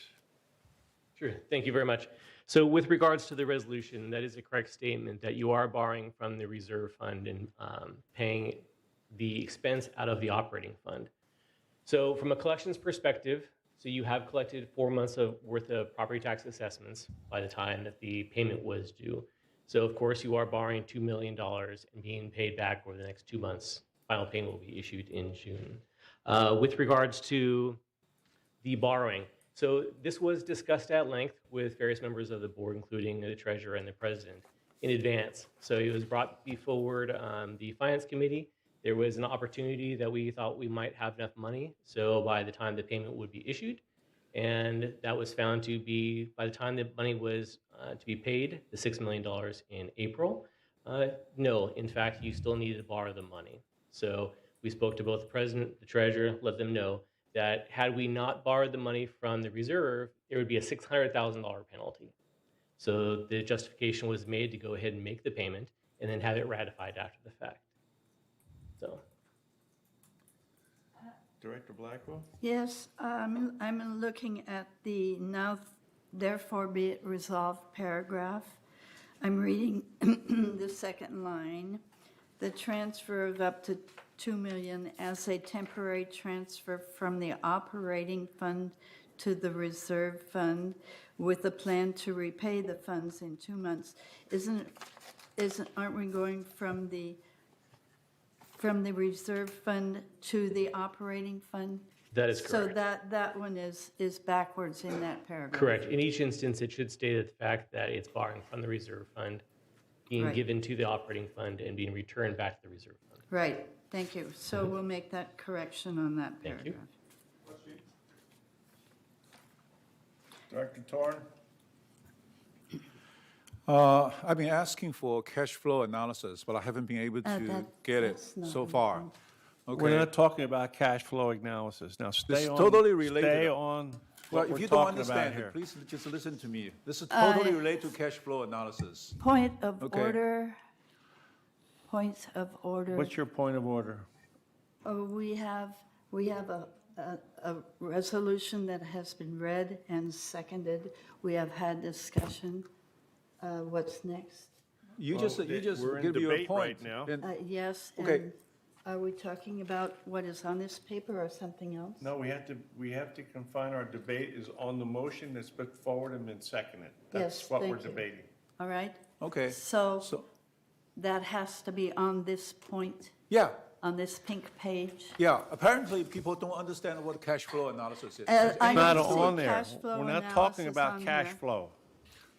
Sure. Thank you very much. So with regards to the resolution, that is a correct statement that you are borrowing from the reserve fund and paying the expense out of the operating fund. So from a collections perspective, so you have collected 4 months worth of property tax assessments by the time that the payment was due. So of course you are borrowing $2 million and being paid back over the next 2 months. Final payment will be issued in June. With regards to the borrowing, so this was discussed at length with various members of the board, including the treasurer and the president, in advance. So it was brought before the finance committee. There was an opportunity that we thought we might have enough money, so by the time the payment would be issued, and that was found to be, by the time the money was to be paid, the $6 million in April, no, in fact, you still needed to borrow the money. So we spoke to both the president, the treasurer, let them know that had we not borrowed the money from the reserve, there would be a $600,000 penalty. So the justification was made to go ahead and make the payment and then have it ratified after the fact. So. Director Blackwell? Yes, I'm looking at the now therefore be it resolved paragraph. I'm reading the second line. The transfer of up to $2 million as a temporary transfer from the operating fund to the reserve fund with a plan to repay the funds in 2 months. Aren't we going from the reserve fund to the operating fund? That is correct. So that one is backwards in that paragraph. Correct. In each instance, it should state the fact that it's borrowing from the reserve fund, being Right. given to the operating fund, and being returned back to the reserve fund. Right, thank you. So we'll make that correction on that Thank you. paragraph. Director Torn? I've been asking for cash flow analysis, but I haven't been able to get it that's not so far. We're Okay. not talking about cash flow analysis. Now, stay It's on. totally related. Stay on Well, what if we're you don't talking about understand here. it, please just listen to me. This is totally related to cash flow analysis. Point of Okay. order. Point of order. What's your point of order? We have a resolution that has been read and seconded. We have had discussion. What's next? You Well, just we're in give your debate right point. now. And- Yes, Okay. and are we talking about what is on this paper or something else? No, we have to confine our debate is on the motion that's put forward and been seconded. That's Yes, what we're thank you. debating. All right? Okay. So that has to be on this point, Yeah, on this pink page. yeah. Apparently, people don't understand what cash flow analysis is. I Not don't see on there. cash flow We're not talking analysis about on cash here. flow.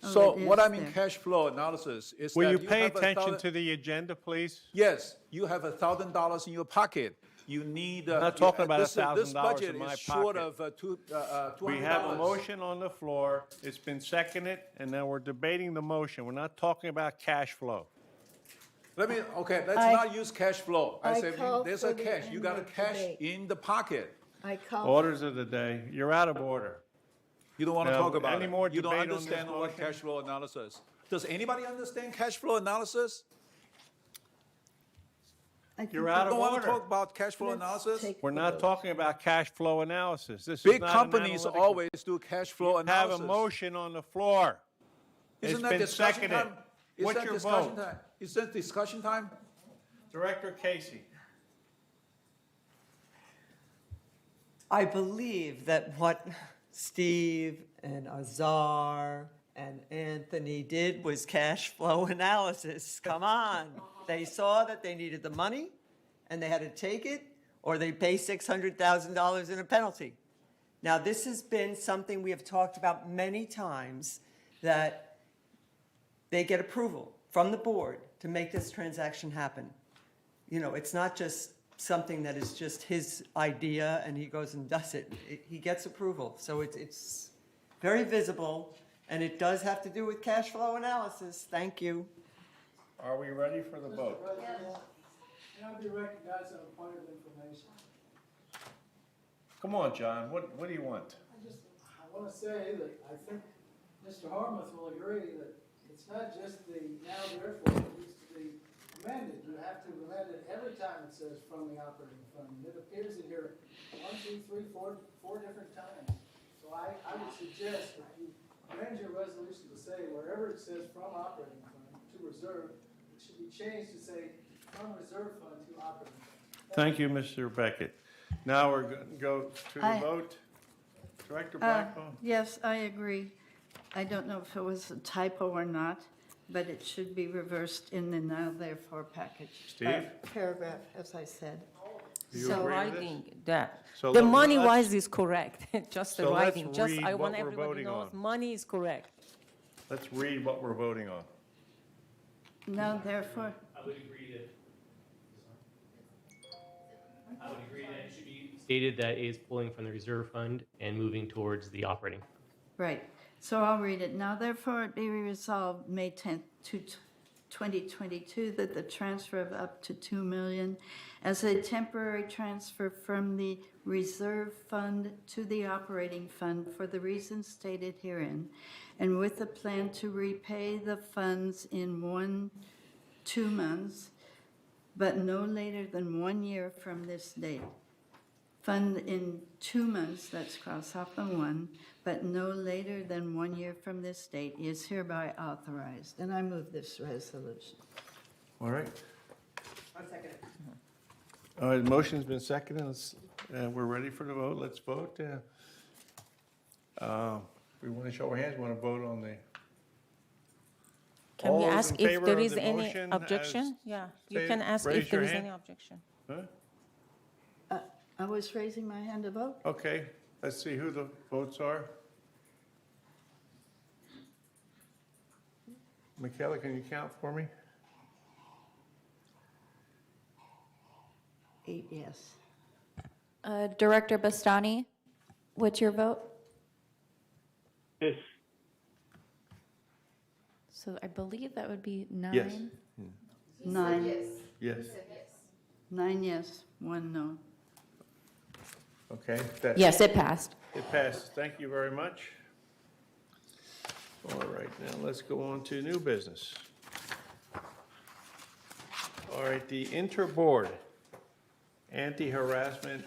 So it what is I mean there. cash flow analysis is Will that you pay have attention to the agenda, please? Yes, you have $1,000 in your pocket. You need. I'm not talking about this $1,000 budget in my is short pocket. of $200. We have a motion on the floor. It's been seconded, and now we're debating the motion. We're not talking about cash flow. Let's I- not use cash flow. I I said, call there's for a the cash. You end got a of cash debate. in the pocket. I call. Orders of the day. You're out of order. You don't want to Now, talk about any it. more You don't debate on this understand what motion? cash flow analysis. Does anybody understand cash flow analysis? I think You're we out You of don't want to order. talk about cash flow Let's analysis? take We're the not vote. talking about cash flow analysis. This is Big not an companies analytical- always do cash flow You have analysis. a motion on the floor. It's Isn't that been discussion seconded. time? Is What's that your discussion vote? time? Is that discussion time? Director Casey. I believe that what Steve and Azar and Anthony did was cash flow analysis. Come on. They saw that they needed the money and they had to take it or they pay $600,000 in a penalty. Now, this has been something we have talked about many times, that they get approval from the board to make this transaction happen. You know, it's not just something that is just his idea and he goes and does it. He gets approval. So it's very visible, and it does have to do with cash flow analysis. Thank you. Are we ready for the vote? Can I be recognized on a point of information? Come on, John, what do you want? I want to say that I think Mr. Harmuth will agree that it's not just the now therefore, it needs to be amended. You have to amend it every time it says from the operating fund. And it appears in here 1, 2, 3, 4 different times. So I would suggest that you amend your resolution to say wherever it says from operating fund to reserve, it should be changed to say from reserve fund to operating fund. Thank you, Mr. Beckett. Now we're going to go to the vote. Director Blackbone? Yes, I agree. I don't know if it was a typo or not, but it should be reversed in the now therefore package. Steve? Paragraph, as I said. Do you So agree with this? writing that, So the let's- money-wise is correct, just the So let's writing, just, read I what want we're everybody voting knows, on. money is correct. Let's read what we're voting on. Now therefore, I would agree that. I would agree that it should be stated that it is pulling from the reserve fund and moving towards the operating. right. So I'll read it. Now therefore it be resolved May 10th, 2022, that the transfer of up to $2 million as a temporary transfer from the reserve fund to the operating fund for the reasons stated herein, and with a plan to repay the funds in 2 months, but no later than 1 year from this date. Fund in 2 months, let's cross off the 1, but no later than 1 year from this date is hereby authorized. And I move this resolution. All right. I'll second it. All right, the motion's been seconded. We're ready for the vote. Let's vote. We want to show our hands. We want to vote on the. Can All we those ask in if favor there of is the any motion objection? as Yeah, you stated, can ask raise if there your is hand. any objection. Huh? I was raising my hand to vote. Okay, let's see who the votes are. Michaela, can you count for me? 8 yes. Director Bastani, what's your vote? Yes. So I believe that would be 9. Yes. 9. Yes. 9 yes, 1 no. Okay. that's- Yes, it passed. It passes. Thank you very much. All right, now let's go on to new business. All right, the Interboard Anti-Harassment,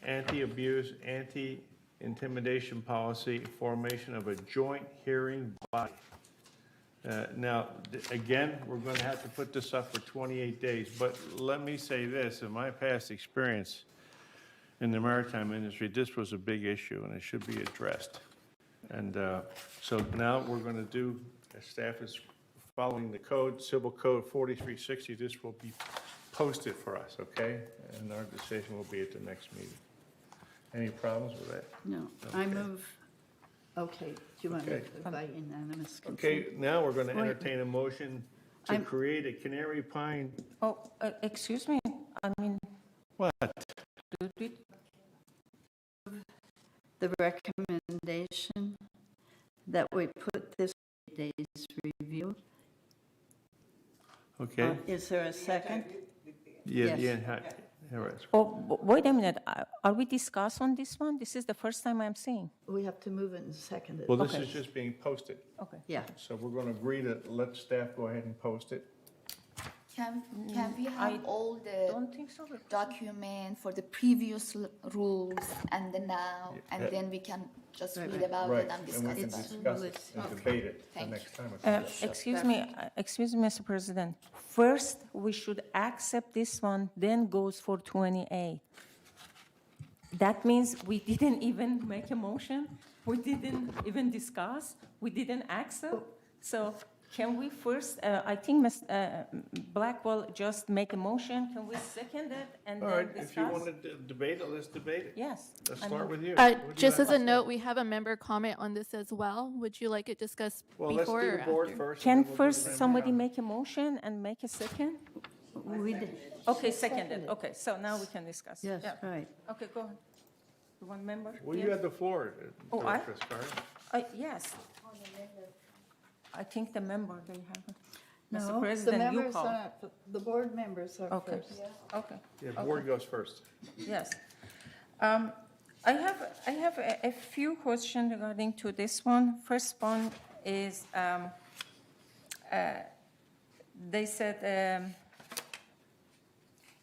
Anti-Abuse, Anti-Intimidation Policy, formation of a joint hearing body. Now, again, we're going to have to put this up for 28 days, but let me say this, in my past experience in the maritime industry, this was a big issue and it should be addressed. And so now we're going to do, staff is following the code, Civil Code 4360, this will be posted for us, okay? And our decision will be at the next meeting. Any problems with that? No, I Okay. move, okay, do you want to Okay. by unanimous consent? Okay, now we're going to Wait. entertain a motion to I'm- create a Canary Pine. Oh, excuse me, I mean, What? The recommendation that we put this day's review. Okay? Is there a second? Yeah, Yes. yeah, right. oh, wait a minute, are we discuss on this one? This is the first time I'm seeing. We have to move it and second it. Well, this Okay. is just being posted. Okay. Yeah. So we're going to agree to let staff go ahead and post it. Can we have I all the Don't think so. document for the previous rules and the now, and Yeah. then we can just Right, read right. about Right, it and and we discuss can about it. discuss it and Okay. debate it the Thank you. next time. Excuse me, Mr. President. First, we should accept this one, then goes for 28. That means we didn't even make a motion, we didn't even discuss, we didn't accept. So can we first, I think Ms. Blackwell just make a motion, can we second it and All then right, if you discuss? want to debate it, let's debate it. Yes. Let's I start mean- with you. What do you Just have as a to say? note, we have a member comment on this as well. Would you like it discussed Well, let's before do or the board after? first. and Can then we'll do the first member somebody now. make a motion and make a second? We did. Okay, seconded, okay, so now we can discuss. Yes, Yeah. right. Okay, go ahead. You want member? Well, you Yeah. had the floor, Oh, I- Director Scarlett. Yes. I think the member, they have. No, Mr. the President, you members call. are, the board members are Okay, first. okay. Yeah, board goes first. Yes. I have a few questions regarding to this one. First one is, they said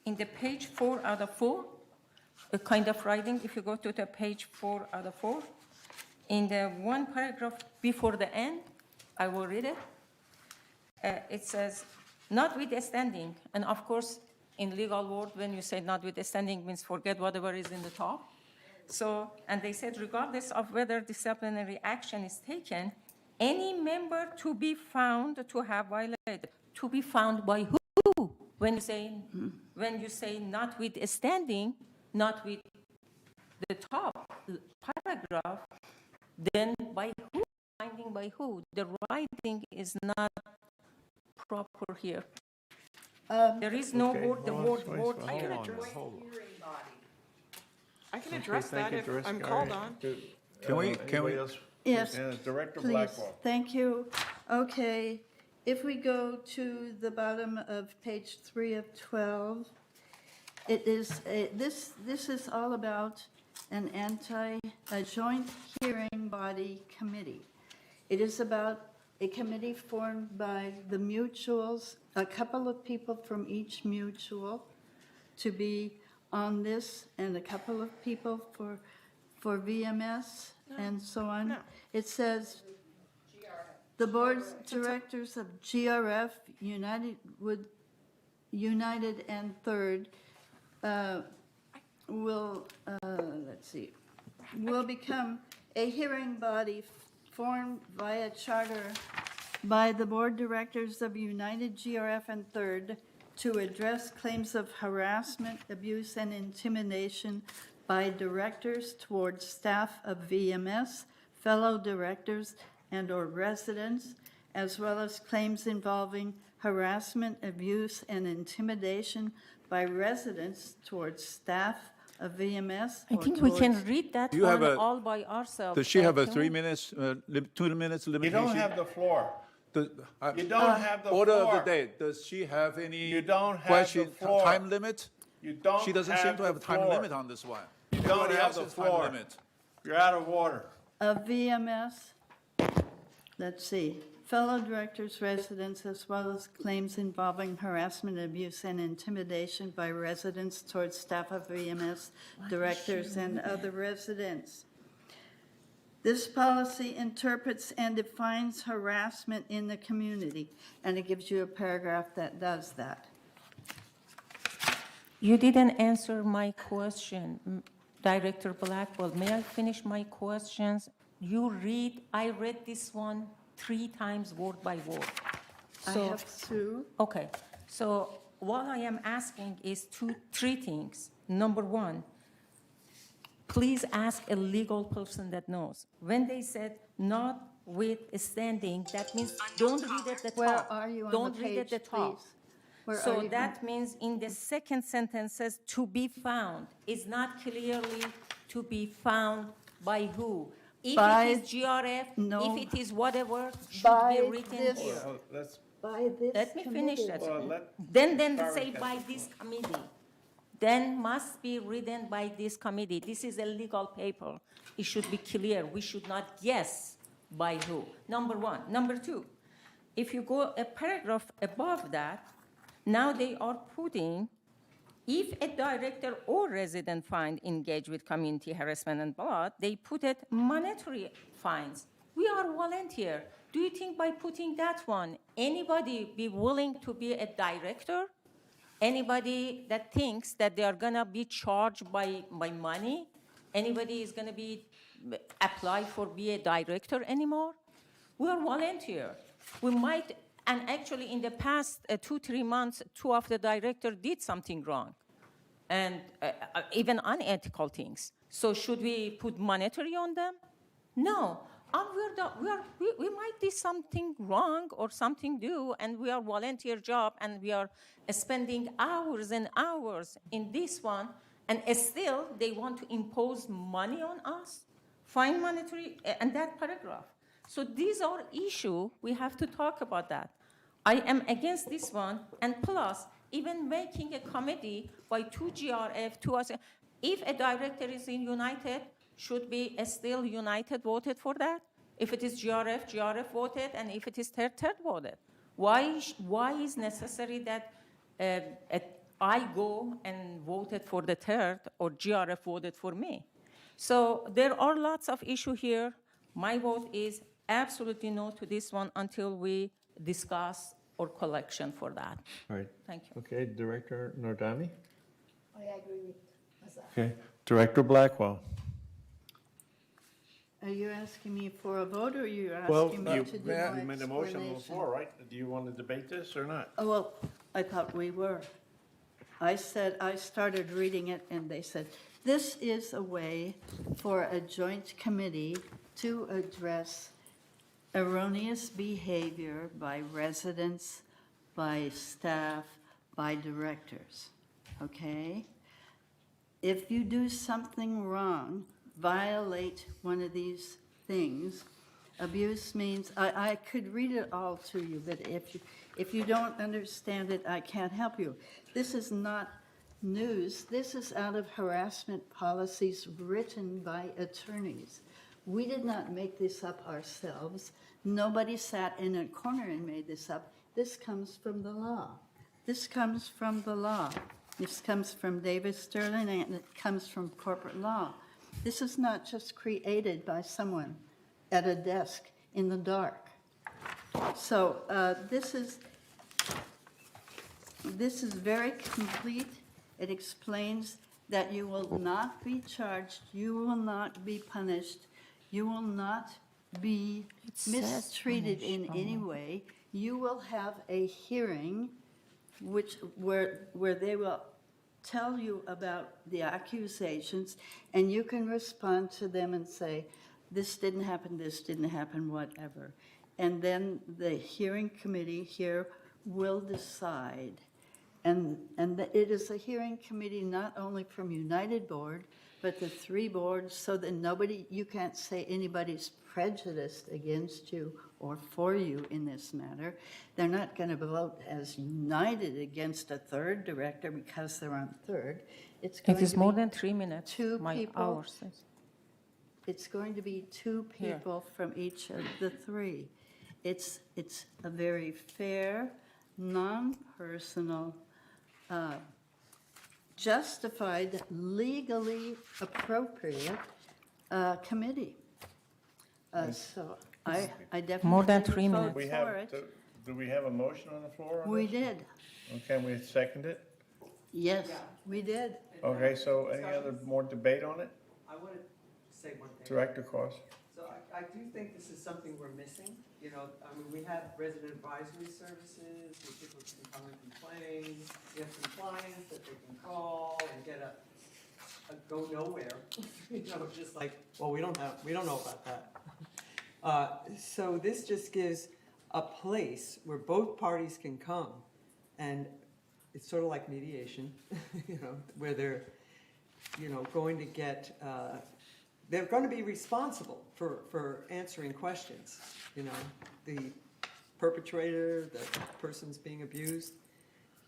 in the page 4 out of 4, a kind of writing, if you go to the page 4 out of 4, in the one paragraph before the end, I will read it. It says, notwithstanding, and of course, in legal world, when you say notwithstanding means forget whatever is in the top. So, and they said, regardless of whether disciplinary action is taken, any member to be found to have violated, to be found by who? When you say notwithstanding, not with the top paragraph, then by who? Finding by who? The writing is not proper here. There is no word, the word here. I can address that if I'm called on. Can we? Yes, Director please. Blackwell. Thank you. Okay, if we go to the bottom of page 3 of 12, it is, this is all about a joint hearing body committee. It is about a committee formed by the mutuals, a couple of people from each mutual to be on this, and a couple of people for VMS and so on. No. It says the board directors of GRF, United and Third, will, will become a hearing body formed via charter by the board directors of United, GRF, and Third to address claims of harassment, abuse, and intimidation by directors towards staff of VMS, fellow directors, and/or residents, as well as claims involving harassment, abuse, and intimidation by residents towards staff of VMS. I think we can read that You have one a- all by ourselves. Does she have a Can 3 we- minutes, 2 minutes You limitation? don't have the floor. The- You don't have the Order of floor. the day, does she have any You don't have question, the floor. time limit? You don't She doesn't seem to have a the time floor. limit on this one. You don't Everybody have else the has time floor. limit. You're out of order. Of VMS, let's see, fellow directors, residents, as well as claims involving harassment, abuse, and intimidation by residents towards staff of VMS, directors, and other residents. This policy interprets and defines harassment in the community, and it gives you a paragraph that does that. You didn't answer my question, Director Blackwell. May I finish my questions? I read this one 3 times word by word. I have two. Okay, so what I am asking is 3 things. Number 1, please ask a legal person that knows. When they said notwithstanding, that means don't read at the top. Where are you on the Don't read at page, the top. please? Where are So you? that means in the second sentence says to be found is not clearly to be found by who. If By- it is GRF, No. if it is whatever, should By be written this- here. Let's, By this Let me finish that. Well, let Then Karen say get by the this committee. Then must be written by this committee. This is a legal paper. It should be clear. We should not guess by who. Number 1. Number 2, if you go a paragraph above that, now they are putting, if a director or resident find engaged with community harassment and blah, they put it monetary fines. We are volunteer. Do you think by putting that one, anybody be willing to be a director? Anybody that thinks that they are gonna be charged by money? Anybody is gonna be apply for be a director anymore? We are volunteer. We might, and actually in the past 2-3 months, 2 of the director did something wrong, and even unethical things. So should we put monetary on them? No. We might do something wrong or something do, and we are volunteer job, and we are spending hours and hours in this one, and still they want to impose money on us, fine monetary, and that paragraph. So these are issues, we have to talk about that. I am against this one, and plus, even making a committee by 2 GRF, 2 us, If a director is in United, should be still United voted for that? If it is GRF, GRF voted, and if it is third, third voted. Why is necessary that I go and voted for the third or GRF voted for me? So there are lots of issues here. My vote is absolutely no to this one until we discuss or collection for that. All right. Thank you. Okay, Director Nordani? I agree with Azar. Okay, Director Blackwell? Are you asking me for a vote, or are you Well, asking me you to do my made a motion on the explanation? floor, right? Do you want to debate this or not? Oh, well, I thought we were. I said, I started reading it, and they said, this is a way for a joint committee to address erroneous behavior by residents, by staff, by directors, okay? If you do something wrong, violate one of these things, abuse means, I could read it all to you, but if you don't understand it, I can't help you. This is not news. This is out of harassment policies written by attorneys. We did not make this up ourselves. Nobody sat in a corner and made this up. This comes from the law. This comes from the law. This comes from David Sterling, and it comes from corporate law. This is not just created by someone at a desk in the dark. So this is very complete. It explains that you will not be charged, you will not be punished, you will not be mistreated in any way. You will have a hearing where they will tell you about the accusations, and you can respond to them and say, this didn't happen, whatever. And then the hearing committee here will decide. And it is a hearing committee not only from United Board, but the three boards, so that you can't say anybody's prejudiced against you or for you in this matter. They're not going to vote as united against a third director because they're on third. It's going It is to more be than 3 minutes. two My people. hour says. It's going to be two people from each of the three. It's a very fair, non-personal, justified, legally appropriate committee. So I definitely More than would 3 vote minutes. We for have, it. do we have a motion on the floor on We this? did. Okay, we second it? Yes, we did. Okay, so any other more debate on it? I wanted to say one thing. Director Cross? So I do think this is something we're missing. You know, I mean, we have resident advisory services where people can come and complain. We have some clients that they can call and get a go nowhere. You know, just like, well, we don't know about that. So this just gives a place where both parties can come, and it's sort of like mediation, you know, where they're, you know, going to get, they're going to be responsible for answering questions, you know, the perpetrator, the person's being abused.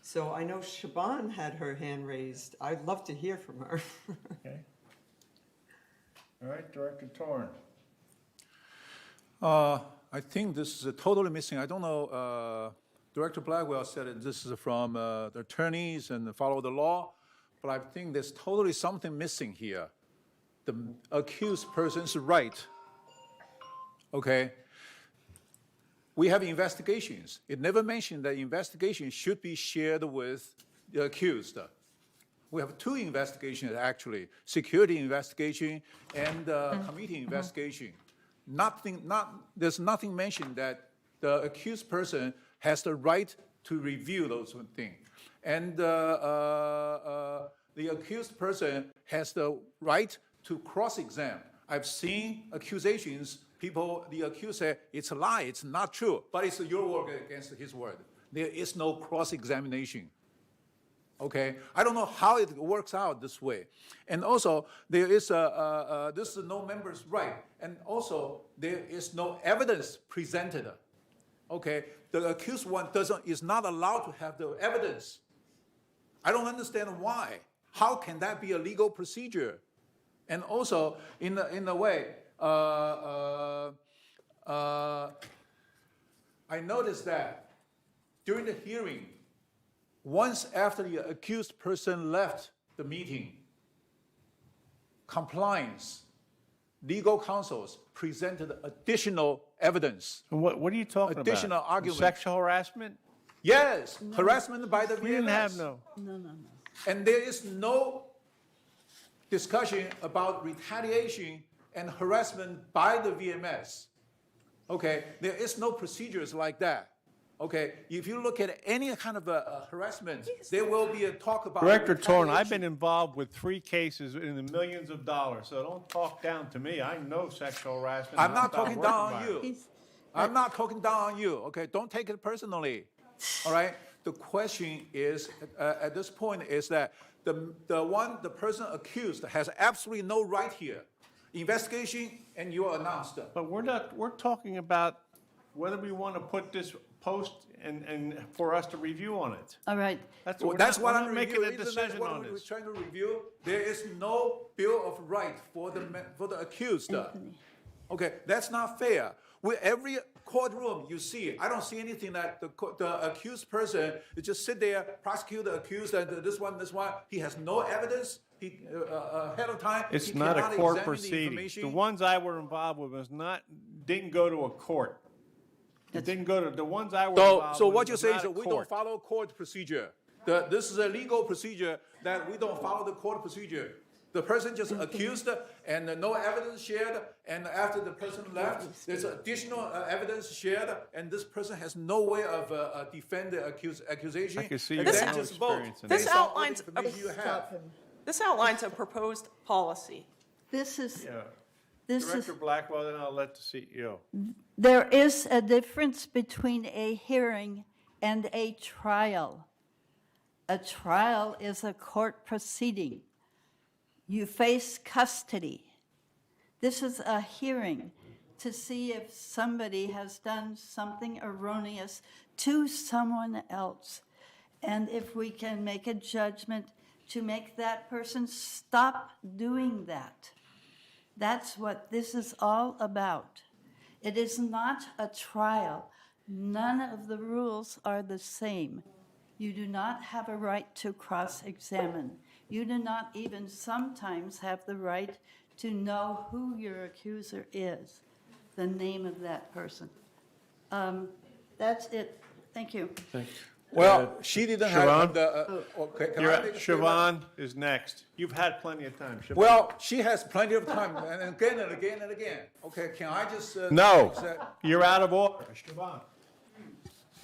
So I know Shaban had her hand raised. I'd love to hear from her. Okay. All right, Director Torn? I think this is totally missing. I don't know, Director Blackwell said that this is from the attorneys and follow the law, but I think there's totally something missing here. The accused person's right, okay? We have investigations. It never mentioned that investigation should be shared with the accused. We have two investigations, actually, security investigation and committee investigation. There's nothing mentioned that the accused person has the right to review those things. And the accused person has the right to cross-examine. I've seen accusations, the accused say, it's a lie, it's not true, but it's your word against his word. There is no cross-examination. Okay, I don't know how it works out this way. And also, there is this is no member's right. And also, there is no evidence presented. Okay, the accused one is not allowed to have the evidence. I don't understand why. How can that be a legal procedure? And also, in a way, I noticed that during the hearing, once after the accused person left the meeting, compliance, legal counsels presented additional evidence. And what are you talking about? Additional arguments. Sexual harassment? Yes, harassment by the We didn't have VMS. no. And there is no discussion about retaliation and harassment by the VMS. Okay, there is no procedures like that. Okay, if you look at any kind of harassment, there will be a talk about Director Torn, I've retaliation. been involved with 3 cases in the millions of dollars, so don't talk down to me. I know sexual harassment. I'm not hostile talking work down on environment. you. I'm not talking down on you, okay? Don't take it personally, all right? The question is, at this point, is that the person accused has absolutely no right here. Investigation, and you announced it. But we're talking about whether we want to put this post and for us to review on it. All right. That's Well, what that's we're what not I'm making a reviewing. Isn't that decision what on we're this. trying to review? There is no bill of right for the accused. Okay, that's not fair. With every courtroom you see, I don't see anything that the accused person just sit there, prosecute the accused, and this one, he has no evidence. He ahead of time. It's he not a cannot court examine the proceeding. information. The ones I were involved with didn't go to a court. It didn't go to, the ones I were involved So with what you're was saying not is a that we court. don't follow court procedure. This is a legal procedure that we don't follow the court procedure. The person just accused and no evidence shared, and after the person left, there's additional evidence shared, and this person has no way of defend the accusation. I can see and your then own just vote experience in This based on all the outlines a- information you have. This outlines a proposed policy. This is, Yeah. this is, Director Blackwell, then I'll let the CEO. there is a difference between a hearing and a trial. A trial is a court proceeding. You face custody. This is a hearing to see if somebody has done something erroneous to someone else. And if we can make a judgment to make that person stop doing that. That's what this is all about. It is not a trial. None of the rules are the same. You do not have a right to cross-examine. You do not even sometimes have the right to know who your accuser is, the name of that person. That's it. Thank you. Well, she didn't Siobhan? have the. Okay, can I make a statement? Siobhan is next. You've had plenty of time. Siobhan. Well, she has plenty of time, and again and again and again. Okay, can I just? No, say- you're out of order. Siobhan.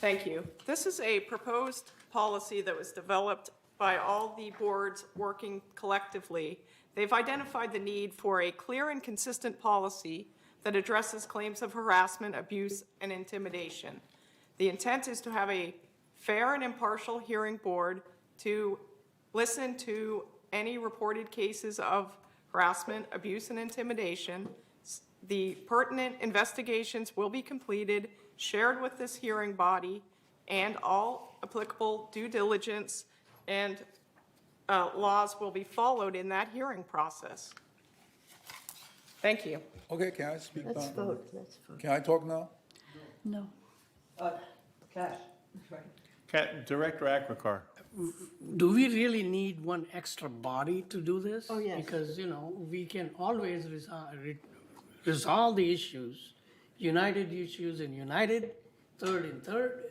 Thank you. This is a proposed policy that was developed by all the boards working collectively. They've identified the need for a clear and consistent policy that addresses claims of harassment, abuse, and intimidation. The intent is to have a fair and impartial hearing board to listen to any reported cases of harassment, abuse, and intimidation. The pertinent investigations will be completed, shared with this hearing body, and all applicable due diligence and laws will be followed in that hearing process. Thank you. Okay, can I speak? Let's now? vote, let's vote. Can I talk now? No. Cash. Director Akrakar. Do we really need one extra body to do this? Oh, yes. Because, we can always resolve the issues, united issues in united, third in third.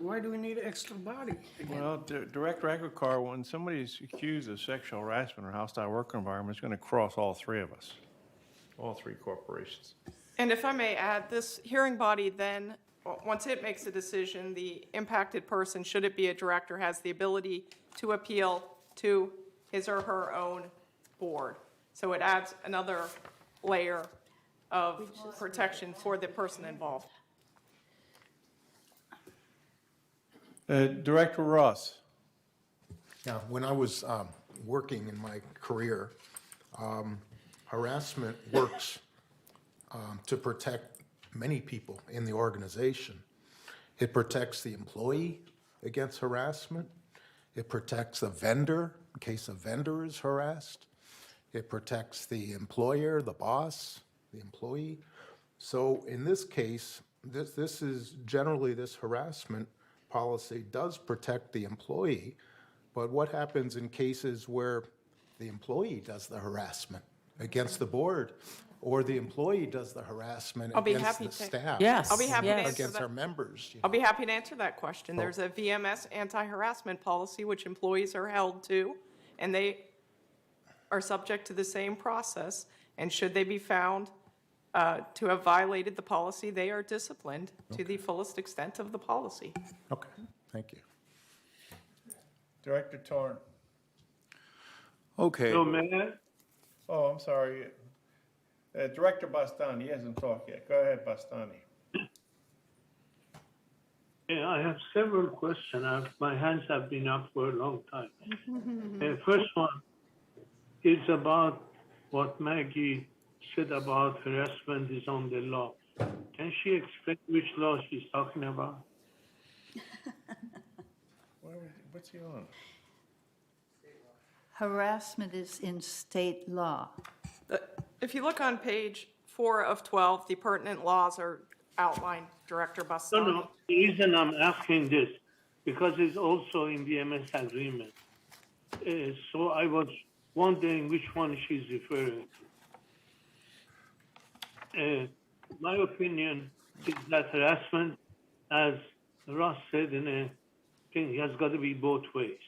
Why do we need an extra body again? Well, Director Akrakar, when somebody's accused of sexual harassment or hostile work environment, it's going to cross all 3 of us, all 3 corporations. And if I may add, this hearing body then, once it makes a decision, the impacted person, should it be a director, has the ability to appeal to his or her own board. So it adds another layer of protection for the person involved. Director Ross. Yeah, when I was working in my career, harassment works to protect many people in the organization. It protects the employee against harassment. It protects a vendor in case a vendor is harassed. It protects the employer, the boss, the employee. So in this case, this is generally, this harassment policy does protect the employee, but what happens in cases where the employee does the harassment against the board, or the employee does the harassment I'll be against happy the to- staff? Yes, I'll be happy to answer Against that. our members? I'll be happy to answer that question. There's a VMS anti-harassment policy which employees are held to, and they are subject to the same process. And should they be found to have violated the policy, they are disciplined to the fullest extent of the policy. Okay, thank you. Director Torn. Okay. So, Mayor, Oh, I'm sorry. Director Bastani, he hasn't talked yet. Go ahead, Bastani. yeah, I have several questions. My hands have been up for a long time. First one is about what Maggie said about harassment is on the law. Can she explain which law she's talking about? What's he on? Harassment is in state law. If you look on page 4 of 12, the pertinent laws are outlined, Director Bastani. No. The reason I'm asking this, because it's also in the MS agreement. So I was wondering which one she's referring to. My opinion is that harassment, as Ross said in a thing, has got to be both ways.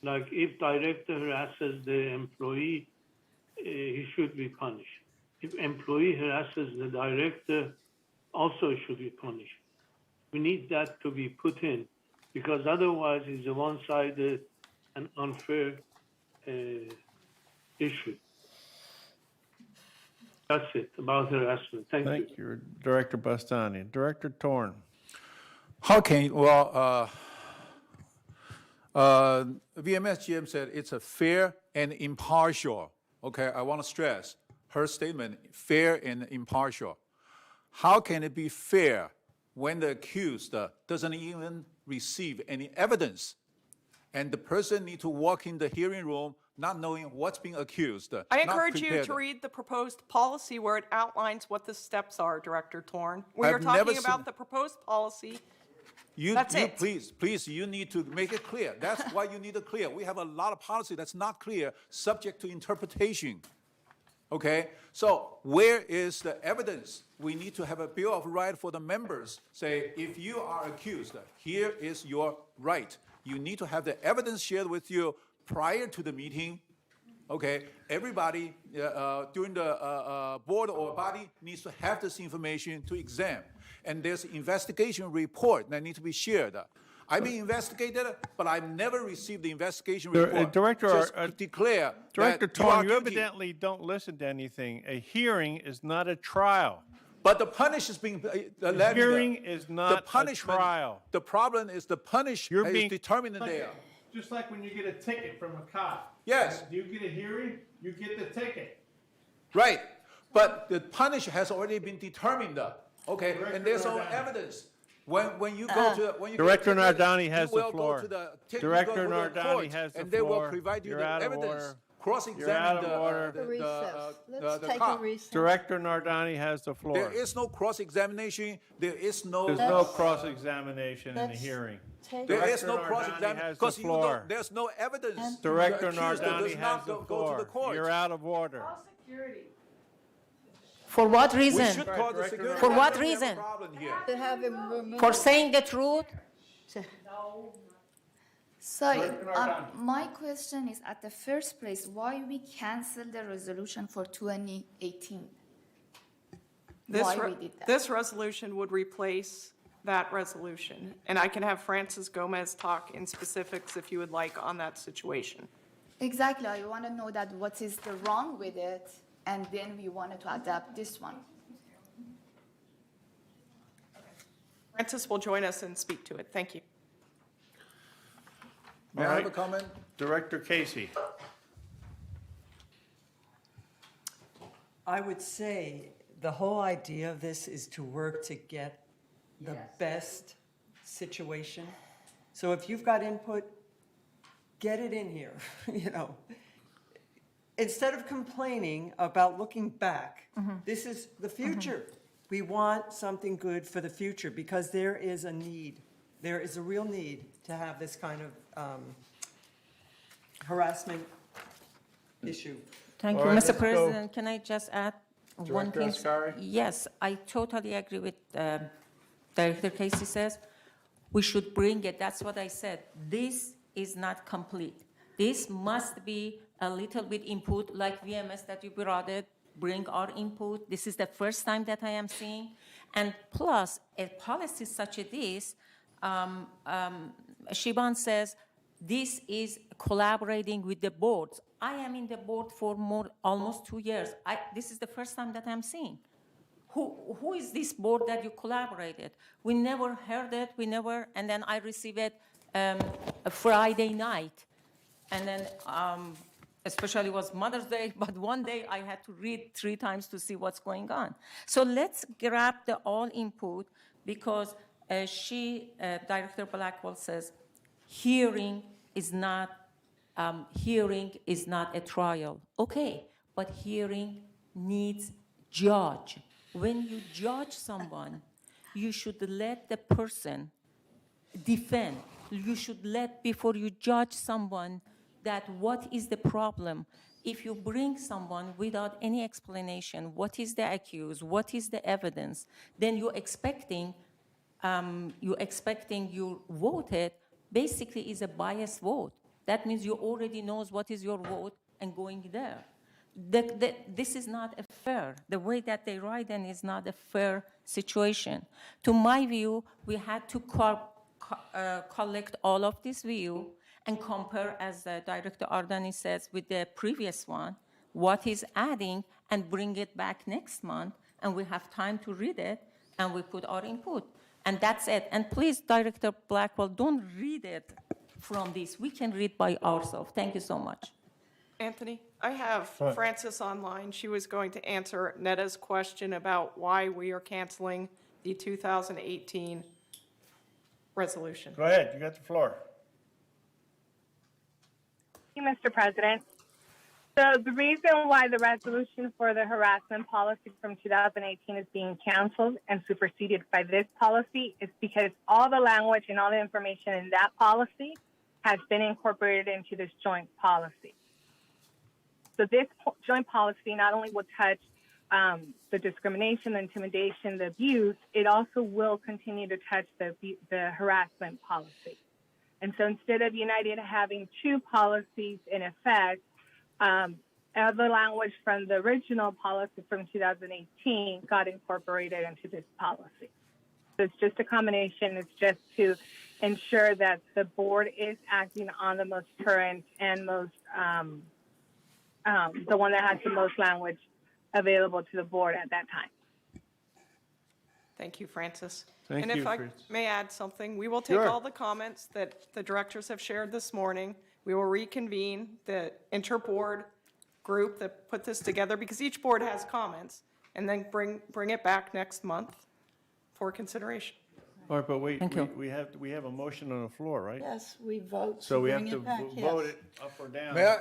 Like if director harasses the employee, he should be punished. If employee harasses the director, also should be punished. We need that to be put in, because otherwise it's a one-sided and unfair issue. That's it about harassment. Thank you. Thank you, Director Bastani. Director Torn. How can, VMS GM said it's a fair and impartial. Okay, I want to stress her statement, fair and impartial. How can it be fair when the accused doesn't even receive any evidence and the person need to walk in the hearing room not knowing what's being accused? I not encourage you prepared? to read the proposed policy where it outlines what the steps are, Director Torn. We I've are never talking about seen- the proposed policy. You, That's you it. please, you need to make it clear. That's why you need it clear. We have a lot of policy that's not clear, subject to interpretation. Okay? So where is the evidence? We need to have a Bill of Rights for the members. Say, if you are accused, here is your right. You need to have the evidence shared with you prior to the meeting. Okay? Everybody during the board or body needs to have this information to examine. And there's an investigation report that needs to be shared. I've been investigated, but I've never received the investigation report. Director, Just declare Director that you are Torn, you guilty. evidently don't listen to anything. A hearing is not a trial. But the punish is being levied. Hearing is not a punishment, trial. The problem is the punish You're is being determined there. Just like when you get a ticket from a cop. Yes. Do you get a hearing? You get the ticket. Right. But the punish has already been determined. Okay, Director and there's no Nardani. evidence. When you go to when you Director get a ticket, Nardani has you the will go floor. to the- you Director go to the Nardani court, has the and they will floor. provide you You're the out of evidence. order. Cross-examine You're out of order. Let's take a cop. recess. Director Nardani has the floor. There is no cross-examination. There is no. There's no cross-examination in the let's hearing. take There Director is no Nardani cross-examination has because the floor. there's no evidence. Director The accused Nardani does has not the go to the floor. court. You're out of order. Security. For what We reason? should call the Director security. For what We have a reason? problem here. To have him removed. For saying the truth? Sorry, Director Nardani. my question is, at the first place, why we cancel the resolution for 2018? Why we did that? This resolution would replace that resolution. And I can have Francis Gomez talk in specifics if you would like on that situation. Exactly, I want to know that what is the wrong with it, and then we wanted to adapt this one. Francis will join us and speak to it. Thank you. May I have a comment? Director Casey. I would say the whole idea of this is to work to get the best situation. So if you've got input, get it in here, you know. Instead of complaining about looking back, this is the future. We want something good for the future because there is a need. There is a real need to have this kind of harassment issue. Thank All you, right, Mr. let's go. President. Can I just add one Director thing? Ascari? Yes, I totally agree with Director Casey says. We should bring it. That's what I said. This is not complete. This must be a little bit input, like VMS that you brought it, bring our input. This is the first time that I am seeing. And plus, a policy such as this, Shiban says, this is collaborating with the boards. I am in the board for almost 2 years. This is the first time that I'm seeing. Who is this board that you collaborated? We never heard it, and then I received it a Friday night. And then, especially was Mother's Day, but one day I had to read 3 times to see what's going on. So let's grab the all input because Director Blackwell says, hearing is not a trial. Okay, but hearing needs judge. When you judge someone, you should let the person defend. You should let, before you judge someone, that what is the problem. If you bring someone without any explanation, what is the accused, what is the evidence, then you're expecting you voted, basically is a biased vote. That means you already knows what is your vote and going there. This is not a fair. The way that they write in is not a fair situation. To my view, we had to collect all of this view and compare, as Director Ardani says, with the previous one, what is adding, and bring it back next month, and we have time to read it, and we put our input. And that's it. And please, Director Blackwell, don't read it from this. We can read by ourselves. Thank you so much. Anthony, I have Fine. Frances online. She was going to answer Netta's question about why we are canceling the 2018 resolution. Go ahead, you got the floor. Thank you, Mr. President. So the reason why the resolution for the harassment policy from 2018 is being canceled and superseded by this policy is because all the language and all the information in that policy has been incorporated into this joint policy. So this joint policy not only will touch the discrimination, the intimidation, the abuse, it also will continue to touch the harassment policy. And so instead of United having 2 policies in effect, the language from the original policy from 2018 got incorporated into this policy. So it's just a combination. It's just to ensure that the board is acting on the most current and most, the one that has the most language available to the board at that time. Thank you, Francis. Thank and you, if I Francis. may add something, we will take Sure. all the comments that the directors have shared this morning. We will reconvene the interboard group that put this together because each board has comments, and then bring it back next month for consideration. All right, but wait, Thank you. we have a motion on the floor, right? Yes, we vote So to we have bring to it back, vote yes. it up or down. May I?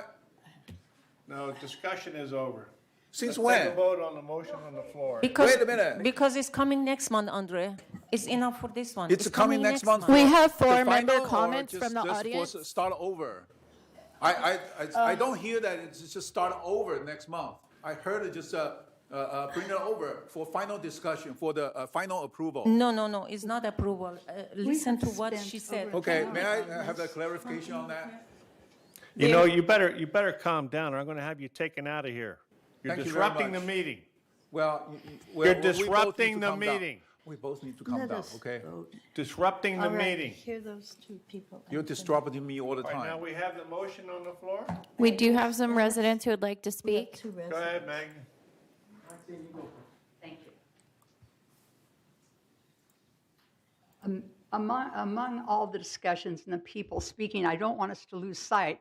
No, discussion is over. Since Let's take when? a vote on the motion on the floor. Because, Wait a minute. Because it's coming next month, Andre. It's enough for this one. It's coming next month. We have The 4 member final or comments just- from the just audience. for start over. I don't hear that it's just start over next month. I heard it just bring it over for final discussion, for the final approval. No, it's not approval. Listen to have what spent she said. over Okay, time may on I have a this. clarification on that? You know, you better calm down, or I'm going to have you taken out of here. You're Thank you very disrupting the much. meeting. Well, You're we both need disrupting to the calm down. meeting. We both need to calm Let down, us okay? vote. Disrupting the All right, meeting. hear those 2 people. You're disrupting me all the All right, now time. we have the motion on the floor. We do have some residents who would like to We have speak. 2 Go residents. ahead, Meg. Thank you. Among all the discussions and the people speaking, I don't want us to lose sight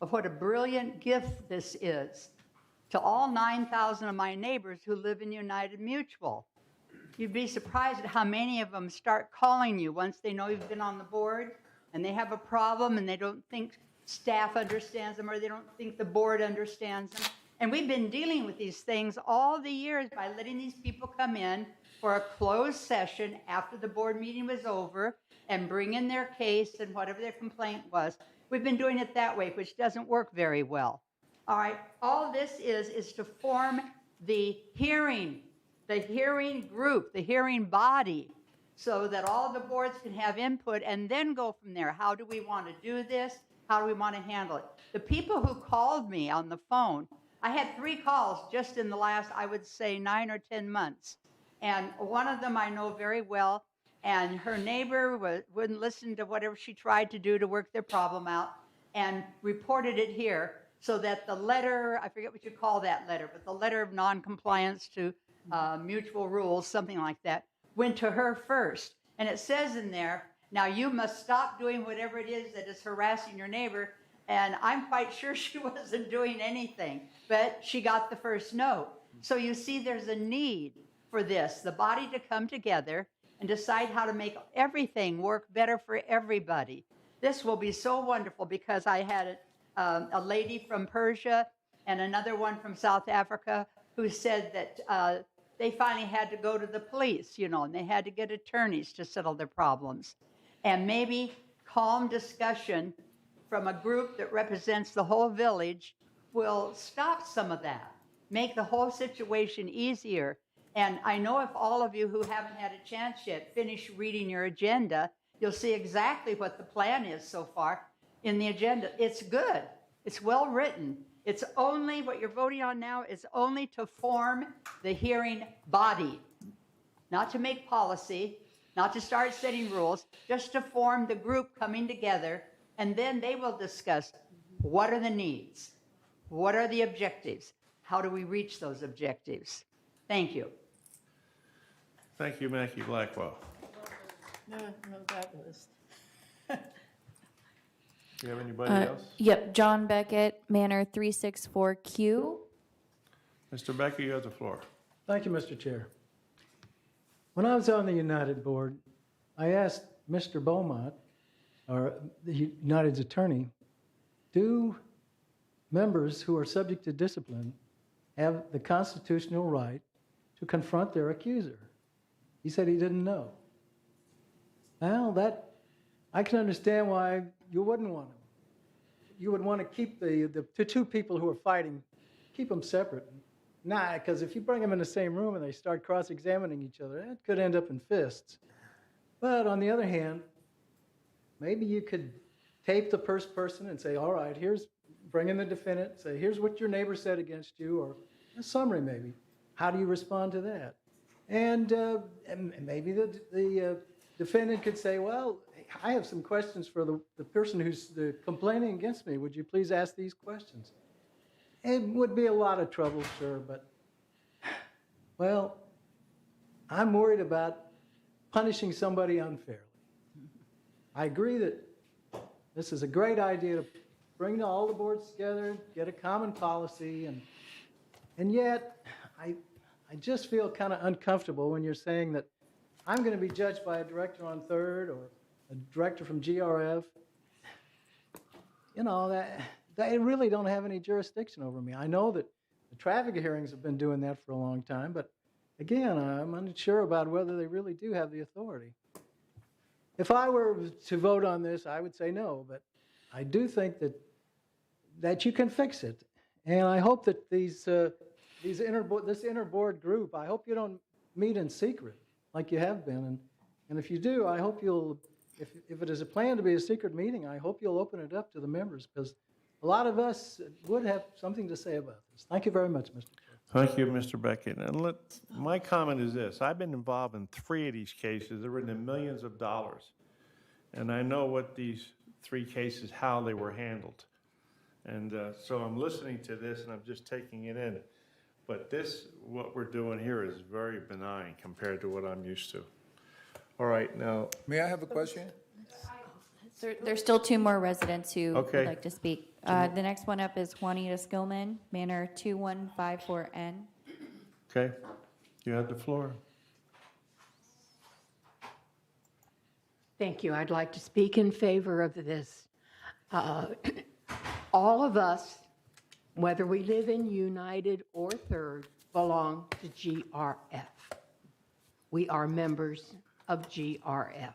of what a brilliant gift this is to all 9,000 of my neighbors who live in United Mutual. You'd be surprised at how many of them start calling you once they know you've been on the board and they have a problem and they don't think staff understands them or they don't think the board understands them. And we've been dealing with these things all the years by letting these people come in for a closed session after the board meeting was over and bring in their case and whatever their complaint was. We've been doing it that way, which doesn't work very well. All right, all this is to form the hearing group, the hearing body, so that all the boards can have input and then go from there. How do we want to do this? How do we want to handle it? The people who called me on the phone, I had 3 calls just in the last, I would say, 9 or 10 months. And one of them I know very well, and her neighbor wouldn't listen to whatever she tried to do to work their problem out and reported it here so that the letter, I forget what you call that letter, but the letter of noncompliance to mutual rules, something like that, went to her first. And it says in there, now you must stop doing whatever it is that is harassing your neighbor. And I'm quite sure she wasn't doing anything, but she got the first note. So you see there's a need for this, the body to come together and decide how to make everything work better for everybody. This will be so wonderful because I had a lady from Persia and another one from South Africa who said that they finally had to go to the police, and they had to get attorneys to settle their problems. And maybe calm discussion from a group that represents the whole village will stop some of that, make the whole situation easier. And I know if all of you who haven't had a chance yet finish reading your agenda, you'll see exactly what the plan is so far in the agenda. It's good. It's well written. It's only, what you're voting on now is only to form the hearing body, not to make policy, not to start setting rules, just to form the group coming together, and then they will discuss what are the needs, what are the objectives, how do we reach those objectives. Thank you. Thank you, Mackie Blackwell. No, that was. Do you have anybody else? Yep, John Beckett, Manor 364Q. Mr. Becker, you have the floor. Thank you, Mr. Chair. When I was on the United Board, I asked Mr. Beaumont, or the United's attorney, do members who are subject to discipline have the constitutional right to confront their accuser? He said he didn't know. Well, I can understand why you wouldn't want to. You would want to keep the two people who are fighting, keep them separate. Nah, because if you bring them in the same room and they start cross-examining each other, that could end up in fists. But on the other hand, maybe you could tape the first person and say, all right, bring in the defendant, say, here's what your neighbor said against you, or a summary maybe. How do you respond to that? And maybe the defendant could say, well, I have some questions for the person who's complaining against me. Would you please ask these questions? It would be a lot of trouble, sure, but, well, I'm worried about punishing somebody unfairly. I agree that this is a great idea to bring all the boards together, get a common policy, and yet I just feel kind of uncomfortable when you're saying that I'm going to be judged by a director on third or a director from GRF. They really don't have any jurisdiction over me. I know that the traffic hearings have been doing that for a long time, but again, I'm unsure about whether they really do have the authority. If I were to vote on this, I would say no, but I do think that you can fix it. And I hope that this inner board group, I hope you don't meet in secret like you have been. And if you do, I hope if it is a plan to be a secret meeting, I hope you'll open it up to the members, because a lot of us would have something to say about this. Thank you very much, Mr. Chair. Thank you, Mr. Beckett. And my comment is this. I've been involved in 3 of these cases. They're in the millions of dollars. And I know what these 3 cases, how they were handled. And so I'm listening to this and I'm just taking it in. But what we're doing here is very benign compared to what I'm used to. All right, now. May I have a question? There's still 2 more residents who Okay. would like to speak. The next one up is Juanita Skillman, Manor 2154N. Okay, you have the floor. Thank you. I'd like to speak in favor of this. all of us, whether we live in United or Third, belong to GRF. We are members of GRF.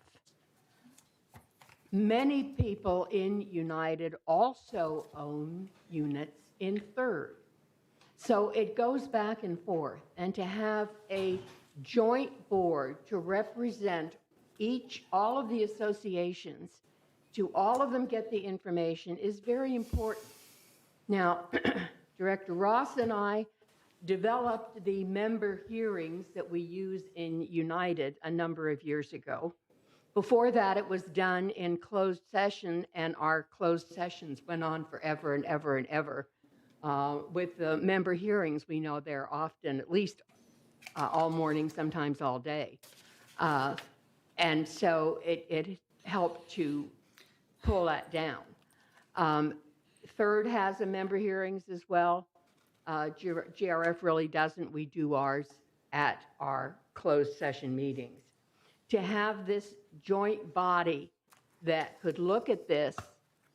Many people in United also own units in Third. So it goes back and forth. And to have a joint board to represent all of the associations, to all of them get the information is very important. Now, Director Ross and I developed the member hearings that we use in United a number of years ago. Before that, it was done in closed session, and our closed sessions went on forever and ever and ever. With the member hearings, we know they're often at least all morning, sometimes all day. And so it helped to pull that down. Third has a member hearings as well. GRF really doesn't. We do ours at our closed session meetings. To have this joint body that could look at this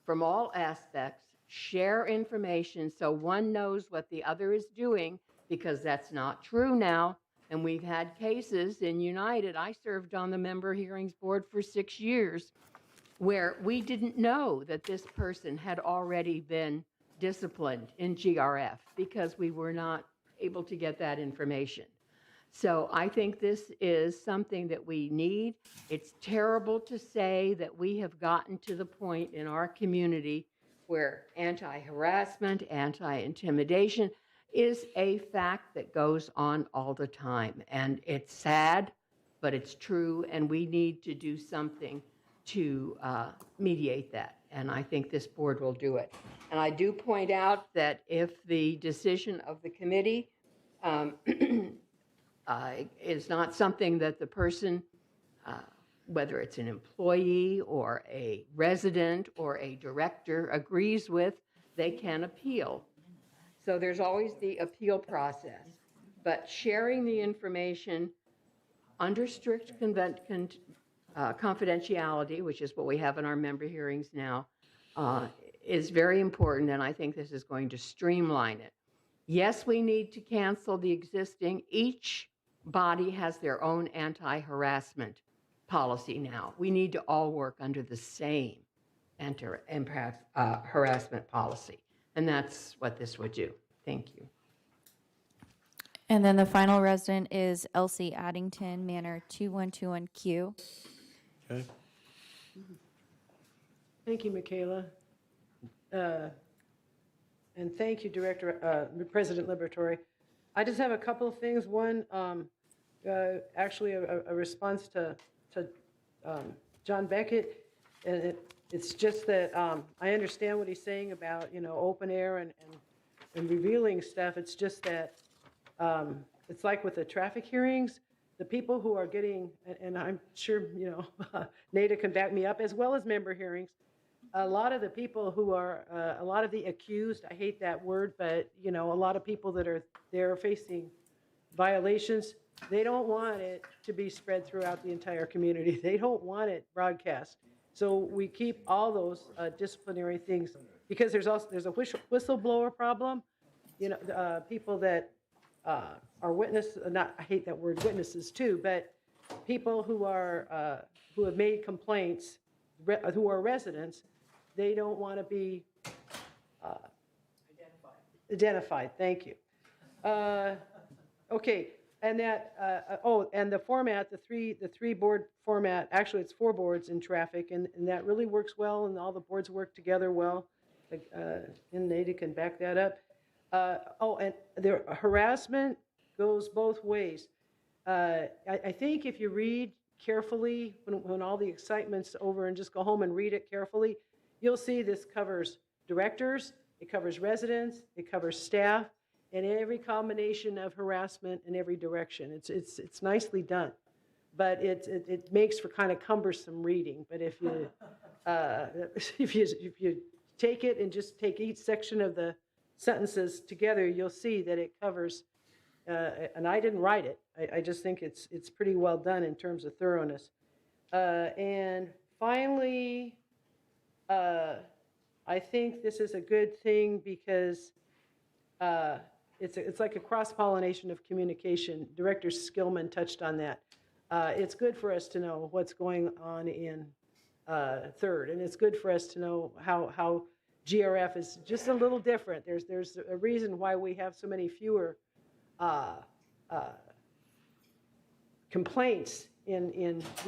from all aspects, share information so one knows what the other is doing, because that's not true now. And we've had cases in United. I served on the member hearings board for 6 years where we didn't know that this person had already been disciplined in GRF because we were not able to get that information. So I think this is something that we need. It's terrible to say that we have gotten to the point in our community where anti-harassment, anti-intimidation is a fact that goes on all the time. And it's sad, but it's true, and we need to do something to mediate that. And I think this board will do it. And I do point out that if the decision of the committee is not something that the person, whether it's an employee or a resident or a director, agrees with, they can appeal. So there's always the appeal process. But sharing the information under strict confidentiality, which is what we have in our member hearings now, is very important, and I think this is going to streamline it. Yes, we need to cancel the existing. Each body has their own anti-harassment policy now. We need to all work under the same anti-harassment policy, and that's what this would do. Thank you. And then the final resident is Elsie Addington, Manor 2121Q. Okay. Thank you, Michaela. And thank you, President Liberatore. I just have a couple of things. One, actually a response to John Beckett. And it's just that I understand what he's saying about, open air and revealing stuff. It's just that it's like with the traffic hearings, the people who are getting, and I'm sure, Nada can back me up, as well as member hearings, a lot of the people who are, a lot of the accused, I hate that word, but, a lot of people that are there facing violations, they don't want it to be spread throughout the entire community. They don't want it broadcast. So we keep all those disciplinary things, because there's a whistleblower problem. People that are I hate that word, witnesses too, but people who are who have made complaints, who are residents, they don't want to be identified. Thank you. Okay, and that and the format, the three board format. Actually, it's 4 boards in traffic, and that really works well, and all the boards work together well. And Nada can back that up. And the harassment goes both ways. I think if you read carefully, when all the excitement's over, and just go home and read it carefully, you'll see this covers directors, it covers residents, it covers staff, and every combination of harassment in every direction. It's nicely done, but it makes for kind of cumbersome reading. But if you if you take it and just take each section of the sentences together, you'll see that it covers. And I didn't write it. I just think it's pretty well done in terms of thoroughness. And finally, I think this is a good thing because it's like a cross-pollination of communication. Director Skillman touched on that. It's good for us to know what's going on in third, and it's good for us to know how GRF is just a little different. There's a reason why we have so many fewer complaints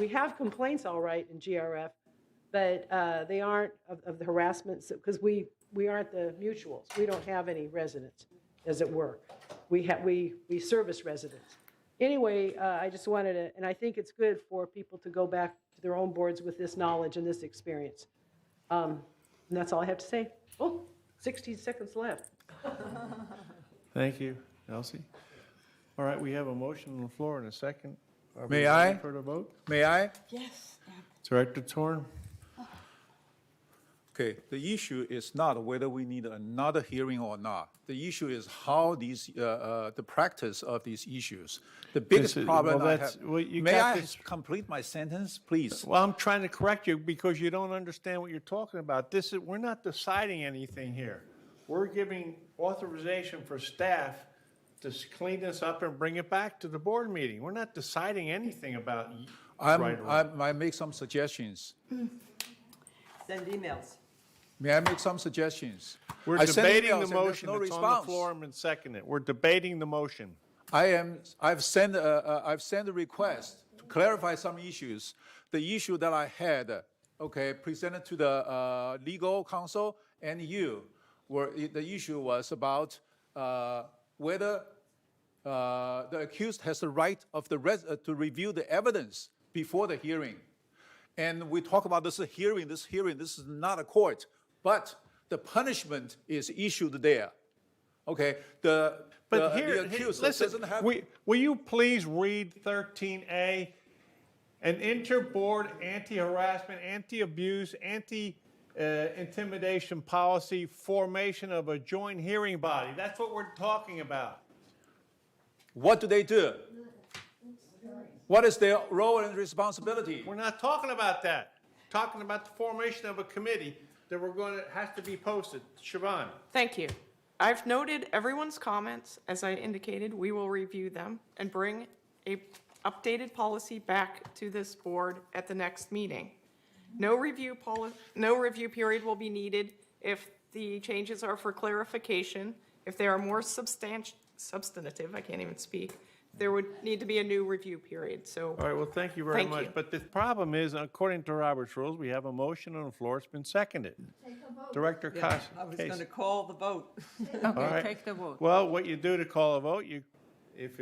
we have complaints all right in GRF, but they aren't of the harassment, because we aren't the mutuals. We don't have any residents, as it were. We service residents. Anyway, I just wanted to, and I think it's good for people to go back to their own boards with this knowledge and this experience. And that's all I have to say. Oh, 60 seconds left. Thank you, Elsie. All right, we have a motion on the floor in a second. Are we May ready I? for the vote? May I? Yes. Director Torn? Okay, the issue is not whether we need another hearing or not. The issue is how these, the practice of these issues. The biggest problem I have. May I complete my sentence, please? Well, I'm trying to correct you because you don't understand what you're talking about. We're not deciding anything here. We're giving authorization for staff to clean this up and bring it back to the board meeting. We're not deciding anything about right or wrong. I make some suggestions. Send emails. May I make some suggestions? We're I sent debating emails the and there's motion. no It's on the response. floor and been seconded. We're debating the motion. I've sent a request to clarify some issues. The issue that I had, presented to the legal counsel and you, the issue was about whether the accused has the right of to review the evidence before the hearing. And we talk about this hearing, this is not a court, but the punishment is issued there. Okay, the accused doesn't have. Will you please read 13A? An inter-board anti-harassment, anti-abuse, anti-intimidation policy, formation of a joint hearing body. That's what we're talking about. What do they do? What is their role and responsibility? We're not talking about that. Talking about the formation of a committee that has to be posted. Siobhan. Thank you. I've noted everyone's comments. As I indicated, we will review them and bring a updated policy back to this board at the next meeting. No review period will be needed if the changes are for clarification. If they are more substantive, I can't even speak, there would need to be a new review period. So, All right, well, thank you very much. But the problem is, according to Robert's rules, we have a motion on the floor. It's been seconded. Director Yeah, Case. I was going to call the vote. All right. Take the vote. Well, what you do to call a vote, if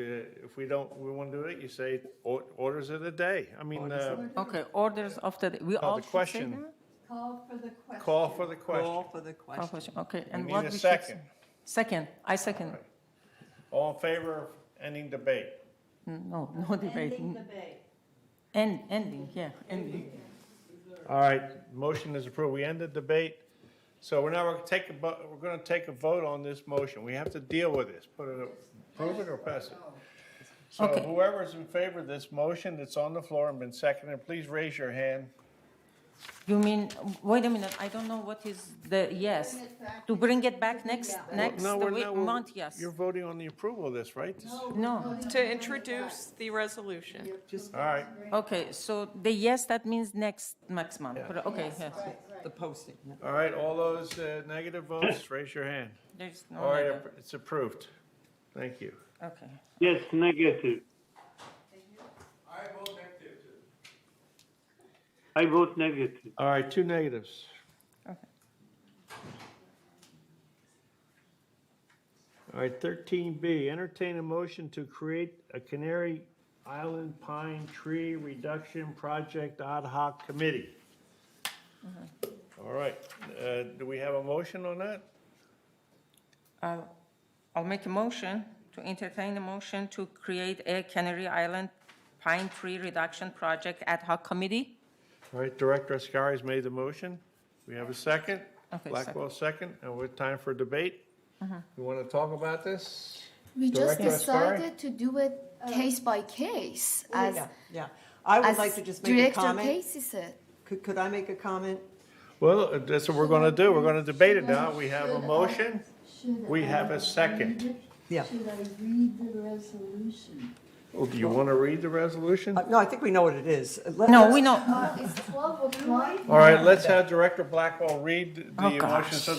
we want to do it, you say orders of the day. I mean, Okay, orders of the day. We all the should say question. that? Call for the question. Call for the question. Call for the Call question. question. Okay, We and need what a we should second. say? Second, I second. All in favor of ending debate? No debate. Ending debate. Ending, yeah, ending. All right, motion is approved. We end the debate. So we're going to take a vote on this motion. We have to deal with this. Approve it or pass it. So Okay. whoever's in favor of this motion that's on the floor and been seconded, please raise your hand. You mean, wait a minute, I don't know what is the yes. To bring it back next month, yes. You're voting on the approval of this, right? No. to introduce the resolution. All right. Okay, so the yes, that means next month. Okay, yes. The posting. Yeah. All right, all those negative votes, raise your hand. There's no All right, negative. it's approved. Thank you. Okay. Yes, negative. I vote negative too. I vote negative. All right, two negatives. Okay. All right, 13B, entertain a motion to create a Canary Island Pine Tree Reduction Project Ad Hoc Committee. All right, do we have a motion on that? I'll make a motion to entertain a motion to create a Canary Island Pine Tree Reduction Project Ad Hoc Committee. All right, Director Ascari's made the motion. We have a second. Okay, Blackwell second, and we're time for debate. You want to talk about this? We just Director Ascari? decided to do it case by case, as Yeah. I would as like to just make a Director comment. Casey said. Could I make a comment? Well, that's what we're going to do. We're going to debate it now. We have a motion. We have a second. Yeah. Should I read the resolution? Well, do you want to read the resolution? No, I think we know what it is. No, we know. It's 12 o'clock. All right, let's have Director Blackwell read the Oh, motion gosh. so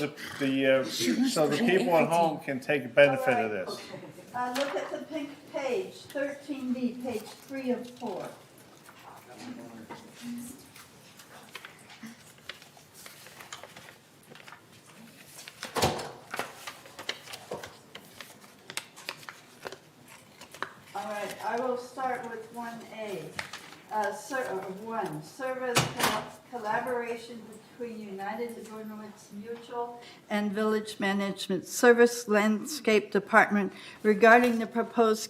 the people at home can take benefit of this. Look at the pink page, 13B, page 3 of 4. All right, I will start with 1A. 1, service collaboration between United Livernois Mutual and Village Management Service Landscape Department regarding the proposed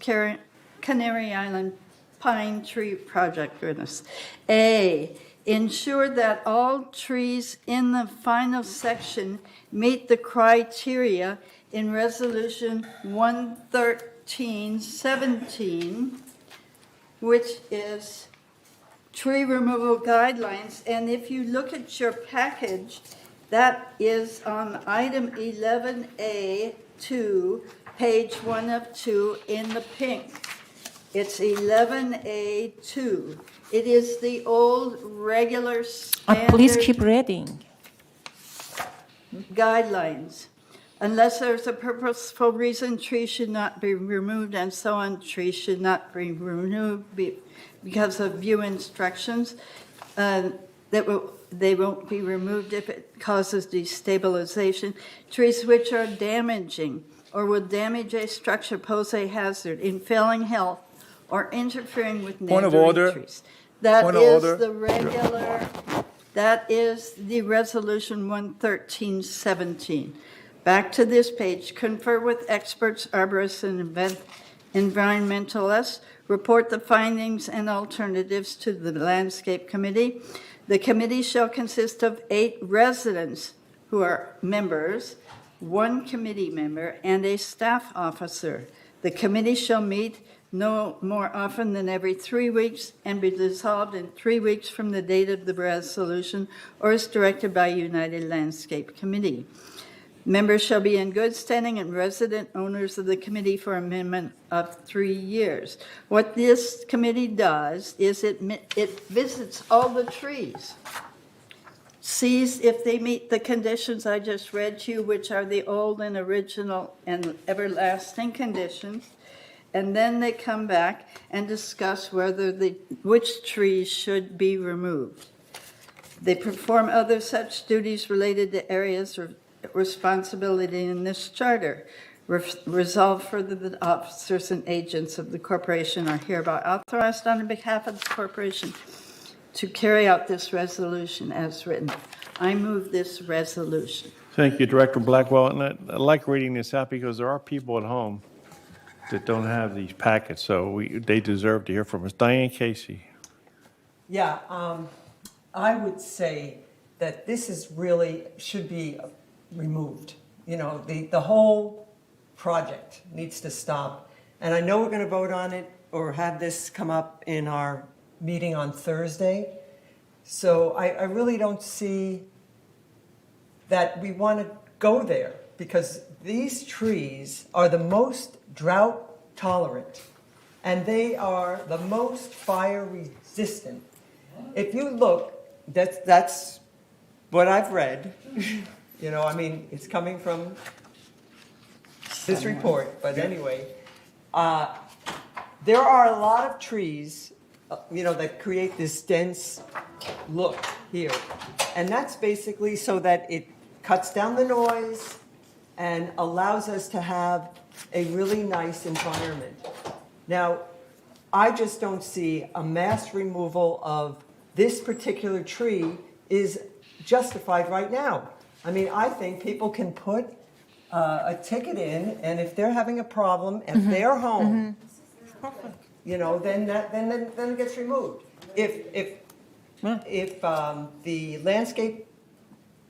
Canary Island Pine Tree Project. Goodness. A, ensure that all trees in the final section meet the criteria in Resolution 11317, which is tree removal guidelines. And if you look at your package, that is on item 11A2, page 1 of 2 in the pink. It's 11A2. It is the old regular standard Please keep reading. guidelines. Unless there's a purposeful reason, trees should not be removed, and so on. Trees should not be removed because of view instructions. They won't be removed if it causes destabilization. Trees which are damaging or will damage a structure pose a hazard in failing health or interfering with Point of neighboring order. trees. That Point of is order. the regular, that is the resolution 11317. Back to this page. Confer with experts, arborists, and environmentalists. Report the findings and alternatives to the Landscape Committee. The committee shall consist of 8 residents who are members, 1 committee member, and a staff officer. The committee shall meet no more often than every 3 weeks and be dissolved in 3 weeks from the date of the resolution or as directed by United Landscape Committee. Members shall be in good standing and resident owners of the committee for a minimum of 3 years. What this committee does is it visits all the trees, sees if they meet the conditions I just read to you, which are the old and original and everlasting conditions, and then they come back and discuss which trees should be removed. They perform other such duties related to areas of responsibility in this charter. Resolved further that officers and agents of the corporation are hereby authorized on behalf of the corporation to carry out this resolution as written. I move this resolution. Thank you, Director Blackwell. And I like reading this out because there are people at home that don't have these packets, so they deserve to hear from us. Diane Casey. Yeah, I would say that this should be removed. You know, the whole project needs to stop. And I know we're going to vote on it or have this come up in our meeting on Thursday. So I really don't see that we want to go there because these trees are the most drought tolerant and they are the most fire resistant. If you look, that's what I've read. You know, I mean, it's coming from this report, but anyway, there are a lot of trees, that create this dense look here. And that's basically so that it cuts down the noise and allows us to have a really nice environment. Now, I just don't see a mass removal of this particular tree is justified right now. I mean, I think people can put a ticket in, and if they're having a problem at their home, then it gets removed. If the landscape,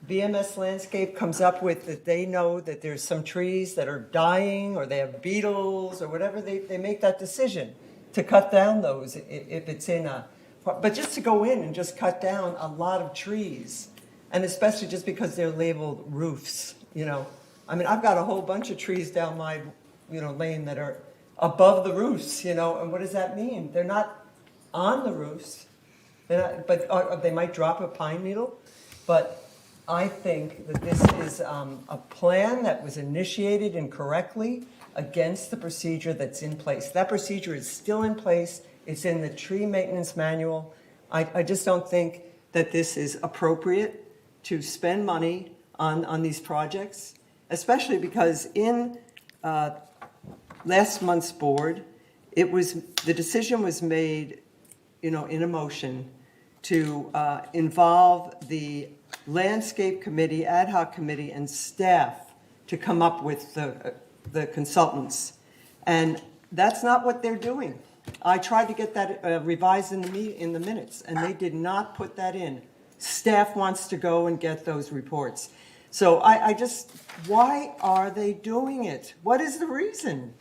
BMS Landscape comes up with that they know that there's some trees that are dying or they have beetles or whatever, they make that decision to cut down those if it's in a, but just to go in and just cut down a lot of trees, And especially just because they're labeled roofs, you know. I mean, I've got a whole bunch of trees down my, lane that are above the roofs, and what does that mean? They're not on the roofs, but they might drop a pine needle. But I think that this is a plan that was initiated incorrectly against the procedure that's in place. That procedure is still in place. It's in the tree maintenance manual. I just don't think that this is appropriate to spend money on these projects, especially because in last month's board, the decision was made, in a motion to involve the landscape committee, ad hoc committee, and staff to come up with the consultants. And that's not what they're doing. I tried to get that revised in the minutes, and they did not put that in. Staff wants to go and get those reports. So why are they doing it? What is the reason?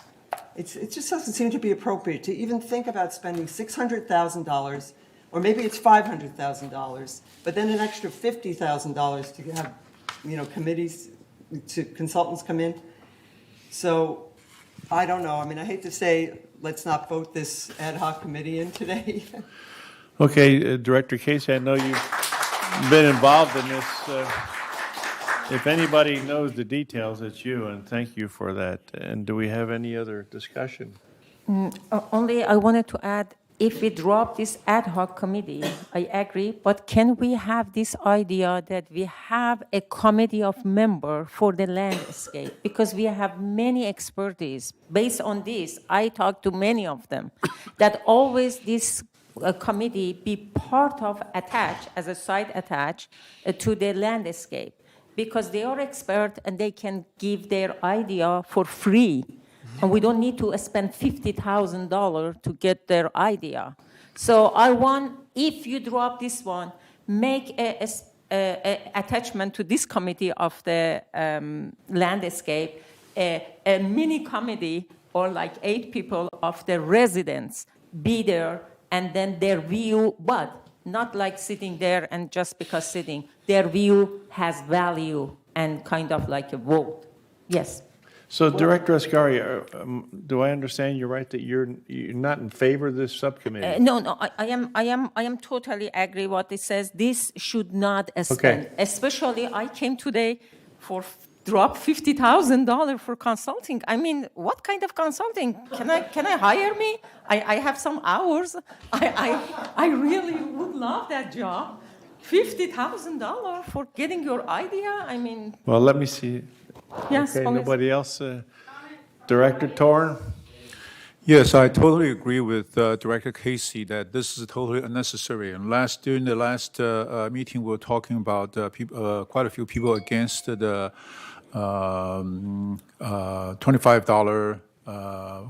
It just doesn't seem to be appropriate to even think about spending $600,000, or maybe it's $500,000, but then an extra $50,000 to have, committees, to consultants come in. So I don't know. I mean, I hate to say, let's not vote this ad hoc committee in today. Okay, Director Casey, I know you've been involved in this. If anybody knows the details, it's you, and thank you for that. And do we have any other discussion? Only I wanted to add, if we drop this ad hoc committee, I agree, but can we have this idea that we have a committee of members for the landscape? Because we have many expertise. Based on this, I talked to many of them, that always this committee be part of as a side attached to the landscape, because they are expert and they can give their idea for free. And we don't need to spend $50,000 to get their idea. So I want, if you drop this one, make a attachment to this committee of the landscape, a mini committee, or like 8 people of the residents be there, and then their view, but not like sitting there and just because sitting, their view has value and kind of like a vote. Yes. So, Director Ascari, do I understand you right that you're not in favor of this subcommittee? No, I am totally agree what it says. This should not spend. Okay. Especially, I came today for drop $50,000 for consulting. I mean, what kind of consulting? Can I hire me? I have some hours. I really would love that job. $50,000 for getting your idea. I mean. Well, let me see. Yes. Okay, nobody else? Director Torn? Yes, I totally agree with Director Casey that this is totally unnecessary. And during the last meeting, we were talking about quite a few people against the $25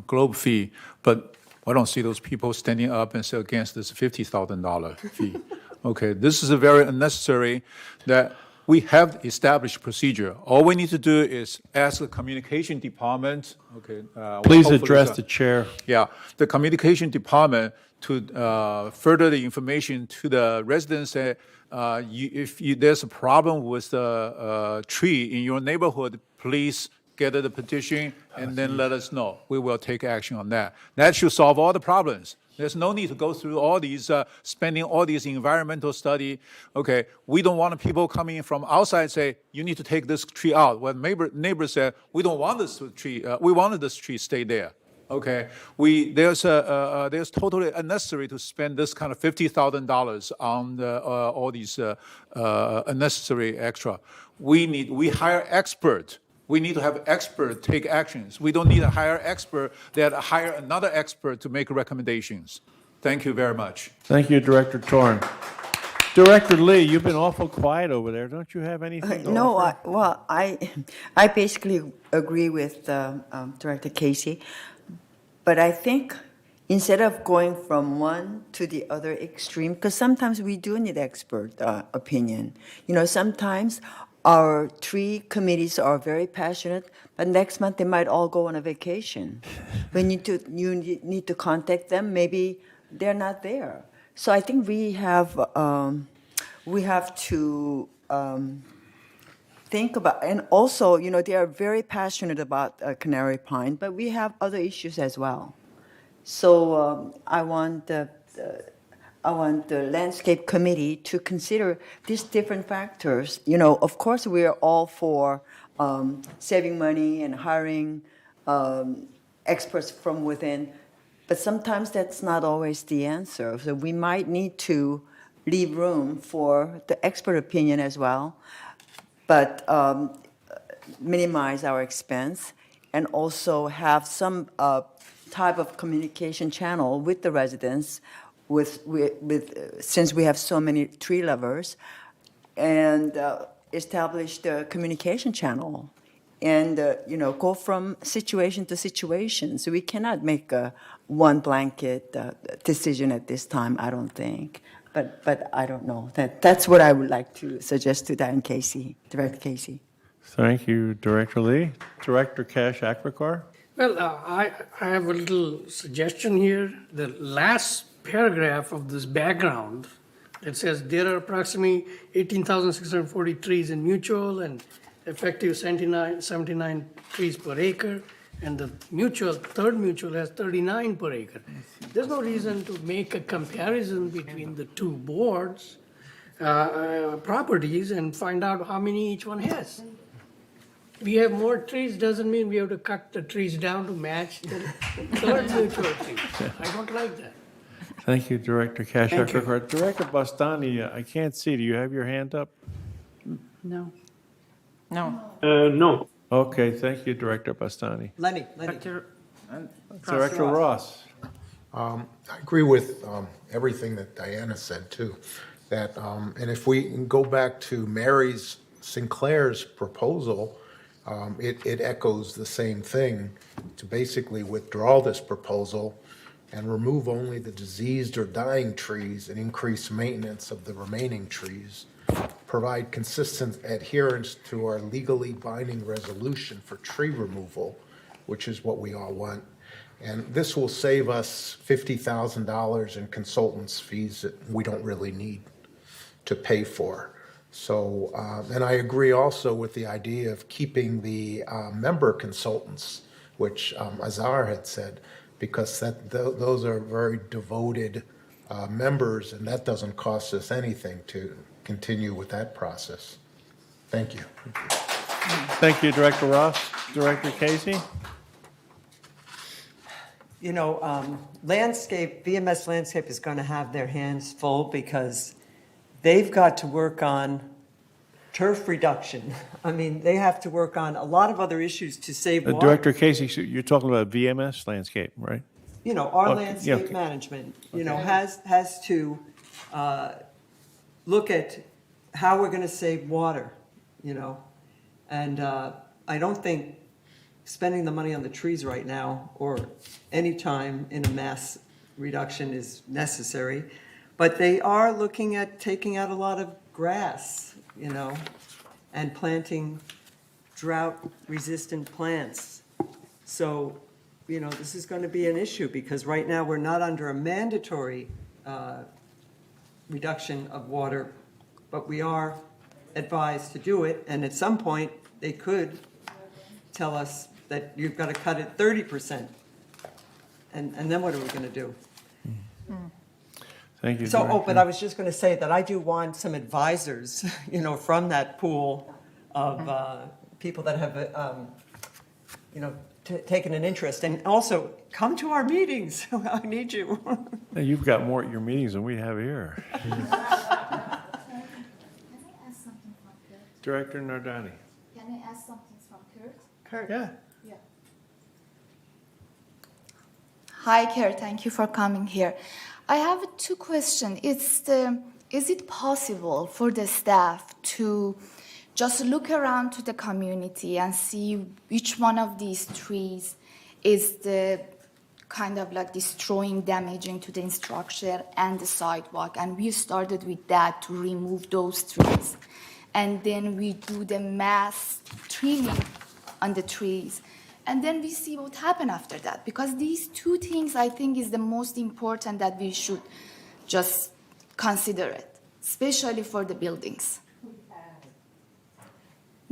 globe fee, but I don't see those people standing up and say against this $50,000 fee. Okay, this is a very unnecessary that we have established procedure. All we need to do is ask the communication department. Okay. Please address the chair. Yeah, the communication department to further the information to the residents. If there's a problem with the tree in your neighborhood, please gather the petition and then let us know. We will take action on that. That should solve all the problems. There's no need to go through all these, spending all these environmental study. Okay, we don't want people coming in from outside say, you need to take this tree out. When neighbor said, we don't want this tree, we wanted this tree stay there. Okay, there's totally unnecessary to spend this kind of $50,000 on all these unnecessary extra. We hire expert. We need to have expert take actions. We don't need to hire expert that hire another expert to make recommendations. Thank you very much. Thank you, Director Torn. Director Lee, you've been awful quiet over there. Don't you have anything to offer? I basically agree with Director Casey, but I think instead of going from one to the other extreme, because sometimes we do need expert opinion. Sometimes our tree committees are very passionate, but next month they might all go on a vacation. You need to contact them. Maybe they're not there. So I think we have to think about, and also, they are very passionate about Canary Pine, but we have other issues as well. So I want the landscape committee to consider these different factors. Of course, we are all for saving money and hiring experts from within, but sometimes that's not always the answer. So we might need to leave room for the expert opinion as well, but minimize our expense and also have some type of communication channel with the residents since we have so many tree lovers, and establish the communication channel and go from situation to situation. So we cannot make a one blanket decision at this time, I don't think. But I don't know. That's what I would like to suggest to Diane Casey, Director Casey. Thank you, Director Lee. Director Cash Akrakar? Well, I have a little suggestion here. The last paragraph of this background, it says there are approximately 18,640 trees in mutual and effective 79 trees per acre. And the third mutual has 39 per acre. There's no reason to make a comparison between the two boards, properties, and find out how many each one has. We have more trees doesn't mean we have to cut the trees down to match the third mutual trees. I don't like that. Thank you, Director Cash Thank you. Akrakar. Director Bastani, I can't see. Do you have your hand up? No. No. No. Okay, thank you, Director Bastani. Lenny. Director Ross. Ross. I agree with everything that Diana said too. That and if we go back to Mary Sinclair's proposal, it echoes the same thing, to basically withdraw this proposal and remove only the diseased or dying trees and increase maintenance of the remaining trees. Provide consistent adherence to our legally binding resolution for tree removal, which is what we all want. And this will save us $50,000 in consultants' fees that we don't really need to pay for. So, and I agree also with the idea of keeping the member consultants, which Azar had said, because those are very devoted members, and that doesn't cost us anything to continue with that process. Thank you. Thank you, Director Ross. Director Casey? VMS Landscape is going to have their hands full because they've got to work on turf reduction. I mean, they have to work on a lot of other issues to save water. Director Casey, so you're talking about VMS Landscape, right? Our Okay, landscape yeah, okay. management, has to look at how we're going to save water, And I don't think spending the money on the trees right now or any time in a mass reduction is necessary. But they are looking at taking out a lot of grass, and planting drought-resistant plants. So, this is going to be an issue because right now we're not under a mandatory reduction of water, but we are advised to do it. And at some point, they could tell us that you've got to cut it 30%. And then what are we going to do? Thank you, So, Director. but I was just going to say that I do want some advisors, from that pool of people that have, taken an interest. And also, come to our meetings. I need you. Hey, you've got more at your meetings than we have here. Can I ask something from Kurt? Director Nardani. Can I ask something from Kurt? Kurt. Yeah. Hi, Kurt. Thank you for coming here. I have two questions. Is it possible for the staff to just look around to the community and see which one of these trees is the kind of like destroying, damaging to the structure and the sidewalk? And we started with that to remove those trees. And then we do the mass trimming on the trees. And then we see what happened after that. Because these two things, I think, is the most important that we should just consider it, especially for the buildings.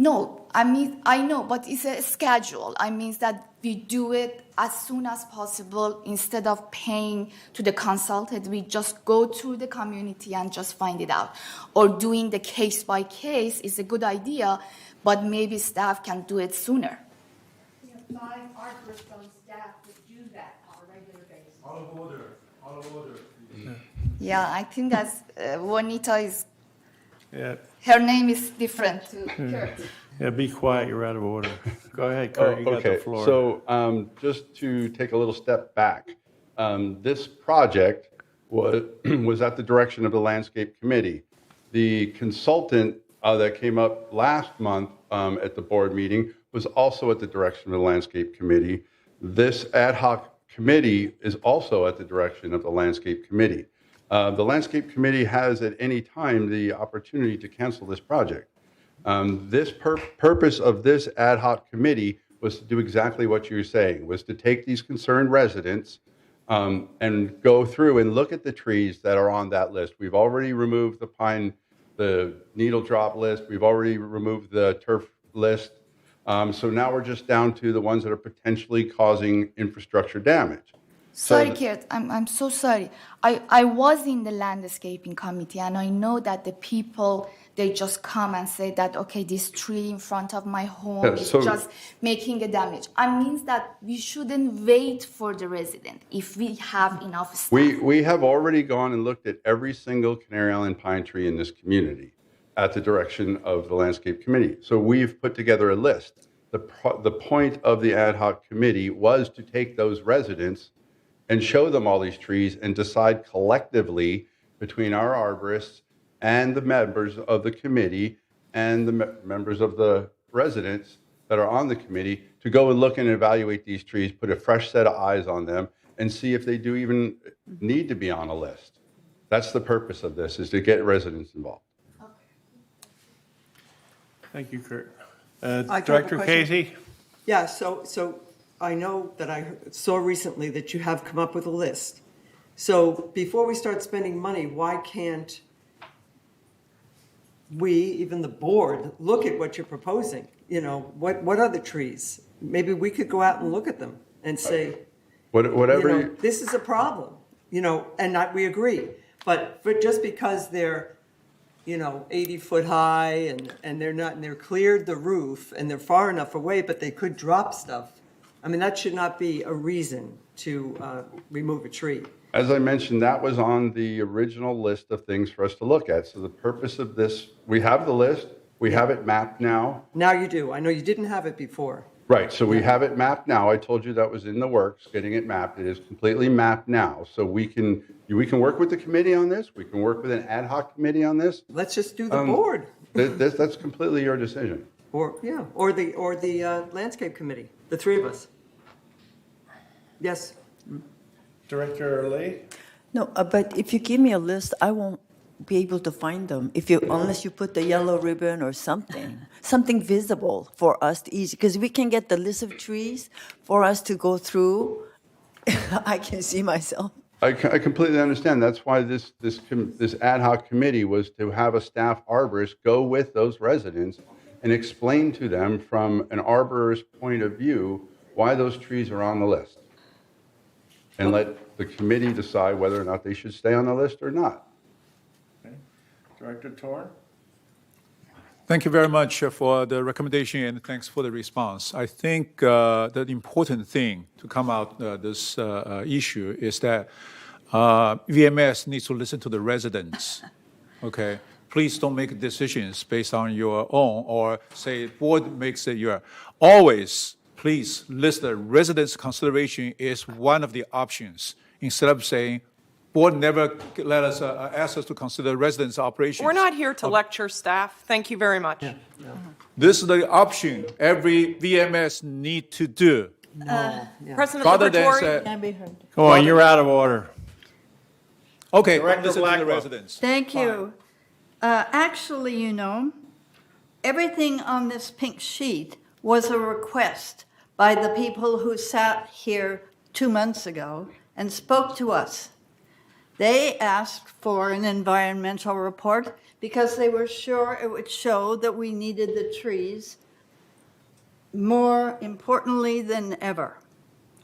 No, I mean, I know, but it's a schedule. I mean that we do it as soon as possible instead of paying to the consultant. We just go through the community and just find it out. Or doing the case by case is a good idea, but maybe staff can do it sooner. We have 5 arborists on staff that do that on a regular basis. Out of order, out of order. Yeah, I think that's Juanita is, Yeah, her name is different. yeah, be quiet, you're out of order. Go ahead, Kurt, you got the floor. So just to take a little step back, this project was at the direction of the Landscape Committee. The consultant that came up last month at the board meeting was also at the direction of the Landscape Committee. This ad hoc committee is also at the direction of the Landscape Committee. The Landscape Committee has at any time the opportunity to cancel this project. This purpose of this ad hoc committee was to do exactly what you're saying, was to take these concerned residents and go through and look at the trees that are on that list. We've already removed the needle drop list. We've already removed the turf list. So now we're just down to the ones that are potentially causing infrastructure damage. Sorry, Kurt, I'm so sorry. I was in the landscaping committee, and I know that the people, they just come and say that, okay, this tree in front of my home Yeah, is so- just making a damage. It means that we shouldn't wait for the resident if we have enough staff. We have already gone and looked at every single Canary Island pine tree in this community at the direction of the Landscape Committee. So we've put together a list. The point of the ad hoc committee was to take those residents and show them all these trees and decide collectively between our arborists and the members of the committee and the members of the residents that are on the committee to go and look and evaluate these trees, put a fresh set of eyes on them, and see if they do even need to be on a list. That's the purpose of this, is to get residents involved. Thank you, Kurt. I have a Director question. Casey? Yeah, so I know that I saw recently that you have come up with a list. So before we start spending money, why can't we, even the board, look at what you're proposing? You know, what are the trees? Maybe we could go out and look at them and say, Whatever. you know, this is a problem, you know, and we agree. But just because they're, 80 foot high and they're cleared the roof and they're far enough away, but they could drop stuff. I mean, that should not be a reason to remove a tree. As I mentioned, that was on the original list of things for us to look at. So the purpose of this, we have the list, we have it mapped now. Now you do. I know you didn't have it before. Right, so we have it mapped now. I told you that was in the works, getting it mapped. It is completely mapped now. So we can work with the committee on this. We can work with an ad hoc committee on this. Let's just do the board. That's completely your decision. Or the landscape committee, the three of us. Yes. Director Lee? No, but if you give me a list, I won't be able to find them unless you put the yellow ribbon or something visible for us to easy, because we can get the list of trees for us to go through. I can see myself. I completely understand. That's why this ad hoc committee was to have a staff arborist go with those residents and explain to them from an arborist point of view why those trees are on the list. And let the committee decide whether or not they should stay on the list or not. Okay. Director Torn? Thank you very much for the recommendation and thanks for the response. I think the important thing to come out this issue is that VMS needs to listen to the residents. Okay, please don't make decisions based on your own or say board makes it your. Always, please list the residents' consideration is one of the options instead of saying board never let us ask us to consider residents' operations. We're not here to lecture staff. Thank you very much. This is the option every VMS need to do. President Rather than Liberatore. say, Come on, you're out of order. okay, Director listen to the Blackwell. residents. Thank you. Actually, everything on this pink sheet was a request by the people who sat here 2 months ago and spoke to us. They asked for an environmental report because they were sure it would show that we needed the trees more importantly than ever.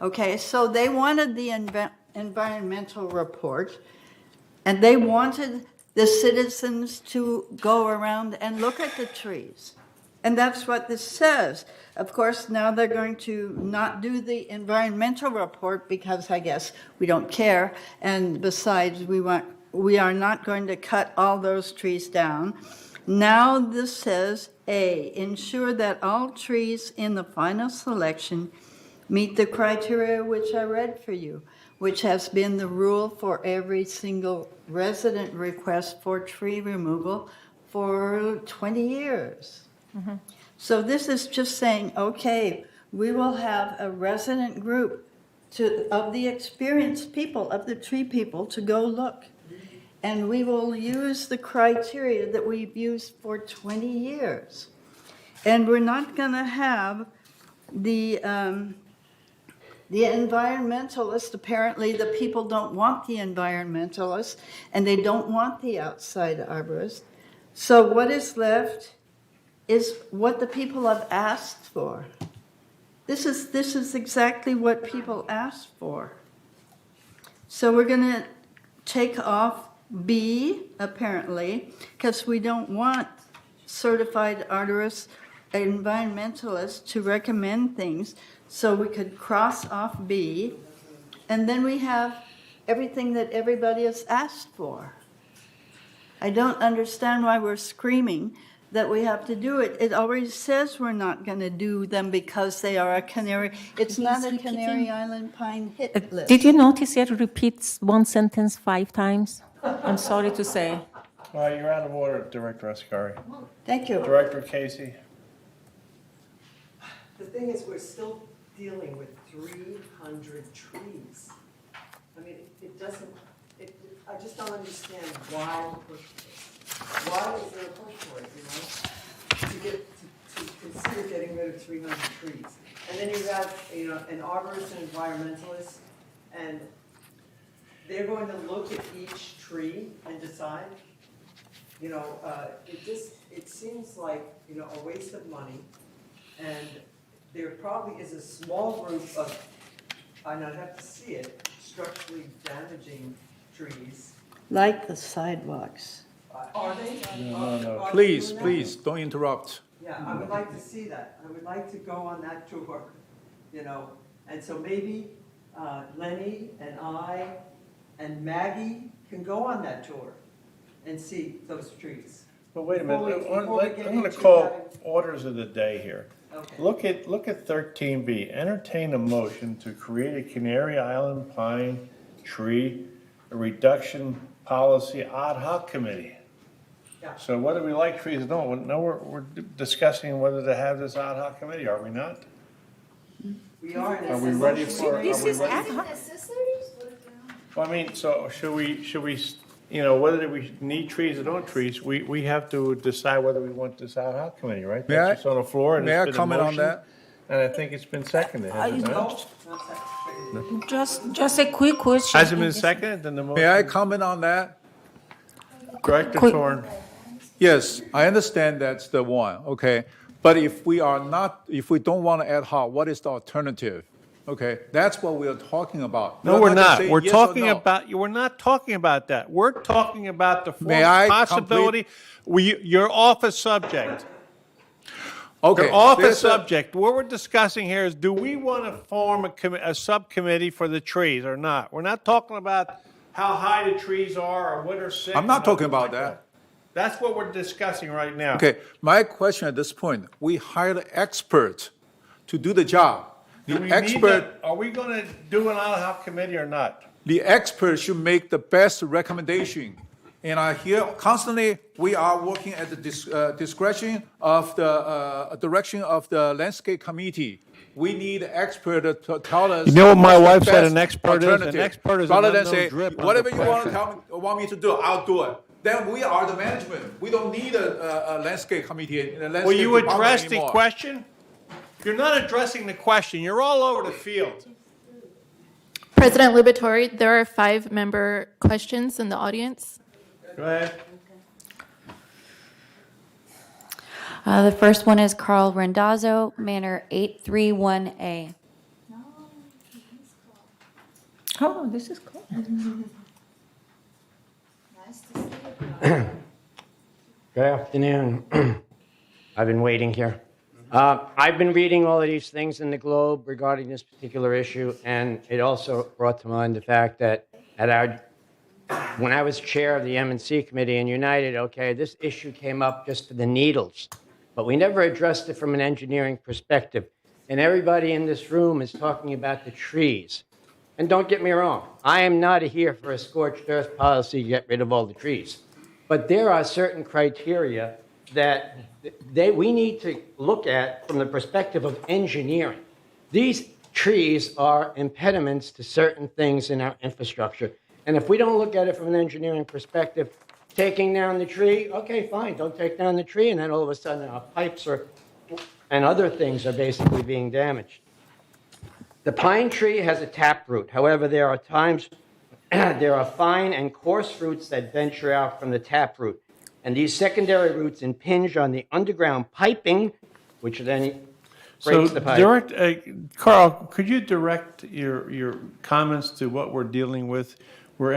Okay, so they wanted the environmental report, and they wanted the citizens to go around and look at the trees. And that's what this says. Of course, now they're going to not do the environmental report because I guess we don't care. And besides, we are not going to cut all those trees down. Now this says, A, ensure that all trees in the final selection meet the criteria which I read for you, which has been the rule for every single resident request for tree removal for 20 years. So this is just saying, okay, we will have a resident group of the experienced people, of the tree people, to go look. And we will use the criteria that we've used for 20 years. And we're not going to have the environmentalists. Apparently the people don't want the environmentalists, and they don't want the outside arborists. So what is left is what the people have asked for. This is exactly what people asked for. So we're going to take off B, apparently, because we don't want certified arborists, environmentalists to recommend things. So we could cross off B, and then we have everything that everybody has asked for. I don't understand why we're screaming that we have to do it. It already says we're not going to do them because they are a canary. It's not a Canary Island pine hit list. Did you notice it repeats one sentence 5 times? I'm sorry to say. Well, you're out of order, Director Ascari. Thank you. Director Casey. The thing is, we're still dealing with 300 trees. I mean, it doesn't, I just don't understand why we push this. Why is there a push for it, to consider getting rid of 300 trees? And then you have, an arborist and environmentalist, and they're going to look at each tree and decide. It seems like, a waste of money, and there probably is a small group of, and I'd have to see it, structurally damaging trees. Like the sidewalks. Are they? No. Are they Please, doing that? please, don't interrupt. Yeah, I would like to see that. I would like to go on that tour, And so maybe Lenny and I and Maggie can go on that tour and see those trees. But wait a minute, Before we get I'm going to into call having- orders of the day here. Okay. Look at 13B, entertain a motion to create a Canary Island pine tree reduction policy ad hoc committee. Yeah. So whether we like trees or don't, no, we're discussing whether to have this ad hoc committee, are we not? We are. Are we ready for? This is ad hoc. Well, I mean, so should we, whether we need trees or don't trees, we have to decide whether we want this ad hoc committee, right? May I- That's just on the floor and may I it's been a comment on motion, that? And I think it's been seconded, has it not? Just a quick question. Hasn't been seconded, then the motion. May I comment on that? Director Quick- Torn. Yes, I understand that's the one, okay? But if we don't want to ad hoc, what is the alternative? Okay, that's what we are talking about. No, we're gonna not. say We're yes or talking no. about, we're not talking about that. We're talking about the May I possibility, your office subject. Okay. Your office there's a- subject, what we're discussing here is, do we want to form a subcommittee for the trees or not? We're not talking about how high the trees are or what are sick. I'm not or talking nothing about like that. That's what we're discussing right now. Okay, my question at this point, we hired an expert to do the job. Do we The need expert, that? Are we going to do an ad hoc committee or not? the expert should make the best recommendation. And I hear constantly, we are working at the discretion of the direction of the landscape committee. We need an expert to tell us. You know what my what's the wife said an best expert is? An alternative. expert is an Rather than unknown say, drip under whatever you pressure. want me to do, I'll do it. Then we are the management. We don't need a landscape committee, a landscape Will you department address the anymore. question? You're not addressing the question. You're all over the field. President Liberatori, there are 5-member questions in the audience. Go ahead. The first one is Carl Rendazzo, Manor 831A. Oh, this is cool. Good afternoon. I've been waiting here. I've been reading all of these things in the Globe regarding this particular issue, and it also brought to mind the fact that when I was chair of the M&C committee in United, okay, this issue came up just for the needles, but we never addressed it from an engineering perspective. And everybody in this room is talking about the trees. And don't get me wrong, I am not here for a scorched earth policy to get rid of all the trees. But there are certain criteria that we need to look at from the perspective of engineering. These trees are impediments to certain things in our infrastructure. And if we don't look at it from an engineering perspective, taking down the tree, okay, fine, don't take down the tree, and then all of a sudden our pipes and other things are basically being damaged. The pine tree has a taproot. However, there are times there are fine and coarse roots that venture out from the taproot. And these secondary roots impinge on the underground piping, which then breaks the pipe. Carl, could you direct your comments to what we're dealing with? We're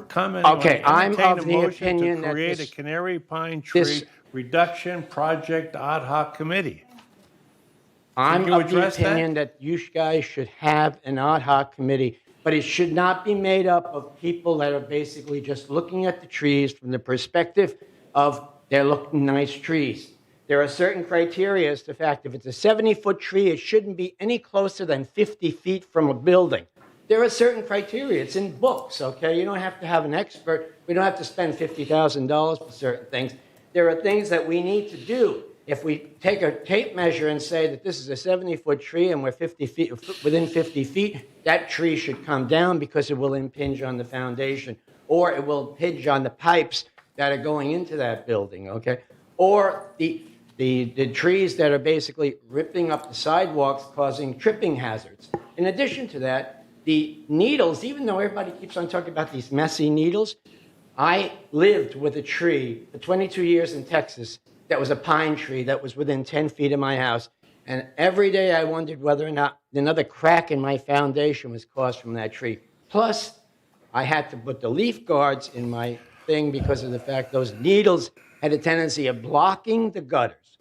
commenting Okay, on I'm entertain of a the motion opinion to that create this- a canary pine tree reduction project ad hoc committee. I'm you of the address that? opinion that you guys should have an ad hoc committee, but it should not be made up of people that are basically just looking at the trees from the perspective of they're looking nice trees. There are certain criteria as to the fact if it's a 70-foot tree, it shouldn't be any closer than 50 feet from a building. There are certain criteria. It's in books, okay? You don't have to have an expert. We don't have to spend $50,000 for certain things. There are things that we need to do. If we take a tape measure and say that this is a 70-foot tree and we're 50 feet, within 50 feet, that tree should come down because it will impinge on the foundation, or it will impinge on the pipes that are going into that building, okay? Or the trees that are basically ripping up the sidewalks, causing tripping hazards. In addition to that, the needles, even though everybody keeps on talking about these messy needles, I lived with a tree for 22 years in Texas that was a pine tree that was within 10 feet of my house. And every day I wondered whether or not another crack in my foundation was caused from that tree. Plus, I had to put the leaf guards in my thing because of the fact those needles had a tendency of blocking the gutters,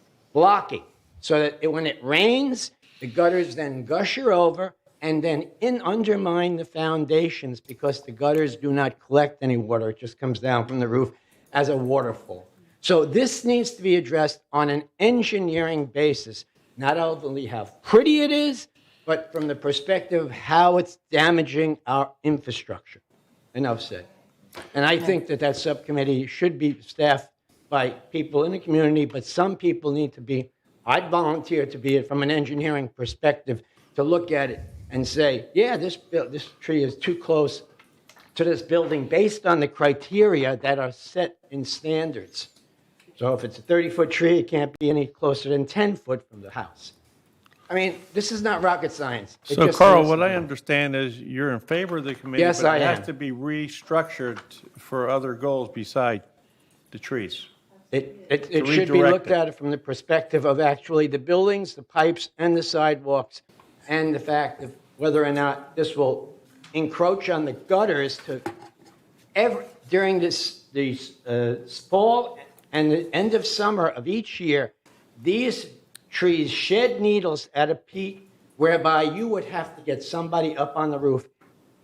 so that when it rains, the gutters then gusher over and then undermine the foundations because the gutters do not collect any water. It just comes down from the roof as a waterfall. So this needs to be addressed on an engineering basis, not only how pretty it is, but from the perspective of how it's damaging our infrastructure. Enough said. And I think that subcommittee should be staffed by people in the community, but some people need to be, I'd volunteer to be it from an engineering perspective, to look at it and say, yeah, this tree is too close to this building based on the criteria that are set in standards. So if it's a 30-foot tree, it can't be any closer than 10 foot from the house. I mean, this is not rocket science. It So just Carl, needs what to I be- understand is you're in favor of the committee, Yes, but I it has am. to be restructured for other goals beside the trees. It To should be redirect looked at it from the perspective of actually the buildings, the pipes, and the sidewalks, and the fact of whether or not this will encroach on the gutters during this fall and the end of summer of each year. These trees shed needles at a peak whereby you would have to get somebody up on the roof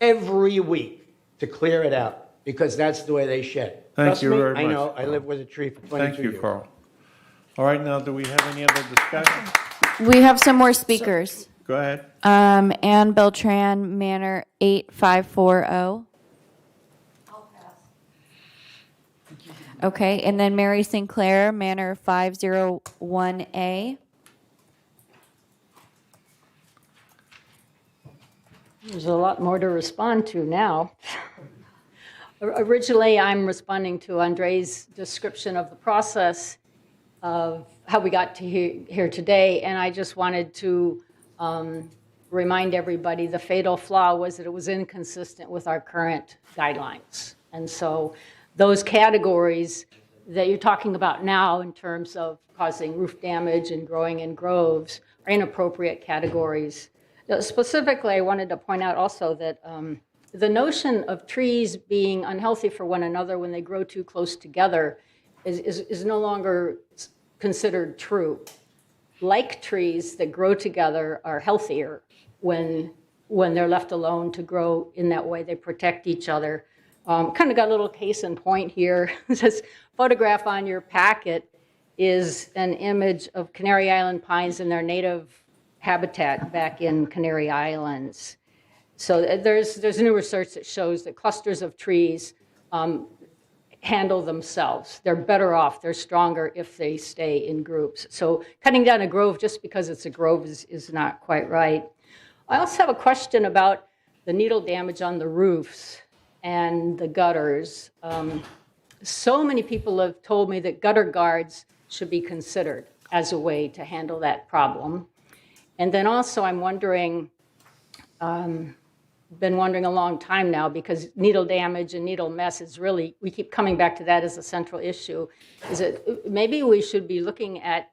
every week to clear it out because that's the way they shed. Thank Trust you me, very much. I know. I lived with a tree for 22 Thank you, years. Carl. All right, now, do we have any other discussion? We have some more speakers. Go ahead. Ann Beltran, Manor 8540. Okay, and then Mary Sinclair, Manor 501A. There's a lot more to respond to now. Originally, I'm responding to Andre's description of the process of how we got to here today, and I just wanted to remind everybody, the fatal flaw was that it was inconsistent with our current guidelines. And so those categories that you're talking about now in terms of causing roof damage and growing in groves are inappropriate categories. Specifically, I wanted to point out also that the notion of trees being unhealthy for one another when they grow too close together is no longer considered true. Like trees that grow together are healthier when they're left alone to grow in that way. They protect each other. Kind of got a little case in point here. This photograph on your packet is an image of Canary Island pines in their native habitat back in Canary Islands. So there's new research that shows that clusters of trees handle themselves. They're better off, they're stronger if they stay in groups. So cutting down a grove just because it's a grove is not quite right. I also have a question about the needle damage on the roofs and the gutters. So many people have told me that gutter guards should be considered as a way to handle that problem. And then also I'm wondering, been wondering a long time now, because needle damage and needle mess is really, we keep coming back to that as a central issue, is that maybe we should be looking at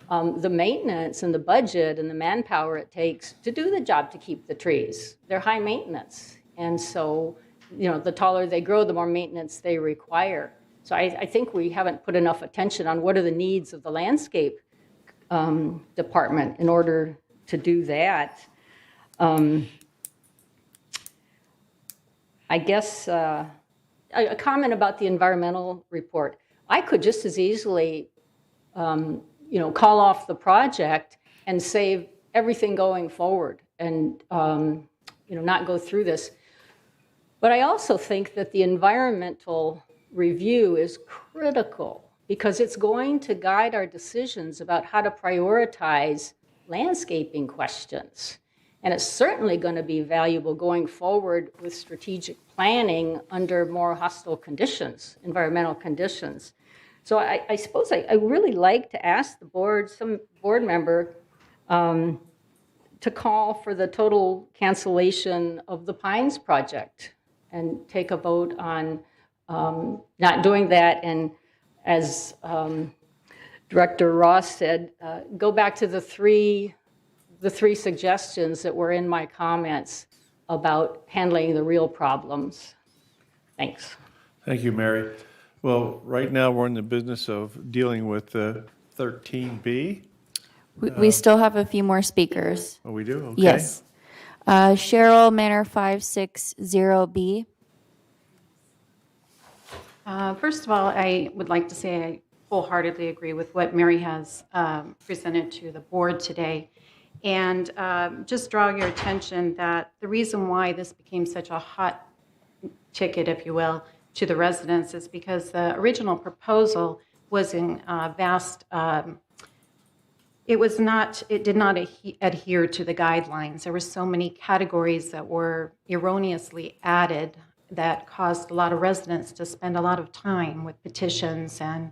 the maintenance and the budget and the manpower it takes to do the job to keep the trees. They're high maintenance. And so, you know, the taller they grow, the more maintenance they require. So I think we haven't put enough attention on what are the needs of the landscape department in order to do that. I guess a comment about the environmental report. I could just as easily, call off the project and save everything going forward and, not go through this. But I also think that the environmental review is critical because it's going to guide our decisions about how to prioritize landscaping questions. And it's certainly going to be valuable going forward with strategic planning under more hostile conditions, environmental conditions. So I suppose I really like to ask the board, some board member, to call for the total cancellation of the Pines project and take a vote on not doing that. And as Director Ross said, go back to the three suggestions that were in my comments about handling the real problems. Thanks. Thank you, Mary. Well, right now we're in the business of dealing with 13B. We still have a few more speakers. Oh, we do? Okay. Yes. Cheryl Manor 560B. First of all, I would like to say I wholeheartely agree with what Mary has presented to the board today. And just draw your attention that the reason why this became such a hot ticket, if you will, to the residents is because the original proposal was in vast, it did not adhere to the guidelines. There were so many categories that were erroneously added that caused a lot of residents to spend a lot of time with petitions and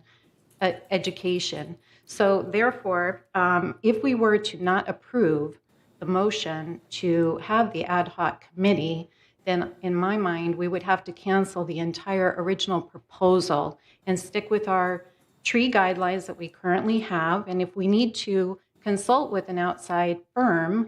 education. So therefore, if we were to not approve the motion to have the ad hoc committee, then in my mind, we would have to cancel the entire original proposal and stick with our tree guidelines that we currently have. And if we need to consult with an outside firm,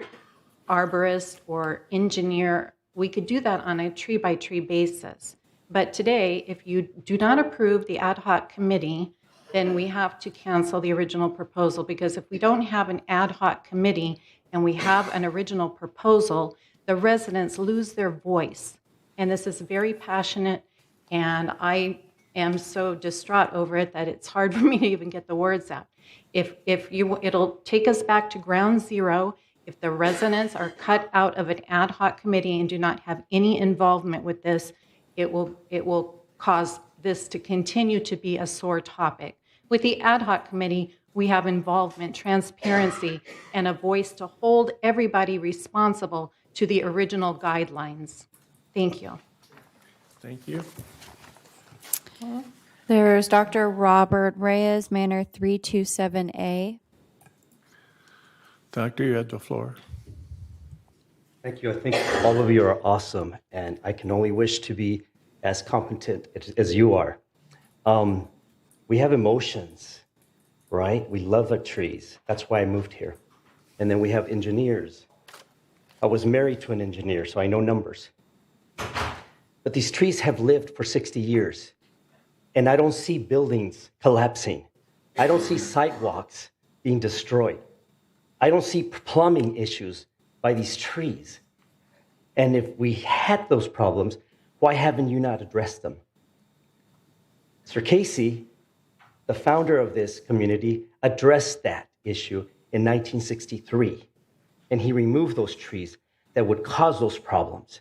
arborist or engineer, we could do that on a tree-by-tree basis. But today, if you do not approve the ad hoc committee, then we have to cancel the original proposal, because if we don't have an ad hoc committee and we have an original proposal, the residents lose their voice. And this is very passionate, and I am so distraught over it that it's hard for me to even get the words out. It'll take us back to ground zero. If the residents are cut out of an ad hoc committee and do not have any involvement with this, it will cause this to continue to be a sore topic. With the ad hoc committee, we have involvement, transparency, and a voice to hold everybody responsible to the original guidelines. Thank you. Thank you. There's Dr. Robert Reyes, Manor 327A. Doctor, you have the floor. Thank you. I think all of you are awesome, and I can only wish to be as competent as you are. We have emotions, right? We love our trees. That's why I moved here. And then we have engineers. I was married to an engineer, so I know numbers. But these trees have lived for 60 years, and I don't see buildings collapsing. I don't see sidewalks being destroyed. I don't see plumbing issues by these trees. And if we had those problems, why haven't you not addressed them? Sir Casey, the founder of this community, addressed that issue in 1963, and he removed those trees that would cause those problems.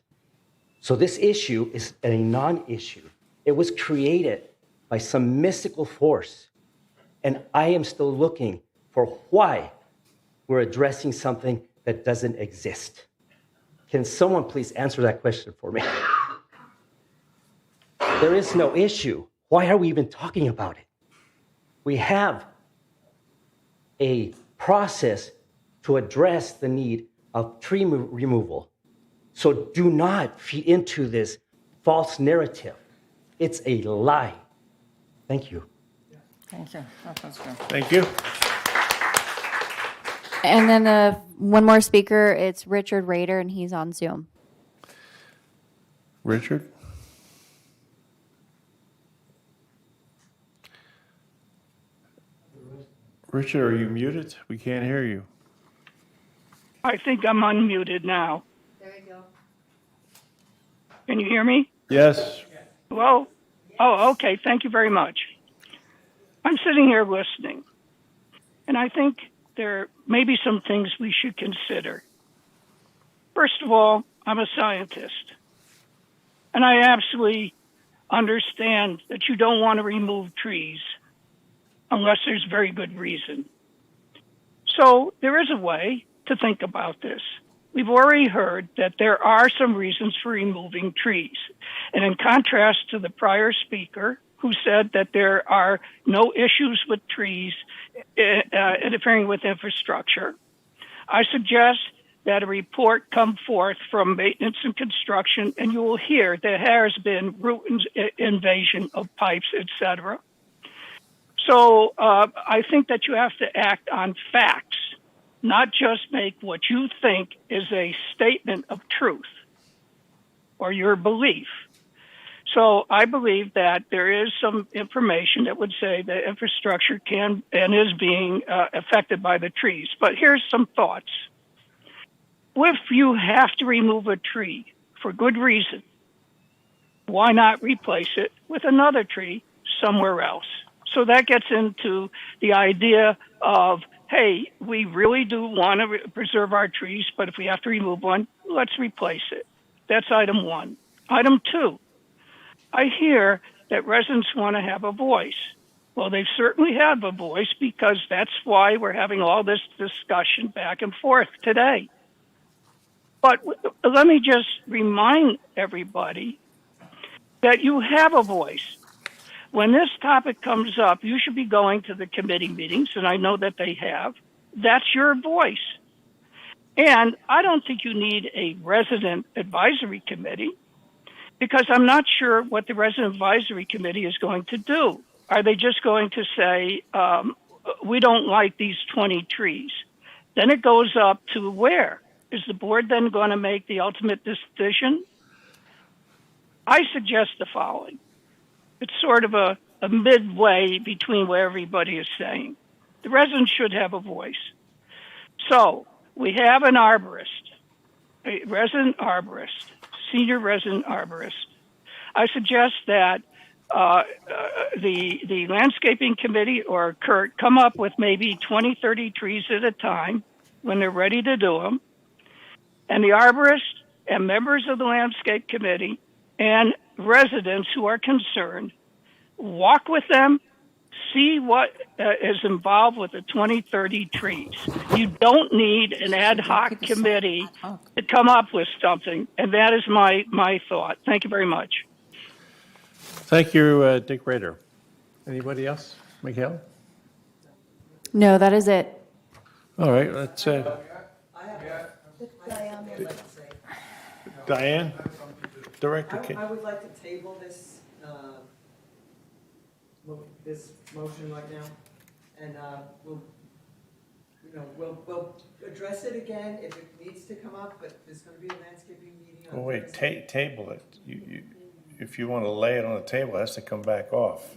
So this issue is a non-issue. It was created by some mystical force, and I am still looking for why we're addressing something that doesn't exist. Can someone please answer that question for me? There is no issue. Why are we even talking about it? We have a process to address the need of tree removal. So do not feed into this false narrative. It's a lie. Thank you. Thank you. That was good. Thank you. And then one more speaker, it's Richard Rader, and he's on Zoom. Richard? Richard, are you muted? We can't hear you. I think I'm unmuted now. There you go. Can you hear me? Yes. Hello? Oh, okay. Thank you very much. I'm sitting here listening, and I think there may be some things we should consider. First of all, I'm a scientist, and I absolutely understand that you don't want to remove trees unless there's very good reason. So there is a way to think about this. We've already heard that there are some reasons for removing trees. And in contrast to the prior speaker, who said that there are no issues with trees interfering with infrastructure, I suggest that a report come forth from maintenance and construction, and you will hear there has been root invasion of pipes, etc. So I think that you have to act on facts, not just make what you think is a statement of truth or your belief. So I believe that there is some information that would say that infrastructure can and is being affected by the trees. But here's some thoughts. If you have to remove a tree for good reason, why not replace it with another tree somewhere else? So that gets into the idea of, hey, we really do want to preserve our trees, but if we have to remove one, let's replace it. That's item one. Item two, I hear that residents want to have a voice. Well, they certainly have a voice because that's why we're having all this discussion back and forth today. But let me just remind everybody that you have a voice. When this topic comes up, you should be going to the committee meetings, and I know that they have. That's your voice. And I don't think you need a resident advisory committee because I'm not sure what the resident advisory committee is going to do. Are they just going to say, we don't like these 20 trees? Then it goes up to where? Is the board then going to make the ultimate decision? I suggest the following. It's sort of a midway between what everybody is saying. The residents should have a voice. So we have an arborist, a resident arborist, senior resident arborist. I suggest that the landscaping committee or Kurt come up with maybe 20, 30 trees at a time when they're ready to do them. And the arborist and members of the landscape committee and residents who are concerned, walk with them, see what is involved with the 20, 30 trees. You don't need an ad hoc committee to come up with something, and that is my thought. Thank you very much. Thank you, Dick Rader. Anybody else? Mikhail? No, that is it. All right, let's Diane would like to say. Diane? Director King? I would like to table this, this motion right now, and we'll address it again if it needs to come up, but there's gonna be a landscaping meeting on Well, wait, Thursday. table it. If you want to lay it on the table, it has to come back off.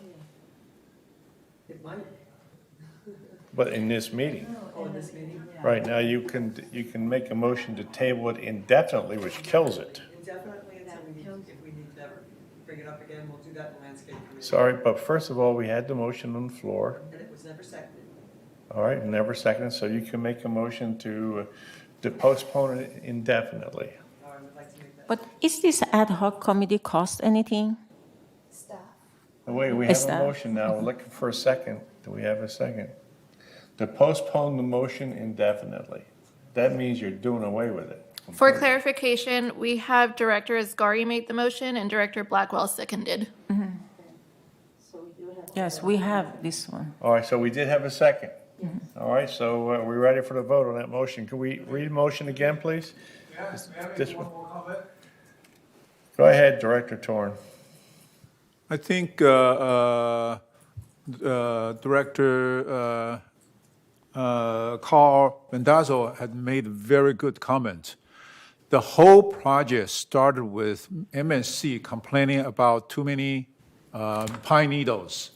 It might, But in this meeting, in this meeting, right now, you can make a motion to table it indefinitely, which kills it. indefinitely until if we need to bring it up again, we'll do that in landscape committee. Sorry, but first of all, we had the motion on the floor. And it was never seconded. All right, never seconded, so you can make a motion to postpone it indefinitely. I would like to make that. But is this ad hoc committee cost anything? Staff. Wait, we have Is a that- motion now. We're looking for a second. Do we have a second? To postpone the motion indefinitely. That means you're doing away with it. For clarification, we have Director Asgari made the motion and Director Blackwell seconded. Yes, we have this one. All right, so we did have a second. All right, so we're ready for the vote on that motion. Can we read the motion again, please? This one. Go ahead, Director Torn. I think Director Carl Randazzo had made a very good comment. The whole project started with MSC complaining about too many pine needles,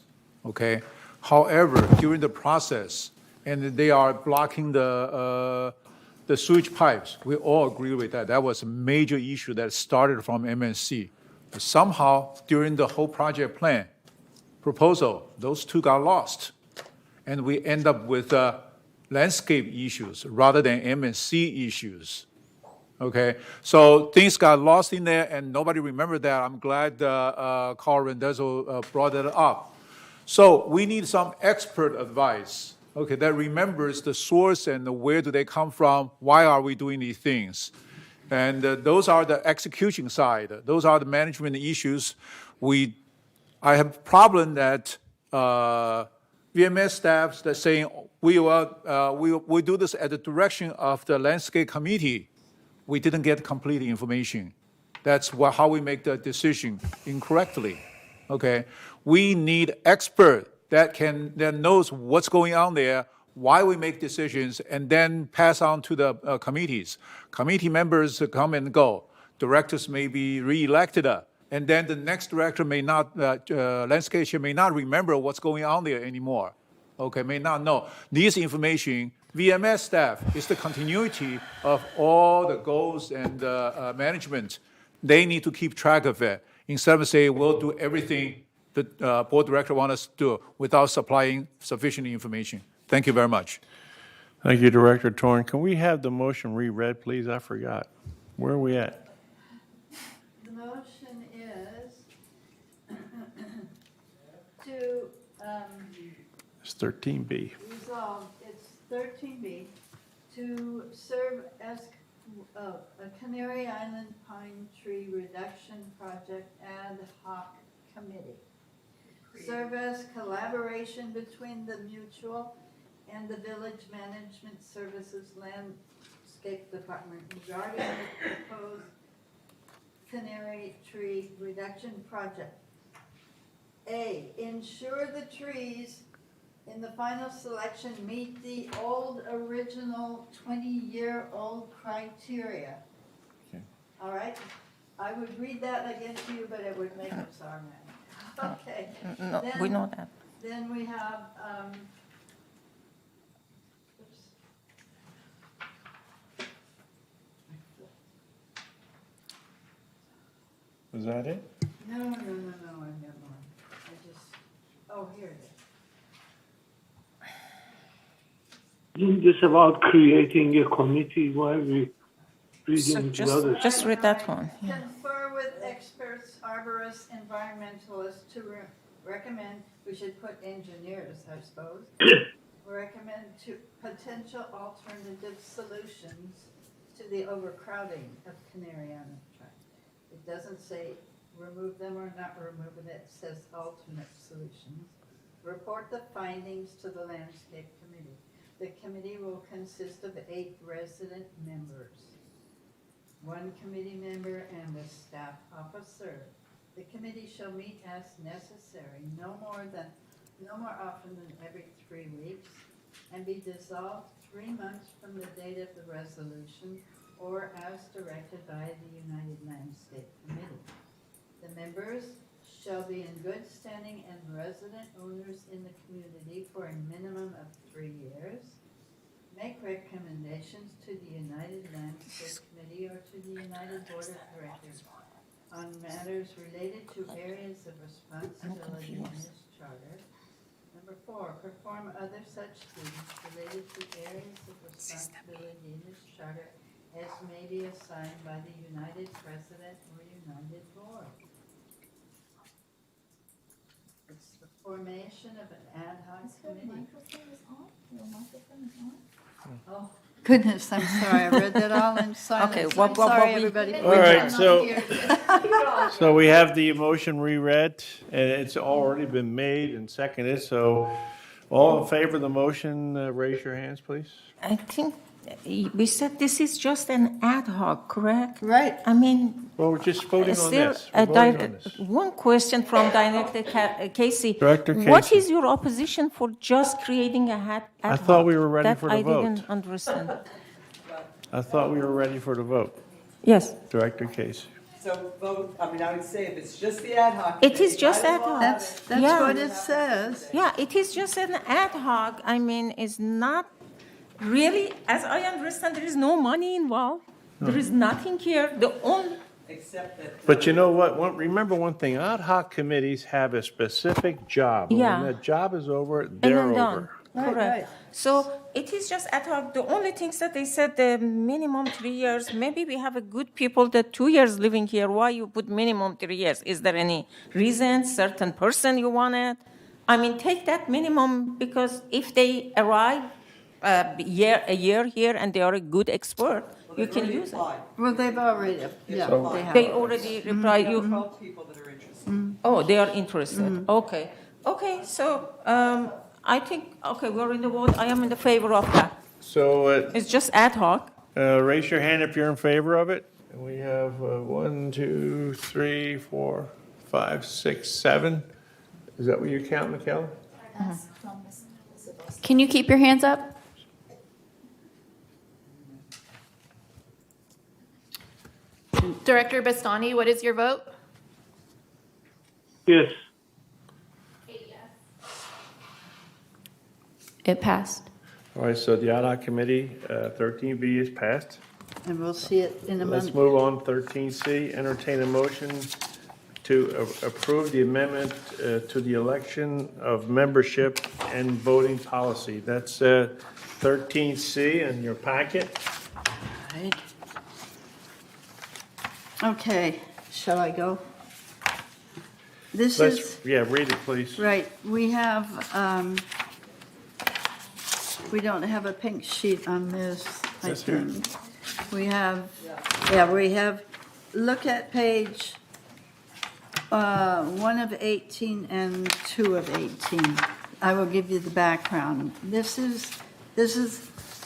okay? However, during the process, and they are blocking the sewage pipes, we all agree with that. That was a major issue that started from MSC. But somehow, during the whole project plan proposal, those two got lost. And we end up with landscape issues rather than MSC issues. Okay, so things got lost in there and nobody remembered that. I'm glad Carl Randazzo brought it up. So we need some expert advice, okay, that remembers the source and where do they come from, why are we doing these things. And those are the execution side. Those are the management issues. I have a problem that VMS staffs that saying we do this at the direction of the landscape committee. We didn't get complete information. That's how we make the decision incorrectly. Okay, we need expert that knows what's going on there, why we make decisions, and then pass on to the committees. Committee members come and go. Directors may be re-elected, and then the next director may not, landscape chair may not remember what's going on there anymore. Okay, may not know. This information, VMS staff is the continuity of all the goals and management. They need to keep track of it instead of saying we'll do everything the board director wants us to do without supplying sufficient information. Thank you very much. Thank you, Director Torn. Can we have the motion reread, please? I forgot. Where are we at? The motion is to It's 13B. resolve, it's 13B, to serve as a Canary Island Pine Tree Reduction Project ad hoc committee. Serve as collaboration between the mutual and the Village Management Services Landscape Department regarding the proposed Canary Tree Reduction Project. A, ensure the trees in the final selection meet the original 20-year-old criteria. Okay. All right? I would read that again to you, but it would make us our man. Okay. No, we know that. Then we have, Was that it? no, I've got more. Here it is. Isn't this about creating a committee? Why are we So reading the others? just read that one. Yeah. Confer with experts, arborists, environmentalists to recommend, we should put engineers, I suppose, recommend to potential alternative solutions to the overcrowding of Canary Island Tract. It doesn't say remove them or not remove it, it says alternate solutions. Report the findings to the landscape committee. The committee will consist of 8 resident members. one committee member, and a staff officer. The committee shall meet as necessary, no more often than every 3 weeks, and be dissolved 3 months from the date of the resolution or as directed by the United Landscape Committee. The members shall be in good standing and resident owners in the community for a minimum of 3 years. Make recommendations to the United Landscape Committee or to the United Board of Directors on matters related to areas of responsibility in this charter. Number 4, perform other such duties related to areas of responsibility in this charter as may be assigned by the United President or United Board. It's the formation of an ad hoc committee. Oh, goodness, I'm sorry, I read that all in silence. Okay, I'm sorry, everybody. All right, so we have the motion reread, and it's already been made and seconded, so all in favor of the motion, raise your hands, please. I think we said this is just an ad hoc, correct? Right. I mean, Well, we're just voting on still, this. We're voting on this. one question from Director Casey. Director What Casey. is your opposition for just creating a ad hoc? I thought we were ready for the That I vote. didn't understand. I thought we were ready for the vote. Yes. Director Casey. So vote, I mean, I would say if it's just the ad hoc. It is committee, just might as ad well hoc. have That's it. Yeah. what it says. Yeah, it is just an ad hoc. I mean, it's not really, as I understand, there is no money involved. There is nothing here. The only, Except that. But you know what? Remember one thing, ad hoc committees have a specific job. And Yeah. when that job is over, and they're I'm done. over. Right, Correct. right. So it is just ad hoc. The only things that they said, the minimum 3 years. Maybe we have a good people that 2 years living here. Why you put minimum 3 years? Is there any reason, certain person you wanted? I mean, take that minimum because if they arrive a year here and they are a good expert, you can use it. Well, they've already, yeah, So- they have. They already replied. You. 12 people that are interested. Oh, they are interested. Okay. Okay. So I think we're in the vote. I am in the favor of that. So It's just ad hoc. raise your hand if you're in favor of it. And we have 1, 2, 3, 4, 5, 6, 7. Is that what you count, Michaela? Can you keep your hands up? Director Bastani, what is your vote? Yes. It passed. All right, so the ad hoc committee, 13B is passed. And we'll see it in a Let's month. move on, 13C, entertain a motion to approve the amendment to the election of membership and voting policy. That's 13C in your packet. Right. Okay, shall I go? This is, Read it, please. right, we have, we don't have a pink sheet on this, I Yes, here. think. We have, look at page 1 of 18 and 2 of 18. I will give you the background. This is,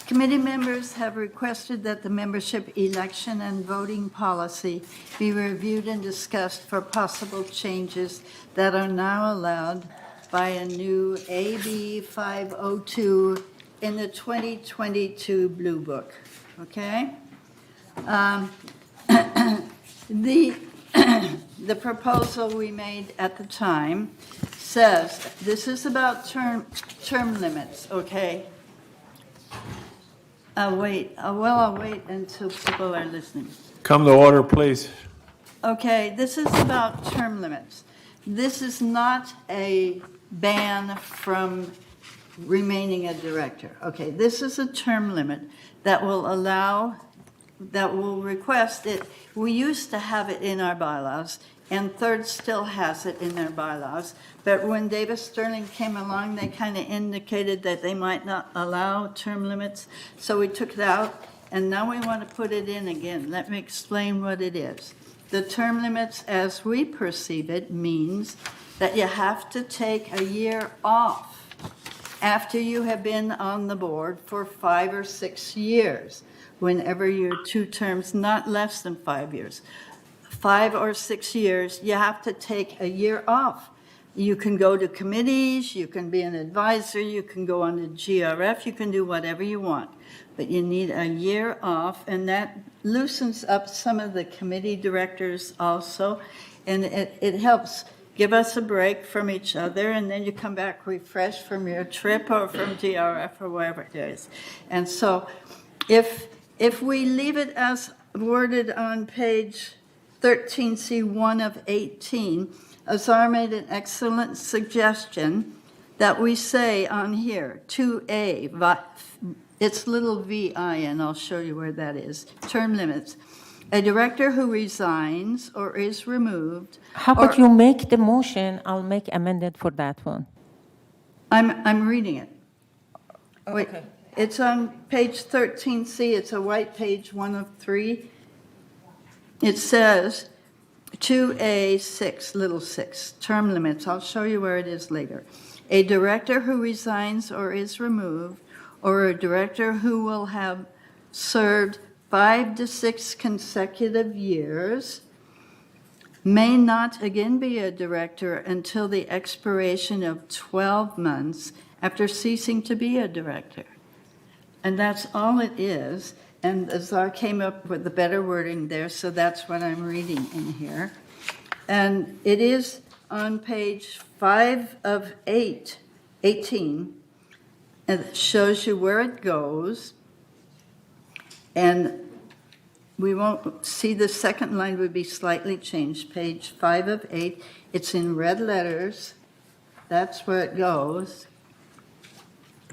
committee members have requested that the membership election and voting policy be reviewed and discussed for possible changes that are now allowed by a new AB 502 in the 2022 Blue Book, okay? The proposal we made at the time says, this is about term limits, okay? I'll wait until people are listening. Come to order, please. Okay, this is about term limits. This is not a ban from remaining a director. Okay, this is a term limit that will request it. We used to have it in our bylaws, and Third still has it in their bylaws. But when Davis Sterling came along, they kind of indicated that they might not allow term limits. So we took it out, and now we want to put it in again. Let me explain what it is. The term limits, as we perceive it, means that you have to take a year off after you have been on the board for 5 or 6 years. whenever you're 2 terms, not less than 5 years. 5 or 6 years, you have to take a year off. You can go to committees, you can be an advisor, you can go on the GRF, you can do whatever you want. But you need a year off, and that loosens up some of the committee directors also. And it helps give us a break from each other, and then you come back refreshed from your trip or from GRF or wherever it is. And so if we leave it as worded on page 13C1 of 18, Azar made an excellent suggestion that we say on here, 2A, it's little vi, and I'll show you where that is, term limits. A director who resigns or is removed. How about you make the motion? I'll make amended for that one. I'm reading it. Wait, Okay. it's on page 13C. It's a white page, 1 of 3. It says 2A6, little 6, term limits. I'll show you where it is later. A director who resigns or is removed, or a director who will have served 5 to 6 consecutive years, may not again be a director until the expiration of 12 months after ceasing to be a director. And that's all it is. And Azar came up with the better wording there, so that's what I'm reading in here. And it is on page 5 of 18. And it shows you where it goes. And we won't see the second line would be slightly changed. Page 5 of 8. It's in red letters. That's where it goes.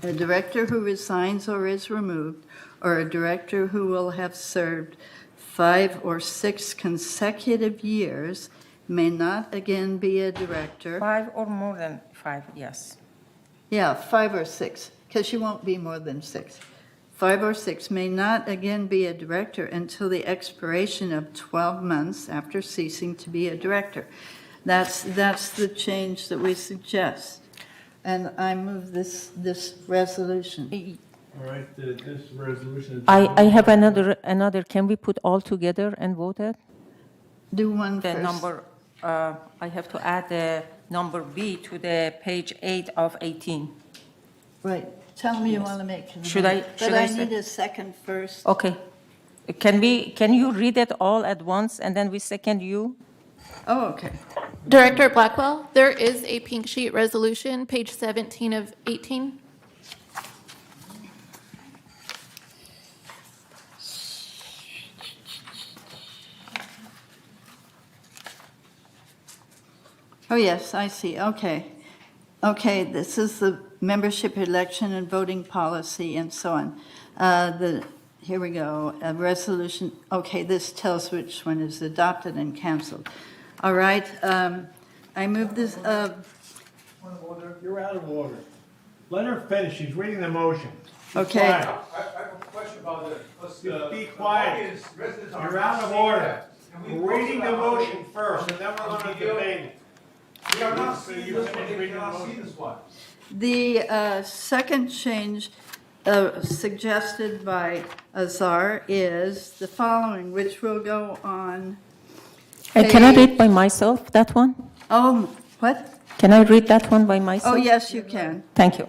A director who resigns or is removed, or a director who will have served 5 or 6 consecutive years, may not again be a director. 5 or more than 5, yes. Yeah, 5 or 6, because you won't be more than 6. 5 or 6 may not again be a director until the expiration of 12 months after ceasing to be a director. That's the change that we suggest. And I move this resolution. All right, this resolution. I have another. Can we put all together and vote it? Do one The first. number, I have to add the number B to the page 8 of 18. Right. Tell me you want to make an Should I- amendment. should But I I say- need a second first. Okay. Can you read it all at once and then we second you? Oh, okay. Director Blackwell, there is a pink sheet resolution, page 17 of 18. Oh, yes, I see. Okay. Okay, this is the membership election and voting policy and so on. Here we go, a resolution. Okay, this tells which one is adopted and canceled. All right, I move this, Point of order. You're out of order. Let her finish. She's reading the motion. Be Okay. quiet. I have a question about that. Be quiet. You're out of order. We're reading the motion first, and then we're going to debate it. We are not So seeing you this one, finish they reading the cannot see motion. this one. the second change suggested by Azar is the following, which will go on. Can I read by myself, that one? Oh, what? Can I read that one by myself? Oh, yes, you can. Thank you.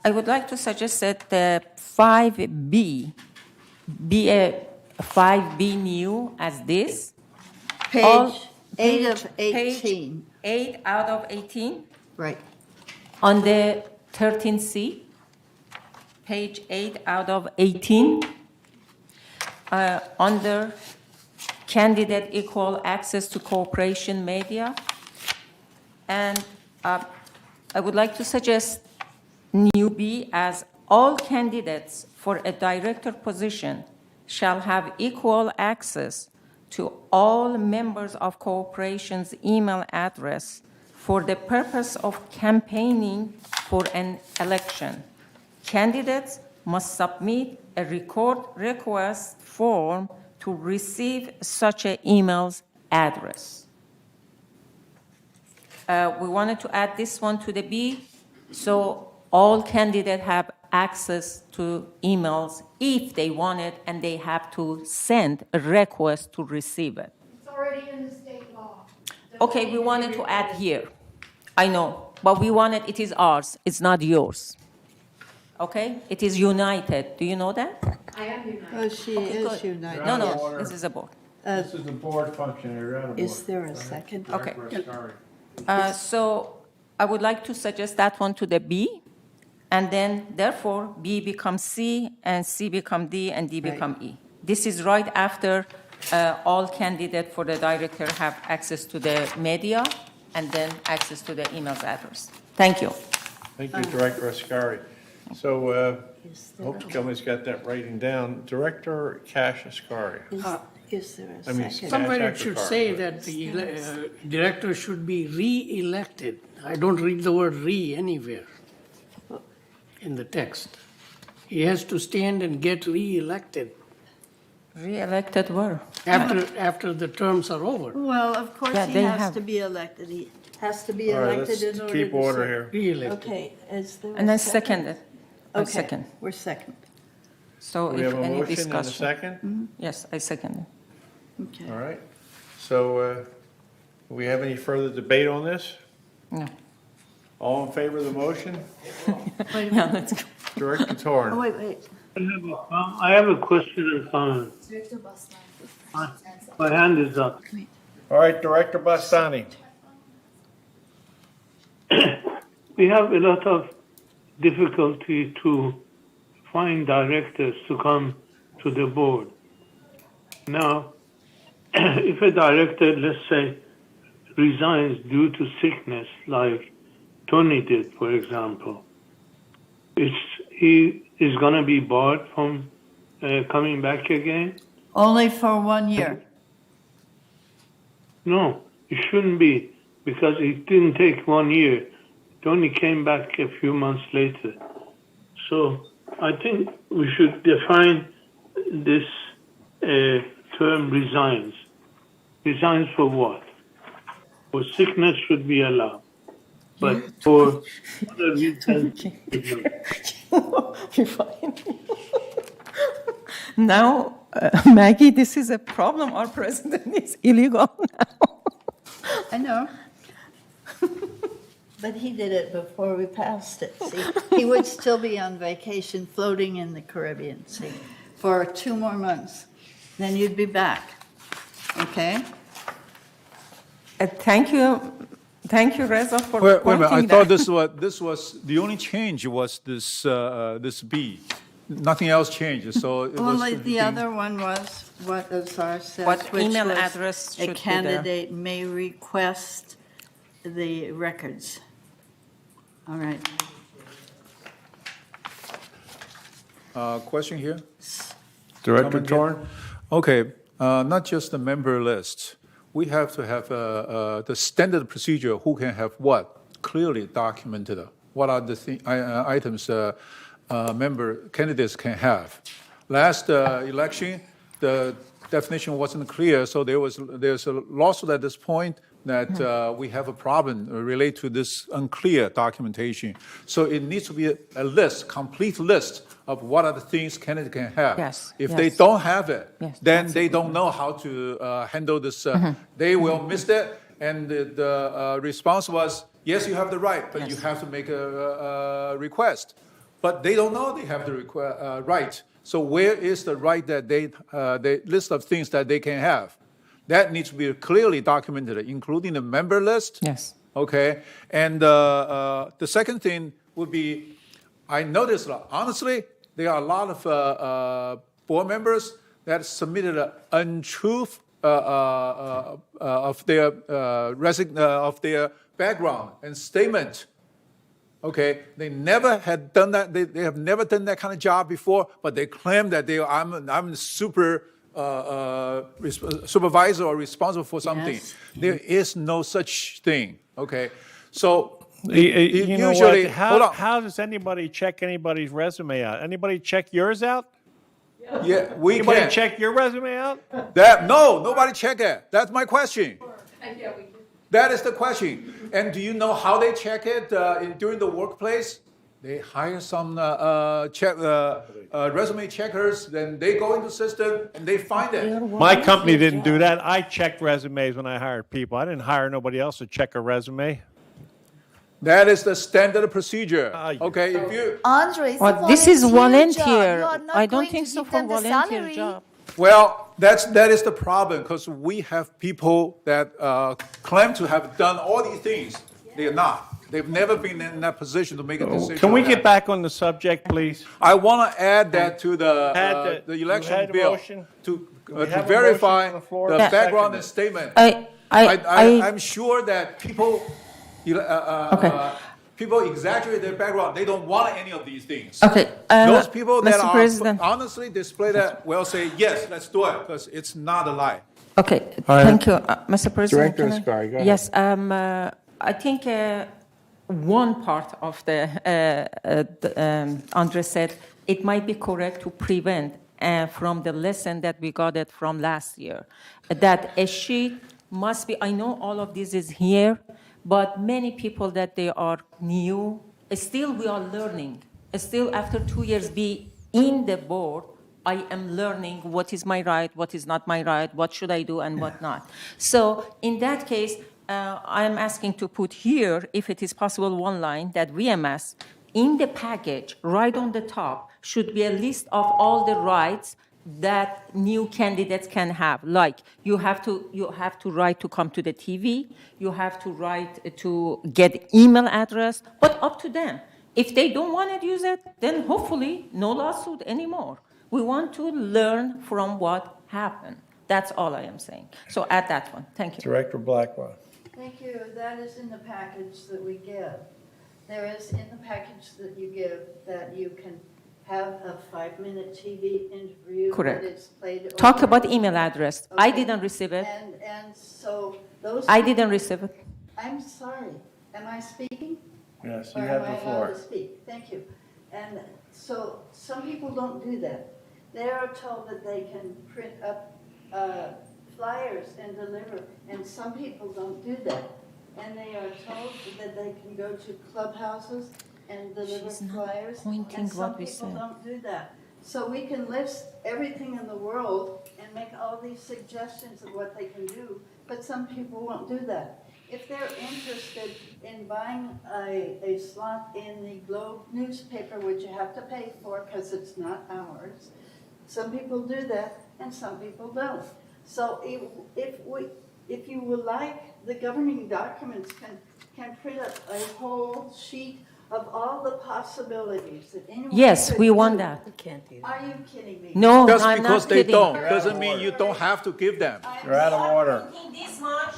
I would like to suggest that the 5B be a 5B new as this. All- Page 8 of 18. Page 8 out of 18 Right. on the 13C. Page 8 out of 18. Under candidate equal access to cooperation media. And I would like to suggest new B as all candidates for a director position shall have equal access to all members of corporation's email address for the purpose of campaigning for an election. Candidates must submit a record request form to receive such an email's address. We wanted to add this one to the B, so all candidates have access to emails if they want it, and they have to send a request to receive it. It's already in the state law. Okay, we wanted to add here. I know, but we wanted, it is ours, it's not yours. Okay? It is united. Do you know that? I am united. Oh, she is united. No, Yes. no, this is a board. This is the board function, you're out of order. Is there a second? Okay. Director So I would like to suggest that one to the B, and then therefore B becomes C, and C become D, and D Right. become E. This is right after all candidates for the director have access to the media and then access to the email address. Thank you. Thank you, Director Ascari. So, hope somebody's got that writing down. Director Cash Ascari. Is there a I mean, second? Somewhere Cash it should Ascari. say that the director should be re-elected. I don't read the word "re" anywhere in the text. He has to stand and get re-elected Re-elected were. after the terms are over. Well, of course, Yeah, he they has have- to be elected. He has to be All right, elected let's in order keep to order serve. here. Re-elected. Okay, is there And a then second? seconded. I Okay, second. we're second. So We if have a any motion and a discussion. second? Yes, I second. Okay. All right. So, do we have any further debate on this? No. All in favor of the motion? Yeah, let's go. Director Oh, Torn. wait. I have a question and comment. Director Basman. My hand is up. All right, Director Bastani. We have a lot of difficulty to find directors to come to the board. Now, if a director, let's say, resigns due to sickness, like Tony did, for example, he is going to be barred from coming back again? Only for 1 year. No, it shouldn't be, because it didn't take 1 year. It only came back a few months later. So I think we should define this term resigns. Resigns for what? For sickness should be allowed. But for other reasons, You're fine. Now, Maggie, this is a problem. Our president is illegal now. I know. But he did it before we passed it. See, he would still be on vacation floating in the Caribbean, see, for 2 more months. Then you'd be back. Okay? Thank you, Reza, for Wait a pointing minute, I that. thought this was, the only change was this B. Nothing else changed, so it was. Only the other one was what Azar says, What which email was address should a be there? candidate may request the records. All right. Question here? Director Comment Torn? here? Okay, not just the member list. We have to have the standard procedure, who can have what, clearly documented. What are the items member candidates can have. Last election, the definition wasn't clear, so there's a lawsuit at this point that we have a problem related to this unclear documentation. So it needs to be a list, complete list of what are the things candidates can have. Yes, If yes. they don't have it, Yes, then they don't know how to handle this. They will miss it, and the response was, yes, you have the right, but you have to make a request. But they don't know they have the right. So where is the right that the list of things that they can have? That needs to be clearly documented, including the member list. Yes. Okay. And the second thing would be, I noticed, honestly, there are a lot of board members that submitted an untruth of their background and statement. Okay, they never had done that. They have never done that kind of job before, but they claim that I'm super supervisor or responsible for something. Yes. There is no such thing. Okay, so You know usually, what? hold on. How does anybody check anybody's resume out? Anybody check yours out? Yeah, we Anybody can. check your resume out? Nobody check it. That's my question. That is the question. And do you know how they check it during the workplace? They hire some resume checkers, then they go into system and they find it. My company didn't do that. I checked resumes when I hired people. I didn't hire nobody else to check a resume. That is the standard procedure. Okay, if you Andre, it's a Well, this is volunteer job. volunteer. You are not I don't going think to so give for them the volunteer salary. job. well, that is the problem because we have people that claim to have done all these things. They are not. They've never been in that position to make a decision. Can we on get that. back on the subject, please? I want to add that to Had the you election had a bill motion? to We have a verify motion on the floor. the Yeah. background Seconded. and statement. I- I'm sure that people people exaggerate their background. They don't want any of these things. Okay, Those people that Mr. are President. honestly display that will say yes, let's do it because it's not a lie. Okay, right. thank you, Mr. President. Director can I- Ascari, go ahead. Yes, I think one part of Andre said, it might be correct to prevent from the lesson that we got it from last year, that a sheet must be, I know all of this is here, but many people that they are new, still we are learning. Still after 2 years be in the board, I am learning what is my right, what is not my right, what should I do and what not. So in that case, I am asking to put here, if it is possible, one line that VMS in the package, right on the top, should be a list of all the rights that new candidates can have. Like you have to write to come to the TV, you have to write to get email address, but up to them. If they don't want to use it, then hopefully no lawsuit anymore. We want to learn from what happened. That's all I am saying. So add that one. Thank you. Director Blackwell. Thank you. That is in the package that we give. There is in the package that you give that you can have a 5-minute TV interview. Correct. That it's played Talk over. about email address. I Okay. didn't receive it. And so those. I didn't receive it. I'm sorry. Am I speaking? Yes, you Or have am the I floor. allowed to speak? Thank you. And so some people don't do that. They are told that they can print up flyers and deliver, and some people don't do that. And they are told that they can go to clubhouses and deliver She's not flyers, pointing and some what we people said. don't do that. So we can list everything in the world and make all these suggestions of what they can do, but some people won't do that. If they're interested in buying a slot in the Globe newspaper, which you have to pay for because it's not ours, some people do that and some people don't. So if you would like, the governing documents can print up a whole sheet of all the possibilities that anyone Yes, could we want do. that. Are you kidding me? No, Just I'm because not they kidding. don't doesn't mean you don't have to give them. You're out of order.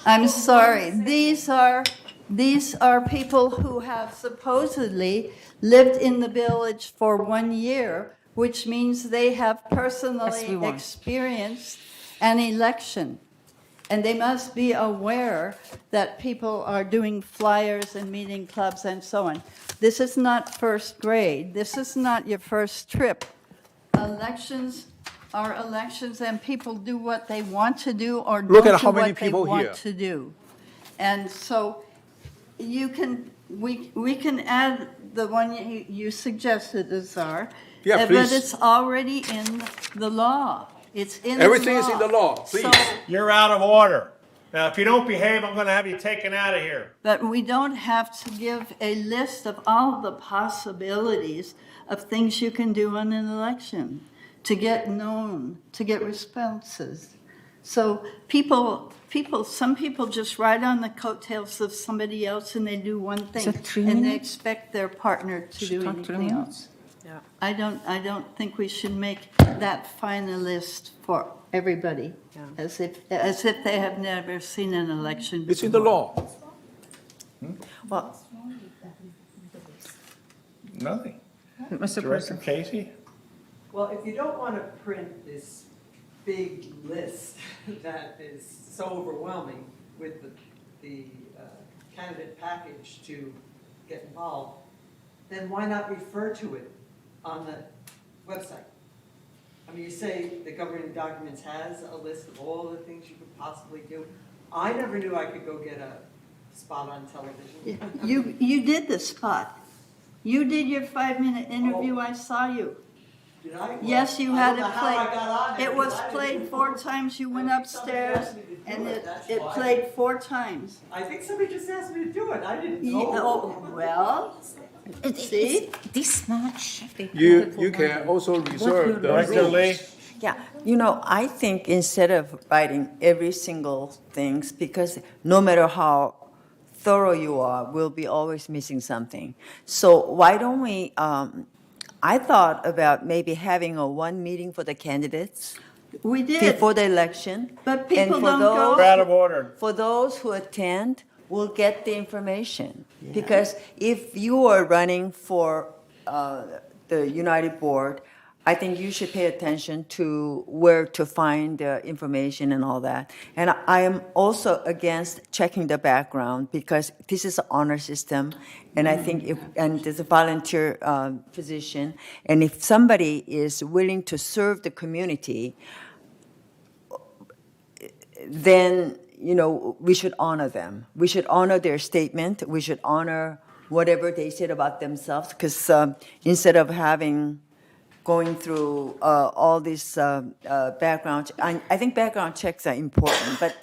I'm sorry. These are people who have supposedly lived in the village for 1 year, which means they have Yes, we personally want. experienced an election. And they must be aware that people are doing flyers and meeting clubs and so on. This is not first grade. This is not your first trip. Elections are elections, and people do what they want to do or Look don't at do how many what they people here. want to do. And so we can add the one you suggested, Azar. Yeah, But please. it's already in the law. It's in the law. Everything is in the law, please. So, You're out of order. Now, if you don't behave, I'm going to have you taken out of here. but we don't have to give a list of all the possibilities of things you can do in an election to get known, to get responses. So some people just ride on the coattails of somebody else and they do one thing. it 3 And they minutes? expect their partner to do talk 3 anything minutes? else. I don't think we should make that finalist for everybody, as if they have never seen an election before. It's in the law. Well, Nothing. Mr. Director President. Casey? Well, if you don't want to print this big list that is so overwhelming with the candidate package to get involved, then why not refer to it on the website? I mean, you say the governing documents has a list of all the things you could possibly do. I never knew I could go get a spot on television. you did the spot. You did your 5-minute interview, I saw you. Did I? Yes, you I had don't it know how I played. got on there, It was because I played didn't- 4 times, you went upstairs, asked me to do and it, that's it why. played 4 times. I think somebody just asked me to do it, I didn't Yeah, know. oh, well, see? This much. You can also reserve the Director rules. Lee? Yeah, I think instead of writing every single things, because no matter how thorough you are, we'll be always missing something. So why don't we, I thought about maybe having a one meeting for the candidates We did. before the election. But and people for don't those- go. We're out of order. For those who attend, will get the information. Because if you are running for the United Board, I think you should pay attention to where to find the information and all that. And I am also against checking the background because this is an honor system, and I think and there's a volunteer position, and if somebody is willing to serve the community, then, we should honor them. We should honor their statement. We should honor whatever they said about themselves, because instead of going through all these background, I think background checks are important, but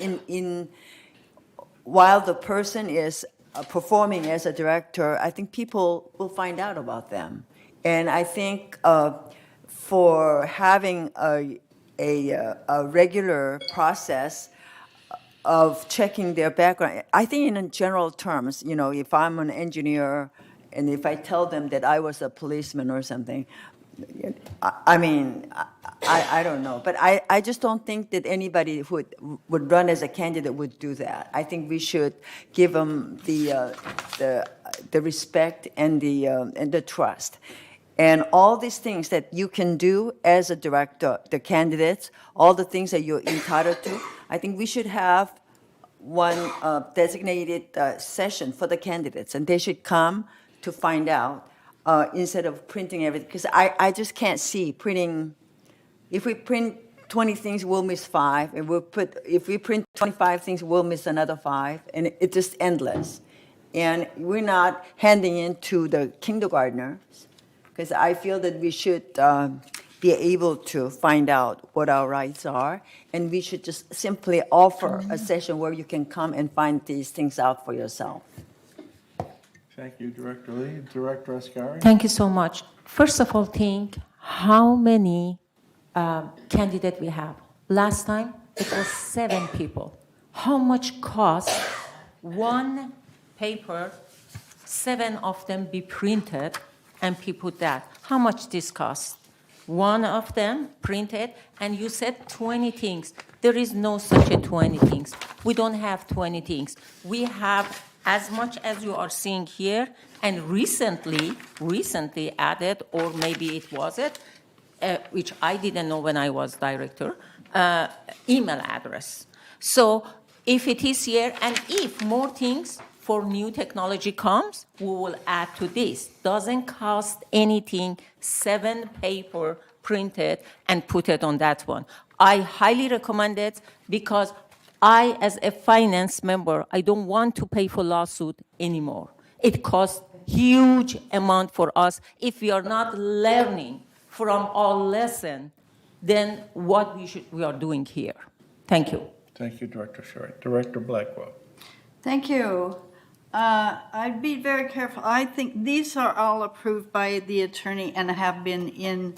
while the person is performing as a director, I think people will find out about them. And I think for having a regular process of checking their background, I think in general terms, if I'm an engineer and if I tell them that I was a policeman or something, I mean, I don't know. But I just don't think that anybody who would run as a candidate would do that. I think we should give them the respect and the trust. And all these things that you can do as a director, the candidates, all the things that you're entitled to, I think we should have one designated session for the candidates, and they should come to find out instead of printing everything. Because I just can't see printing. If we print 20 things, we'll miss 5, and if we print 25 things, we'll miss another 5, and it's just endless. And we're not handing in to the kindergartners, because I feel that we should be able to find out what our rights are, and we should just simply offer a session where you can come and find these things out for yourself. Thank you, Director Lee. Director Ascari? Thank you so much. First of all, think how many candidates we have. Last time, it was 7 people. How much cost one paper, 7 of them be printed, and people that? How much this cost? One of them printed, and you said 20 things. There is no such a 20 things. We don't have 20 things. We have as much as you are seeing here, and recently added, or maybe it wasn't, which I didn't know when I was director, email address. So if it is here, and if more things for new technology comes, we will add to this. Doesn't cost anything, 7 paper printed and put it on that one. I highly recommend it because I, as a finance member, I don't want to pay for lawsuit anymore. It costs huge amount for us. If we are not learning from our lesson, then what we are doing here. Thank you. Thank you, Director Sherry. Director Blackwell? Thank you. I'd be very careful. I think these are all approved by the attorney and have been in.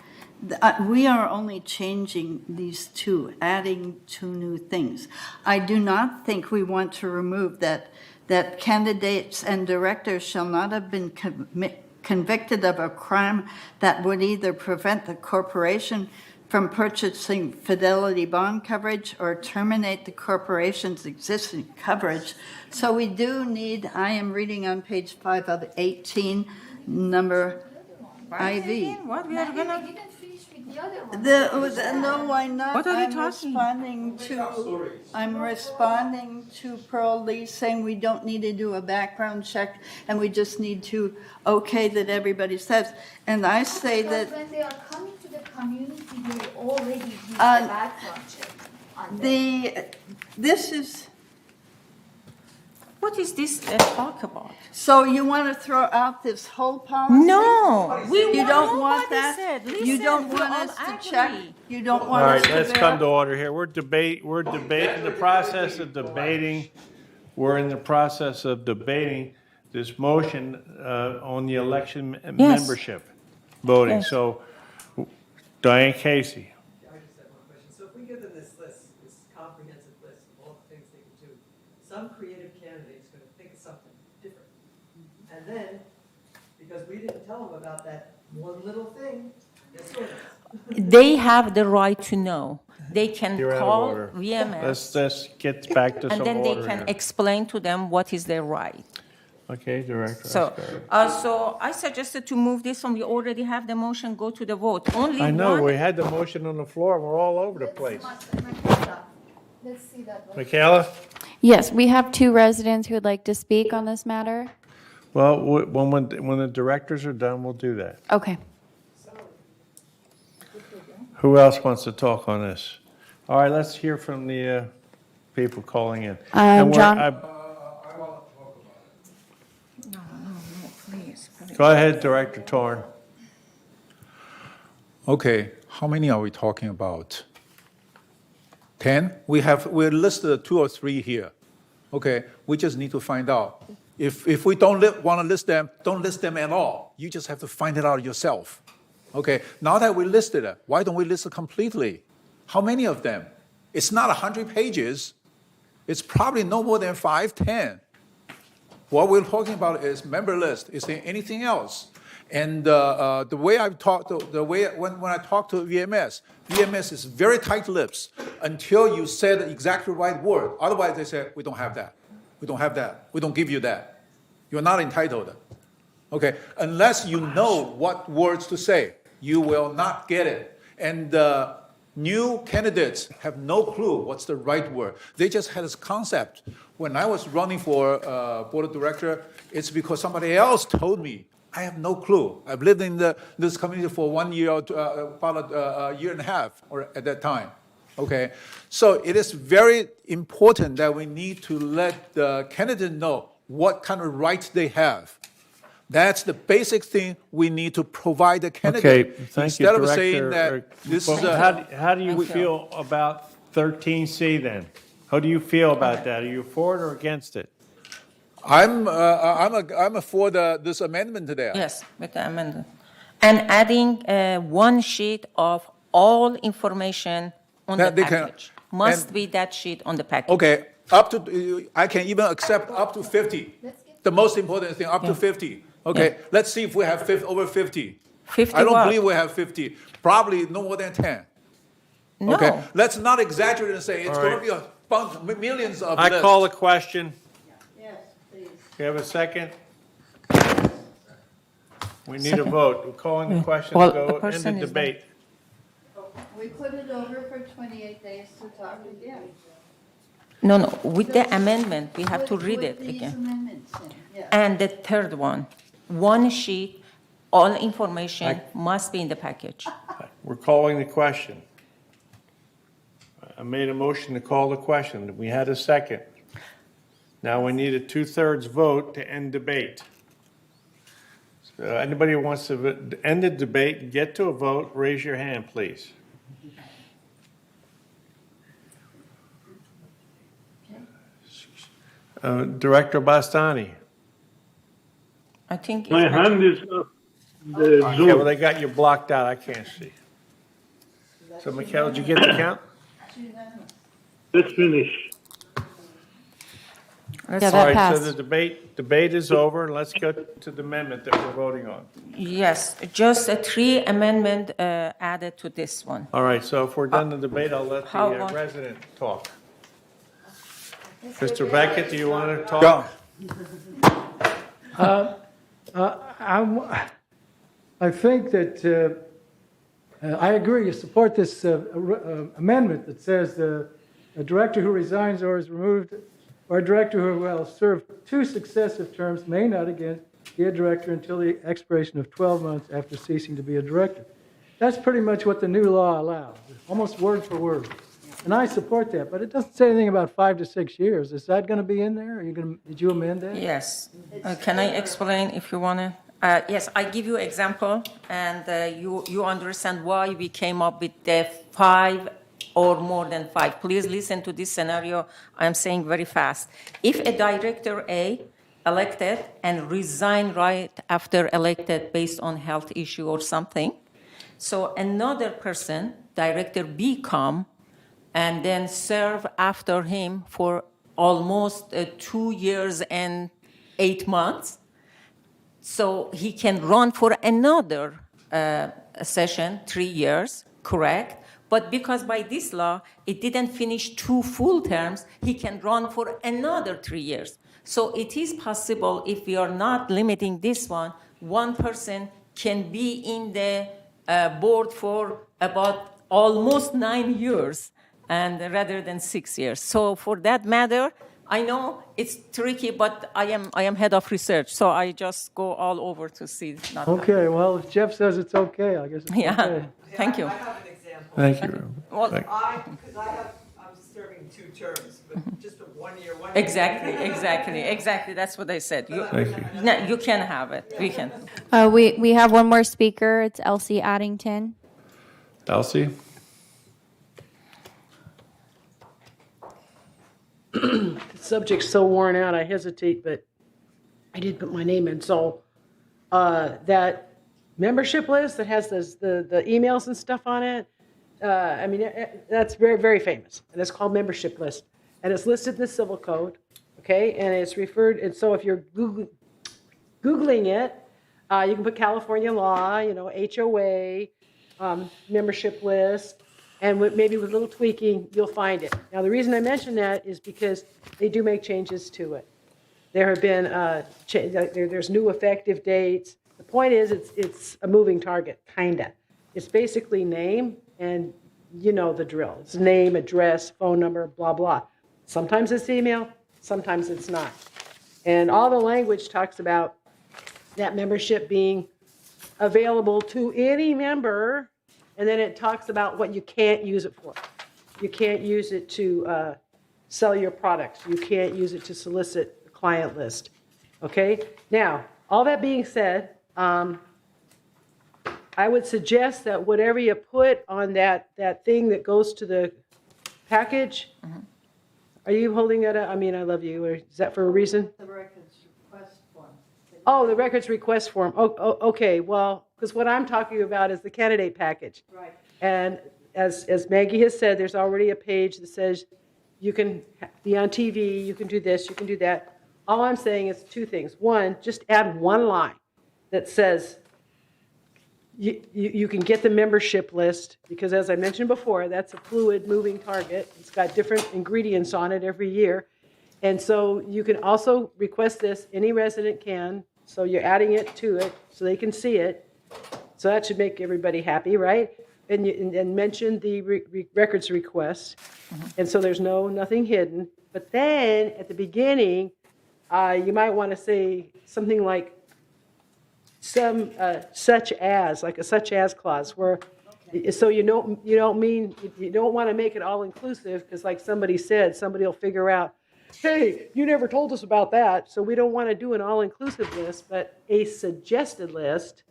We are only changing these 2, adding 2 new things. I do not think we want to remove that candidates and directors shall not have been convicted of a crime that would either prevent the corporation from purchasing fidelity bond coverage or terminate the corporation's existing coverage. So we do need, I am reading on page 5 of 18, number IV. What we are gonna? No, why not? What are you talking? I'm responding to Pearl Lee saying we don't need to do a background check and we just need to okay that everybody says. And I say that When they are coming to the community, they already did the background check on them. this is, What is this talk about? So you want to throw out this whole policy? No, You don't want nobody that? said. You Listen, don't we want all us to agree. check? You don't All want us right, to let's come to verify? order here. We're debating, the process of debating, we're in the process of debating this motion on the election membership voting. Yes. So, Diane Casey. I just have one question. So if we give them this list, this comprehensive list of all the things they can do, some creative candidate's going to think of something different. And then, because we didn't tell them about that one little thing, guess what? They have the right to know. They can You're out of call order. VMS, Let's get back to and some then they order can here. explain to them what is their right. Okay, Director. So, let's go. so I suggested to move this from, we already have the motion, go to the vote. Only I know, one. we had the motion on the floor, and we're all over the place. Let's see that one. Michaela? Yes, we have 2 residents who would like to speak on this matter. Well, when the directors are done, we'll do that. Okay. Who else wants to talk on this? All right, let's hear from the people calling in. John? Go ahead, Director Torn. Okay, how many are we talking about? 10? We listed 2 or 3 here. Okay, we just need to find out. If we don't want to list them, don't list them at all. You just have to find it out yourself. Okay, now that we listed it, why don't we list it completely? How many of them? It's not 100 pages. It's probably no more than 5, 10. What we're talking about is member list. Is there anything else? And the way I've talked, when I talk to VMS is very tight-lipped until you say the exactly right word. Otherwise, they say, we don't have that. We don't have that. We don't give you that. You're not entitled. Okay, unless you know what words to say, you will not get it. And new candidates have no clue what's the right word. They just had this concept. When I was running for board of director, it's because somebody else told me. I have no clue. I've lived in this community for 1 year, about a year and a half, or at that time. Okay, so it is very important that we need to let the candidate know what kind of rights they have. That's the basic thing we need to provide the candidate. Okay, thank you, Instead of Director. saying that this is How do you feel about 13C then? How do you feel about that? Are you for it or against it? I'm for this amendment there. Yes, with the amendment. And adding one sheet of all information on the That they can- package. Must and- be that sheet on the package. Okay, I can even accept up to 50. The most important thing, up to 50. Okay, let's see if we have over 50. 50 I don't what? believe we have 50. Probably no more than 10. No. Okay, let's not exaggerate and say it's All going right. to be a bunch, millions of I lists. call the question. Yes, please. You have a second? We need a vote. We're calling the question Well, to the go end person the is debate. We put it over for 28 days to talk again. No, with the amendment, we have to read it With these again. amendments in, yeah. And the third one sheet, all information must be in the package. We're calling the question. I made a motion to call the question. We had a second. Now we need a 2/3 vote to end debate. So anybody who wants to end the debate and get to a vote, raise your hand, please. Director Bastani. I think. My it's- hand is up. The Okay, well, Zoom. they got you blocked out. I can't see. So, Mikhail, did you get the count? Let's finish. Yeah, All that right, passed. so the debate is over, and let's go to the amendment that we're voting on. Yes, just a 3 amendment added to this one. All right, so if we're done the debate, I'll let How the long? resident talk. Mr. Beckett, do you want to talk? I think that I agree to support this amendment that says a director who resigns or is removed, or a director who will serve 2 successive terms may not again be a director until the expiration of 12 months after ceasing to be a director. That's pretty much what the new law allows, almost word for word. And I support that, but it doesn't say anything about 5 to 6 years. Is that going to be in there? Did you amend that? Yes. Can I explain if you want to? Yes, I give you example, and you understand why we came up with the 5 or more than 5. Please listen to this scenario. I'm saying very fast. If a director A elected and resign right after elected based on health issue or something, so another person, director B, come and then serve after him for almost 2 years and 8 months. So he can run for another session, 3 years, correct? But because by this law, it didn't finish 2 full terms, he can run for another 3 years. So it is possible, if we are not limiting this one person can be in the board for about almost 9 years, and rather than 6 years. So for that matter, I know it's tricky, but I am head of research, so I just go all over to see. Okay, well, if Jeff says it's okay, I guess it's Yeah. okay. Thank you. I have an example. Thank you. Well, Thank- I'm serving 2 terms, but just a 1 year, 1 year. Exactly. That's what I said. Thank you. No, you can have it. We can. We have one more speaker. It's Elsie Addington. Elsie? The subject's so worn out, I hesitate, but I did put my name in. So that membership list that has the emails and stuff on it, that's very, very famous. And it's called membership list. And it's listed in the civil code, okay? And it's referred, and so if you're Googling it, you can put California law, HOA, membership list, and maybe with a little tweaking, you'll find it. Now, the reason I mention that is because they do make changes to it. There have been, there's new effective dates. The point is, it's a moving target, kinda. It's basically name, and you know the drill. It's name, address, phone number, blah, blah. Sometimes it's email, sometimes it's not. And all the language talks about that membership being available to any member. And then it talks about what you can't use it for. You can't use it to sell your products. You can't use it to solicit a client list. Okay? Now, all that being said, I would suggest that whatever you put on that thing that goes to the package, are you holding that up? I mean, I love you. Or is that for a reason? The records request form. Oh, the records request form. Oh, okay. Well, because what I'm talking about is the candidate package. Right. And as Maggie has said, there's already a page that says you can be on TV, you can do this, you can do that. All I'm saying is 2 things. One, just add 1 line that says you can get the membership list, because as I mentioned before, that's a fluid moving target. It's got different ingredients on it every year. And so you can also request this, any resident can, so you're adding it to it so they can see it. So that should make everybody happy, right? And mention the records request. And so there's nothing hidden. But then at the beginning, you might want to say something like some such as, like a such as clause, where so you don't want to make it all inclusive, because like somebody said, somebody will figure out, hey, you never told us about that. So we don't want to do an all-inclusive list, but a suggested list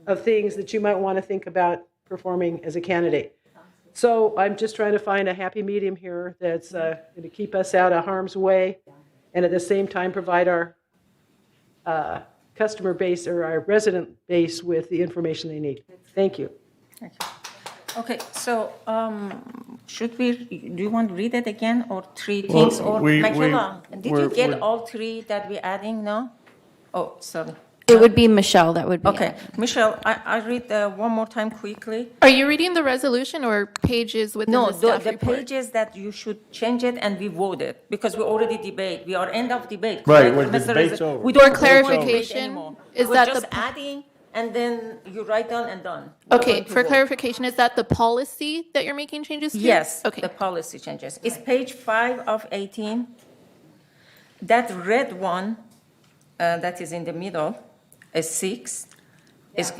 of things that you might want to think about performing as a candidate. So I'm just trying to find a happy medium here that's going to keep us out of harm's way, and at the same time provide our customer base or our resident base with the information they need. Thank you. Okay, so do you want to read it again, or 3 things? Or Michaela, did you get all 3 that we're adding now? Oh, sorry. It would be Michelle that would be. Okay, Michelle, I read one more time quickly. Are you reading the resolution or pages within No, the staff the report? pages that you should change it, and we voted, because we already debate. We are end of debate. Right, correct? well, the Mr. debate's Reza? over. We For don't clarification, anymore. is We're that just the adding, and then you write down and done. We're Okay, going to for vote. clarification, is that the policy that you're making changes to? Yes, Okay. the policy changes. It's page 5 of 18. That red one that is in the middle, a 6, is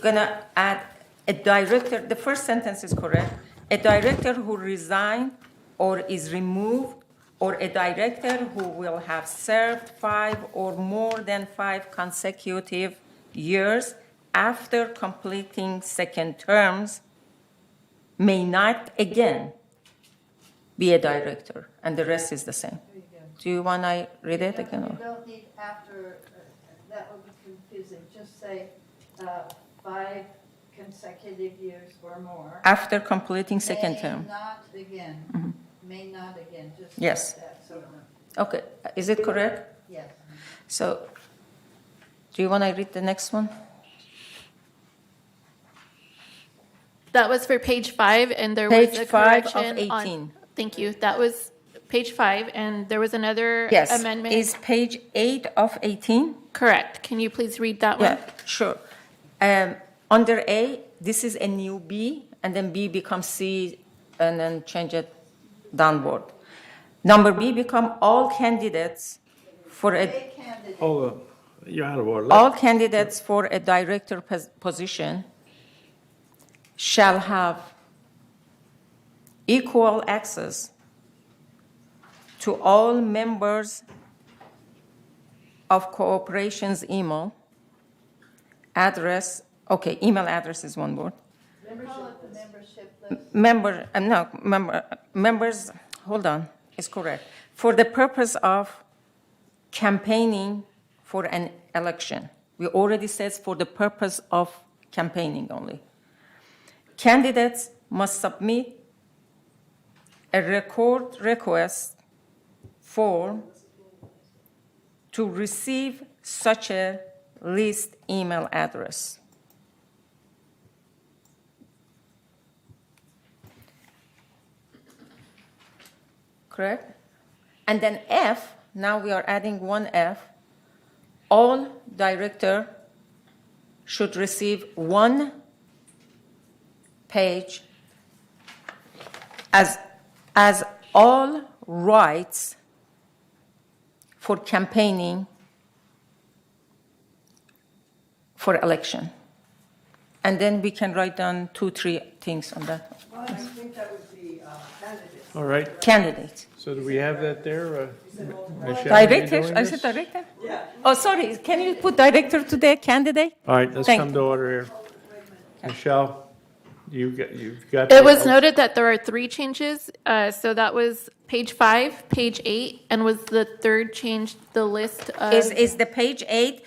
going to add a director. The first sentence is correct. a director who resigned or is removed, or a director who will have served 5 or more than 5 consecutive years after completing second terms may not again be a director, and the rest is the same. Do you want I read it again? You don't need after, that would be confusing. Just say 5 consecutive years or more. After completing second term. May not again. May not again. Just Yes. like that. So, Okay, is it correct? yes. So, do you want to read the next one? That was for page 5, and there Page was a 5 of correction 18. on. Thank you. That was page 5, and there was another Yes. amendment. Is page 8 of 18? Correct. Can you please read that one? Yeah, sure. Under A, this is a new B, and then B becomes C, and then change it downward. Number B become all candidates for a, Hold on, you're out of order. all candidates for a director position shall have equal access to all members of corporation's email address. Okay, email address is one word. Call it the membership list. Members, hold on, is correct. For the purpose of campaigning for an election. We already said for the purpose of campaigning only. Candidates must submit a record request form to receive such a list email address. Correct? And then F, now we are adding one F. All director should receive 1 page as all rights for campaigning for election. And then we can write down 2, 3 things on that. Well, I think that would be candidates. All right, Candidates. so do we have that there? Michelle, are you Director, doing I this? said director? Yeah. Oh, sorry, can you put director to the candidate? All right, let's Thank come you. to order here. Michelle, you've got. It the- was noted that there are 3 changes. So that was page 5, page 8, and was the third change the list of. Is the page 8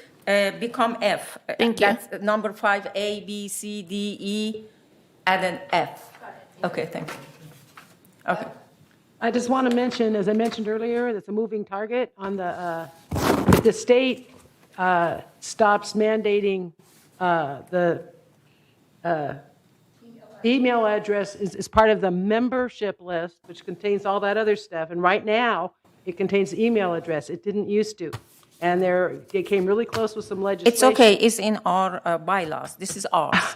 become F? Thank you. That's number 5, A, B, C, D, E, and then F. Okay, thank you. Okay. I just want to mention, as I mentioned earlier, that's a moving target on the, if the state stops mandating the email address is part of the membership list, which contains all that other stuff. And right now, it contains the email address. It didn't used to. And they came really close with some legislation. It's okay, it's in our bylaws. This is ours.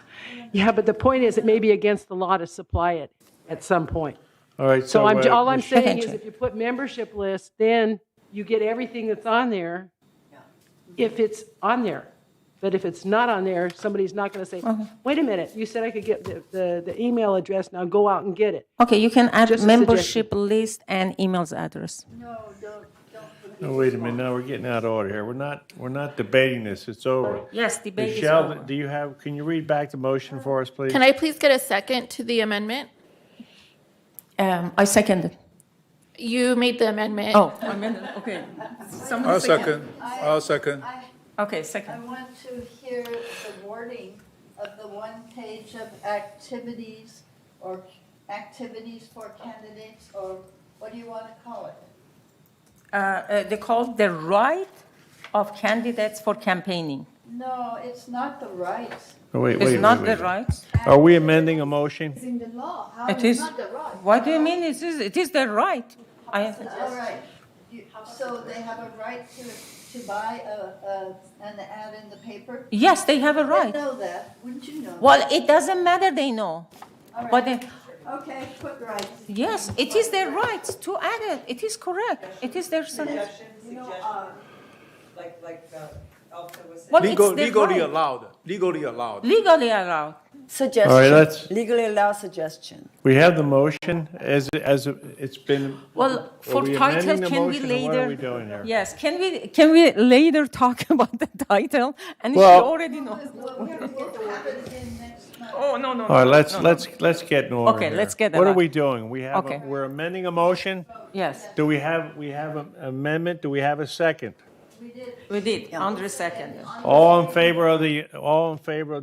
Yeah, but the point is, it may be against the law to supply it at some point. All right, So all I'm Michelle- saying is, if you put membership list, then you get everything that's on there, if it's on there. But if it's not on there, somebody's not going to say, wait a minute, you said I could get the email address, now go out and get it. Okay, you can add Just a membership list and emails address. No, don't. No, wait a minute, now we're getting out of order here. We're not debating this, it's over. Yes, debate is Michelle, over. can you read back the motion for us, please? Can I please get a second to the amendment? I seconded. You made the amendment. Oh, amended, okay. Somebody I'll second. I'll second. Okay, I second. want to hear the wording of the 1 page of activities or activities for candidates, or what do you want to call it? They call the right of candidates for campaigning. No, it's not the rights. Oh, wait, It's wait, not wait, the wait. rights. Are we amending a motion? It's in the law. How It is is. not the right? What do you mean it is their right? All right. So they have a right to buy an ad in the paper? Yes, they have a right. They know that, wouldn't you know? Well, it doesn't matter, they know. All But right. Okay, put rights. yes, it is their right to add it. It is correct. It is their. Suggestions, like Elsa was saying. Well, it's Legally their right. allowed. Legally allowed. Legally allowed. Suggestion. let's- Legally allowed suggestion. We have the motion as it's been. Well, Are for we title, amending the can we motion, or what are later? we doing here? Yes, can we later talk about the title? And Well- if you already know. Oh, no. All right, let's get in order Okay, here. let's get it What are on. we doing? Okay. We're amending a motion? Yes, Do we have an amendment? Do we have a second? we did, Andre second. All in favor of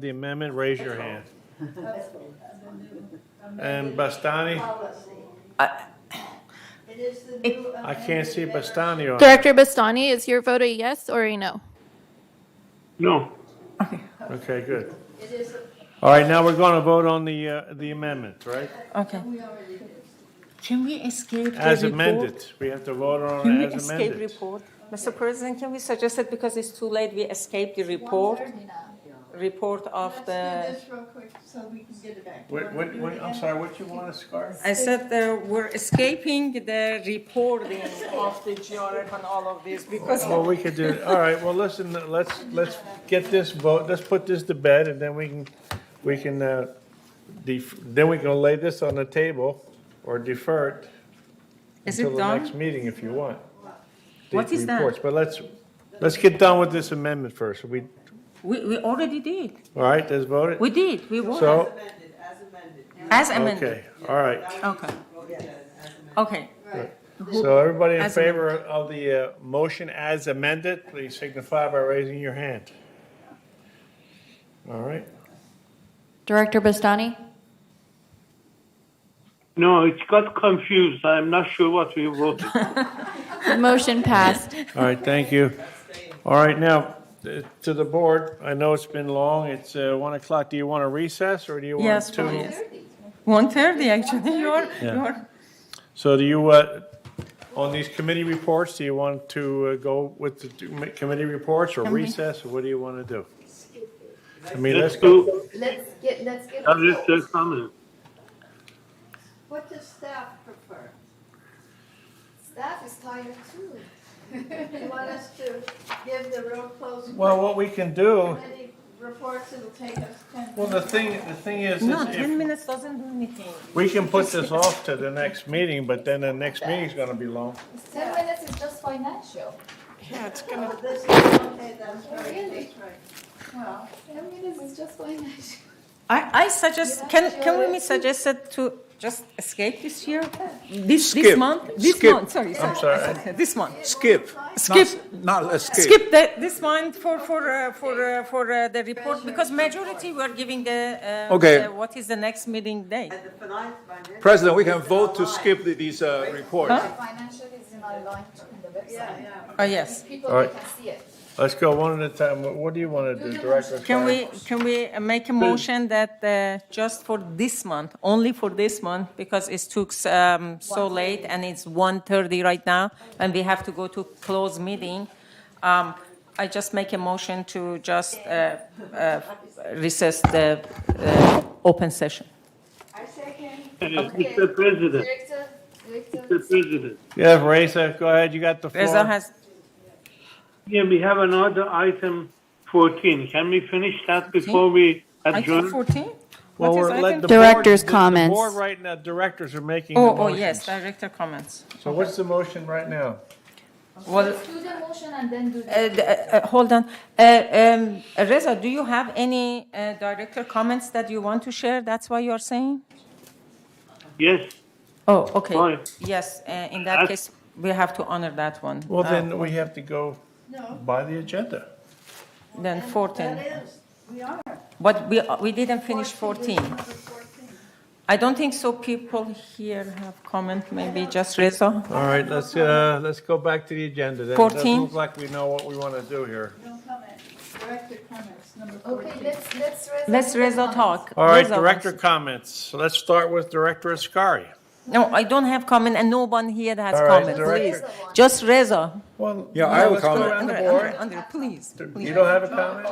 the amendment, raise your hand. And Bastani? I can't see Bastani on. Director Bastani, is your vote a yes or a no? No. Okay, good. All right, now we're going to vote on the amendment, right? Okay. Can we escape the As report? amended. We have to vote on Can we it as escape amended. report? Mr. President, can we suggest it because it's too late, we escape the report? Report of the, Let's do this real quick so we can get it back. I'm sorry, what you want to scar? I said we're escaping the reporting of the GRF and all of this because. Well, we could do, all right, well, listen, let's get this vote, let's put this to bed, and then we can lay this on the table or defer it Is it until the done? next meeting if you want. The What is that? reports. But let's get done with this amendment first. We already did. All right, let's vote it. We did, we voted. So, As amended. okay, all right. Okay. So everybody in As favor of the motion as amended, please signify by raising your hand. All right. Director Bastani? No, it got confused. I'm not sure what we voted. The motion passed. All right, thank you. All right, now, to the board, I know it's been long, it's 1 o'clock. Do you want to recess, or do you want Yes, to? please. 1:30, actually, you're. So do you, on these committee reports, do you want to go with the committee reports, or Can we- recess, or what do you want to do? I mean, Let's let's go. Let's get. Director comment. What does staff prefer? Staff is tired too. You want us to give the real close? Well, what we can do, Committee reports, it'll take us 10. well, the thing is, No, is 10 if minutes doesn't do anything. we can put this off to the next meeting, but then the next meeting's gonna be long. 10 minutes is just financial. Yeah, it's gonna. Oh, this is, okay, that's right, that's right. Well, 10 minutes is just financial. I suggest, can we suggest it to just escape this year? This Skip. month? This Skip. month, sorry. I'm sorry. This month. Skip. Skip. Not escape. Skip this month for the report, because majority we are giving the, Okay. what is the next meeting date? President, we can vote to skip these reports. Financial is in our line in the website. Oh, yes. People All right. can see it. Let's go one at a time. What do you want to do, Director? Can we make a motion that just for this month, only for this month, because it took so late and it's 1:30 right now, and we have to go to close meeting. I just make a motion to just recess the open session. I second. Mr. President. Mr. President. Yeah, Reza, go ahead. You got the floor. Reza has. Yeah, we have another item 14. Can we finish that before we Item adjourn? 14? Well, What is we're item letting the 14? Director's board, comments. The board right now, directors are making the Oh, motions. yes, director comments. So what's the motion right now? Well, Let's do the motion and then do the. hold on. Reza, do you have any director comments that you want to share? That's why you're saying? Yes. Oh, okay. Fine. Yes, in that case, we have to honor that one. Well, then we have to go No. by the agenda. Then 14. That is, we are. But we didn't finish 14. I don't think so. People here have comment, maybe just Reza. All right, let's go back to the agenda then. It 14. doesn't look like we know what we want to do here. No comment. Director comments, number 14. Okay, Let's Reza talk. All right, Reza director wants- comments. So let's start with Director Ascari. No, I don't have comment, and no one here has All right, comment, Director. please. Just Reza. Well, Yeah, I have a let's go comment. around the board. Andre, please. You don't have a comment?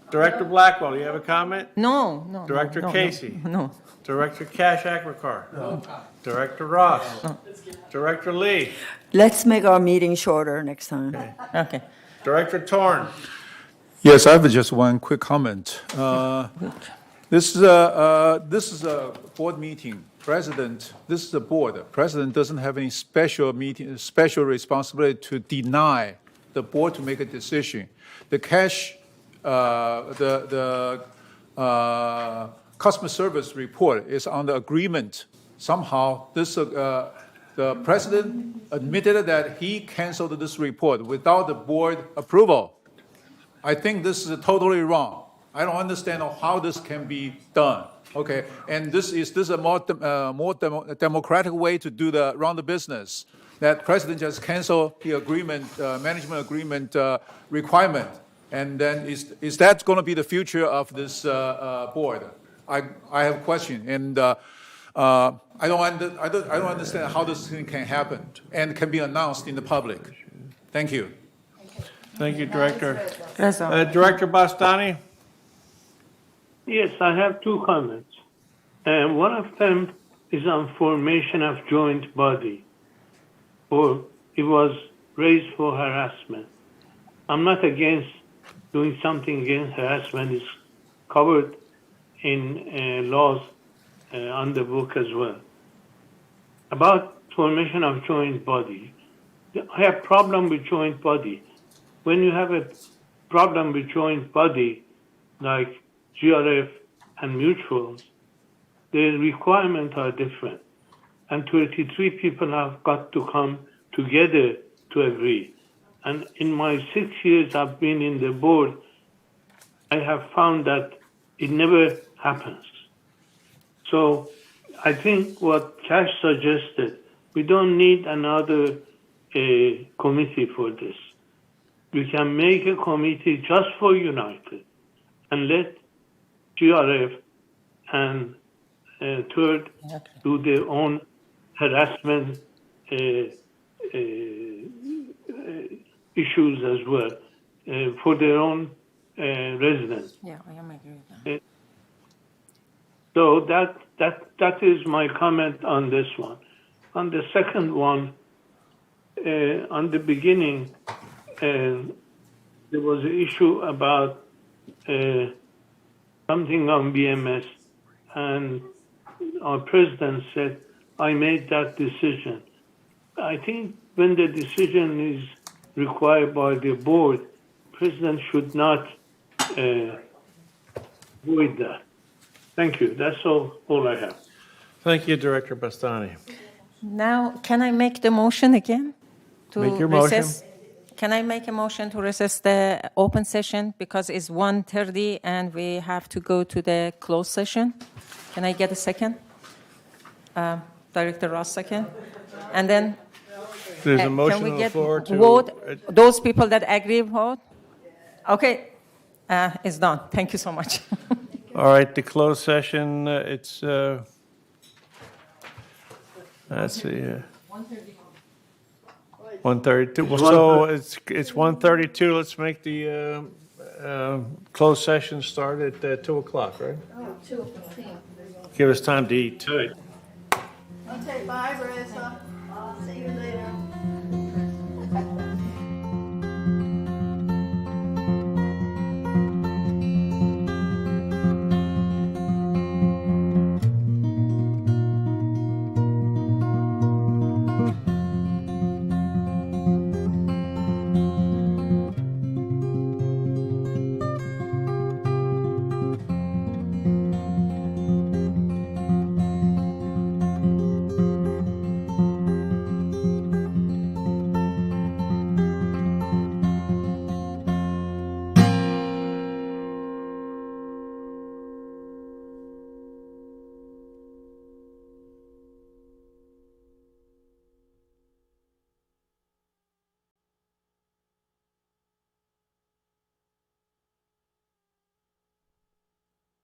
Director Blackwell, you have a comment? No. Director no, Casey? No. Director Cash Ackrakar? No. Director Ross? Director Lee? Let's make our meeting shorter next time. Okay. Director Torn? Yes, I have just one quick comment. This is a board meeting. President, this is the board. President doesn't have any special responsibility to deny the board to make a decision. The customer service report is on the agreement. Somehow, the president admitted that he canceled this report without the board approval. I think this is totally wrong. I don't understand how this can be done. Okay, and this is a more democratic way to run the business. That president just cancel the agreement, management agreement requirement, and then is that going to be the future of this board? I have a question, and I don't understand how this thing can happen and can be announced in the public. Thank you. Thank you, Director. Director Bastani? Yes, I have two comments. One of them is on formation of joint body, or it was raised for harassment. I'm not against doing something against harassment. It's covered in laws on the book as well. About formation of joint body, I have problem with joint body. When you have a problem with joint body, like GRF and mutuals, the requirements are different. And 23 people have got to come together to agree. And in my 6 years I've been in the board, I have found that it never happens. So I think what Cash suggested, we don't need another committee for this. We can make a committee just for United and let GRF and third do their own harassment issues as well for their own residents. Yeah, I am agree with that. So that is my comment on this one. On the second one, on the beginning, there was an issue about something on BMS, and our president said, I made that decision. I think when the decision is required by the board, president should not avoid that. Thank you. That's all I have. Thank you, Director Bastani. Now, can I make the motion again? To Make your recess? Can I make a motion to recess the open session because it's 1:30 and we have to go to the closed session? Can I get a second? Director Ross, second? And then There's a can motion we on the get floor to... vote? Those people that agree, vote? Okay, it's done. Thank you so much. All right, the closed session, it's, let's see, 1:32. Well, so it's 1:32. Let's make the closed session start at 2 o'clock, right? Oh, 2:15. Give us time to eat. Okay, bye, Marissa.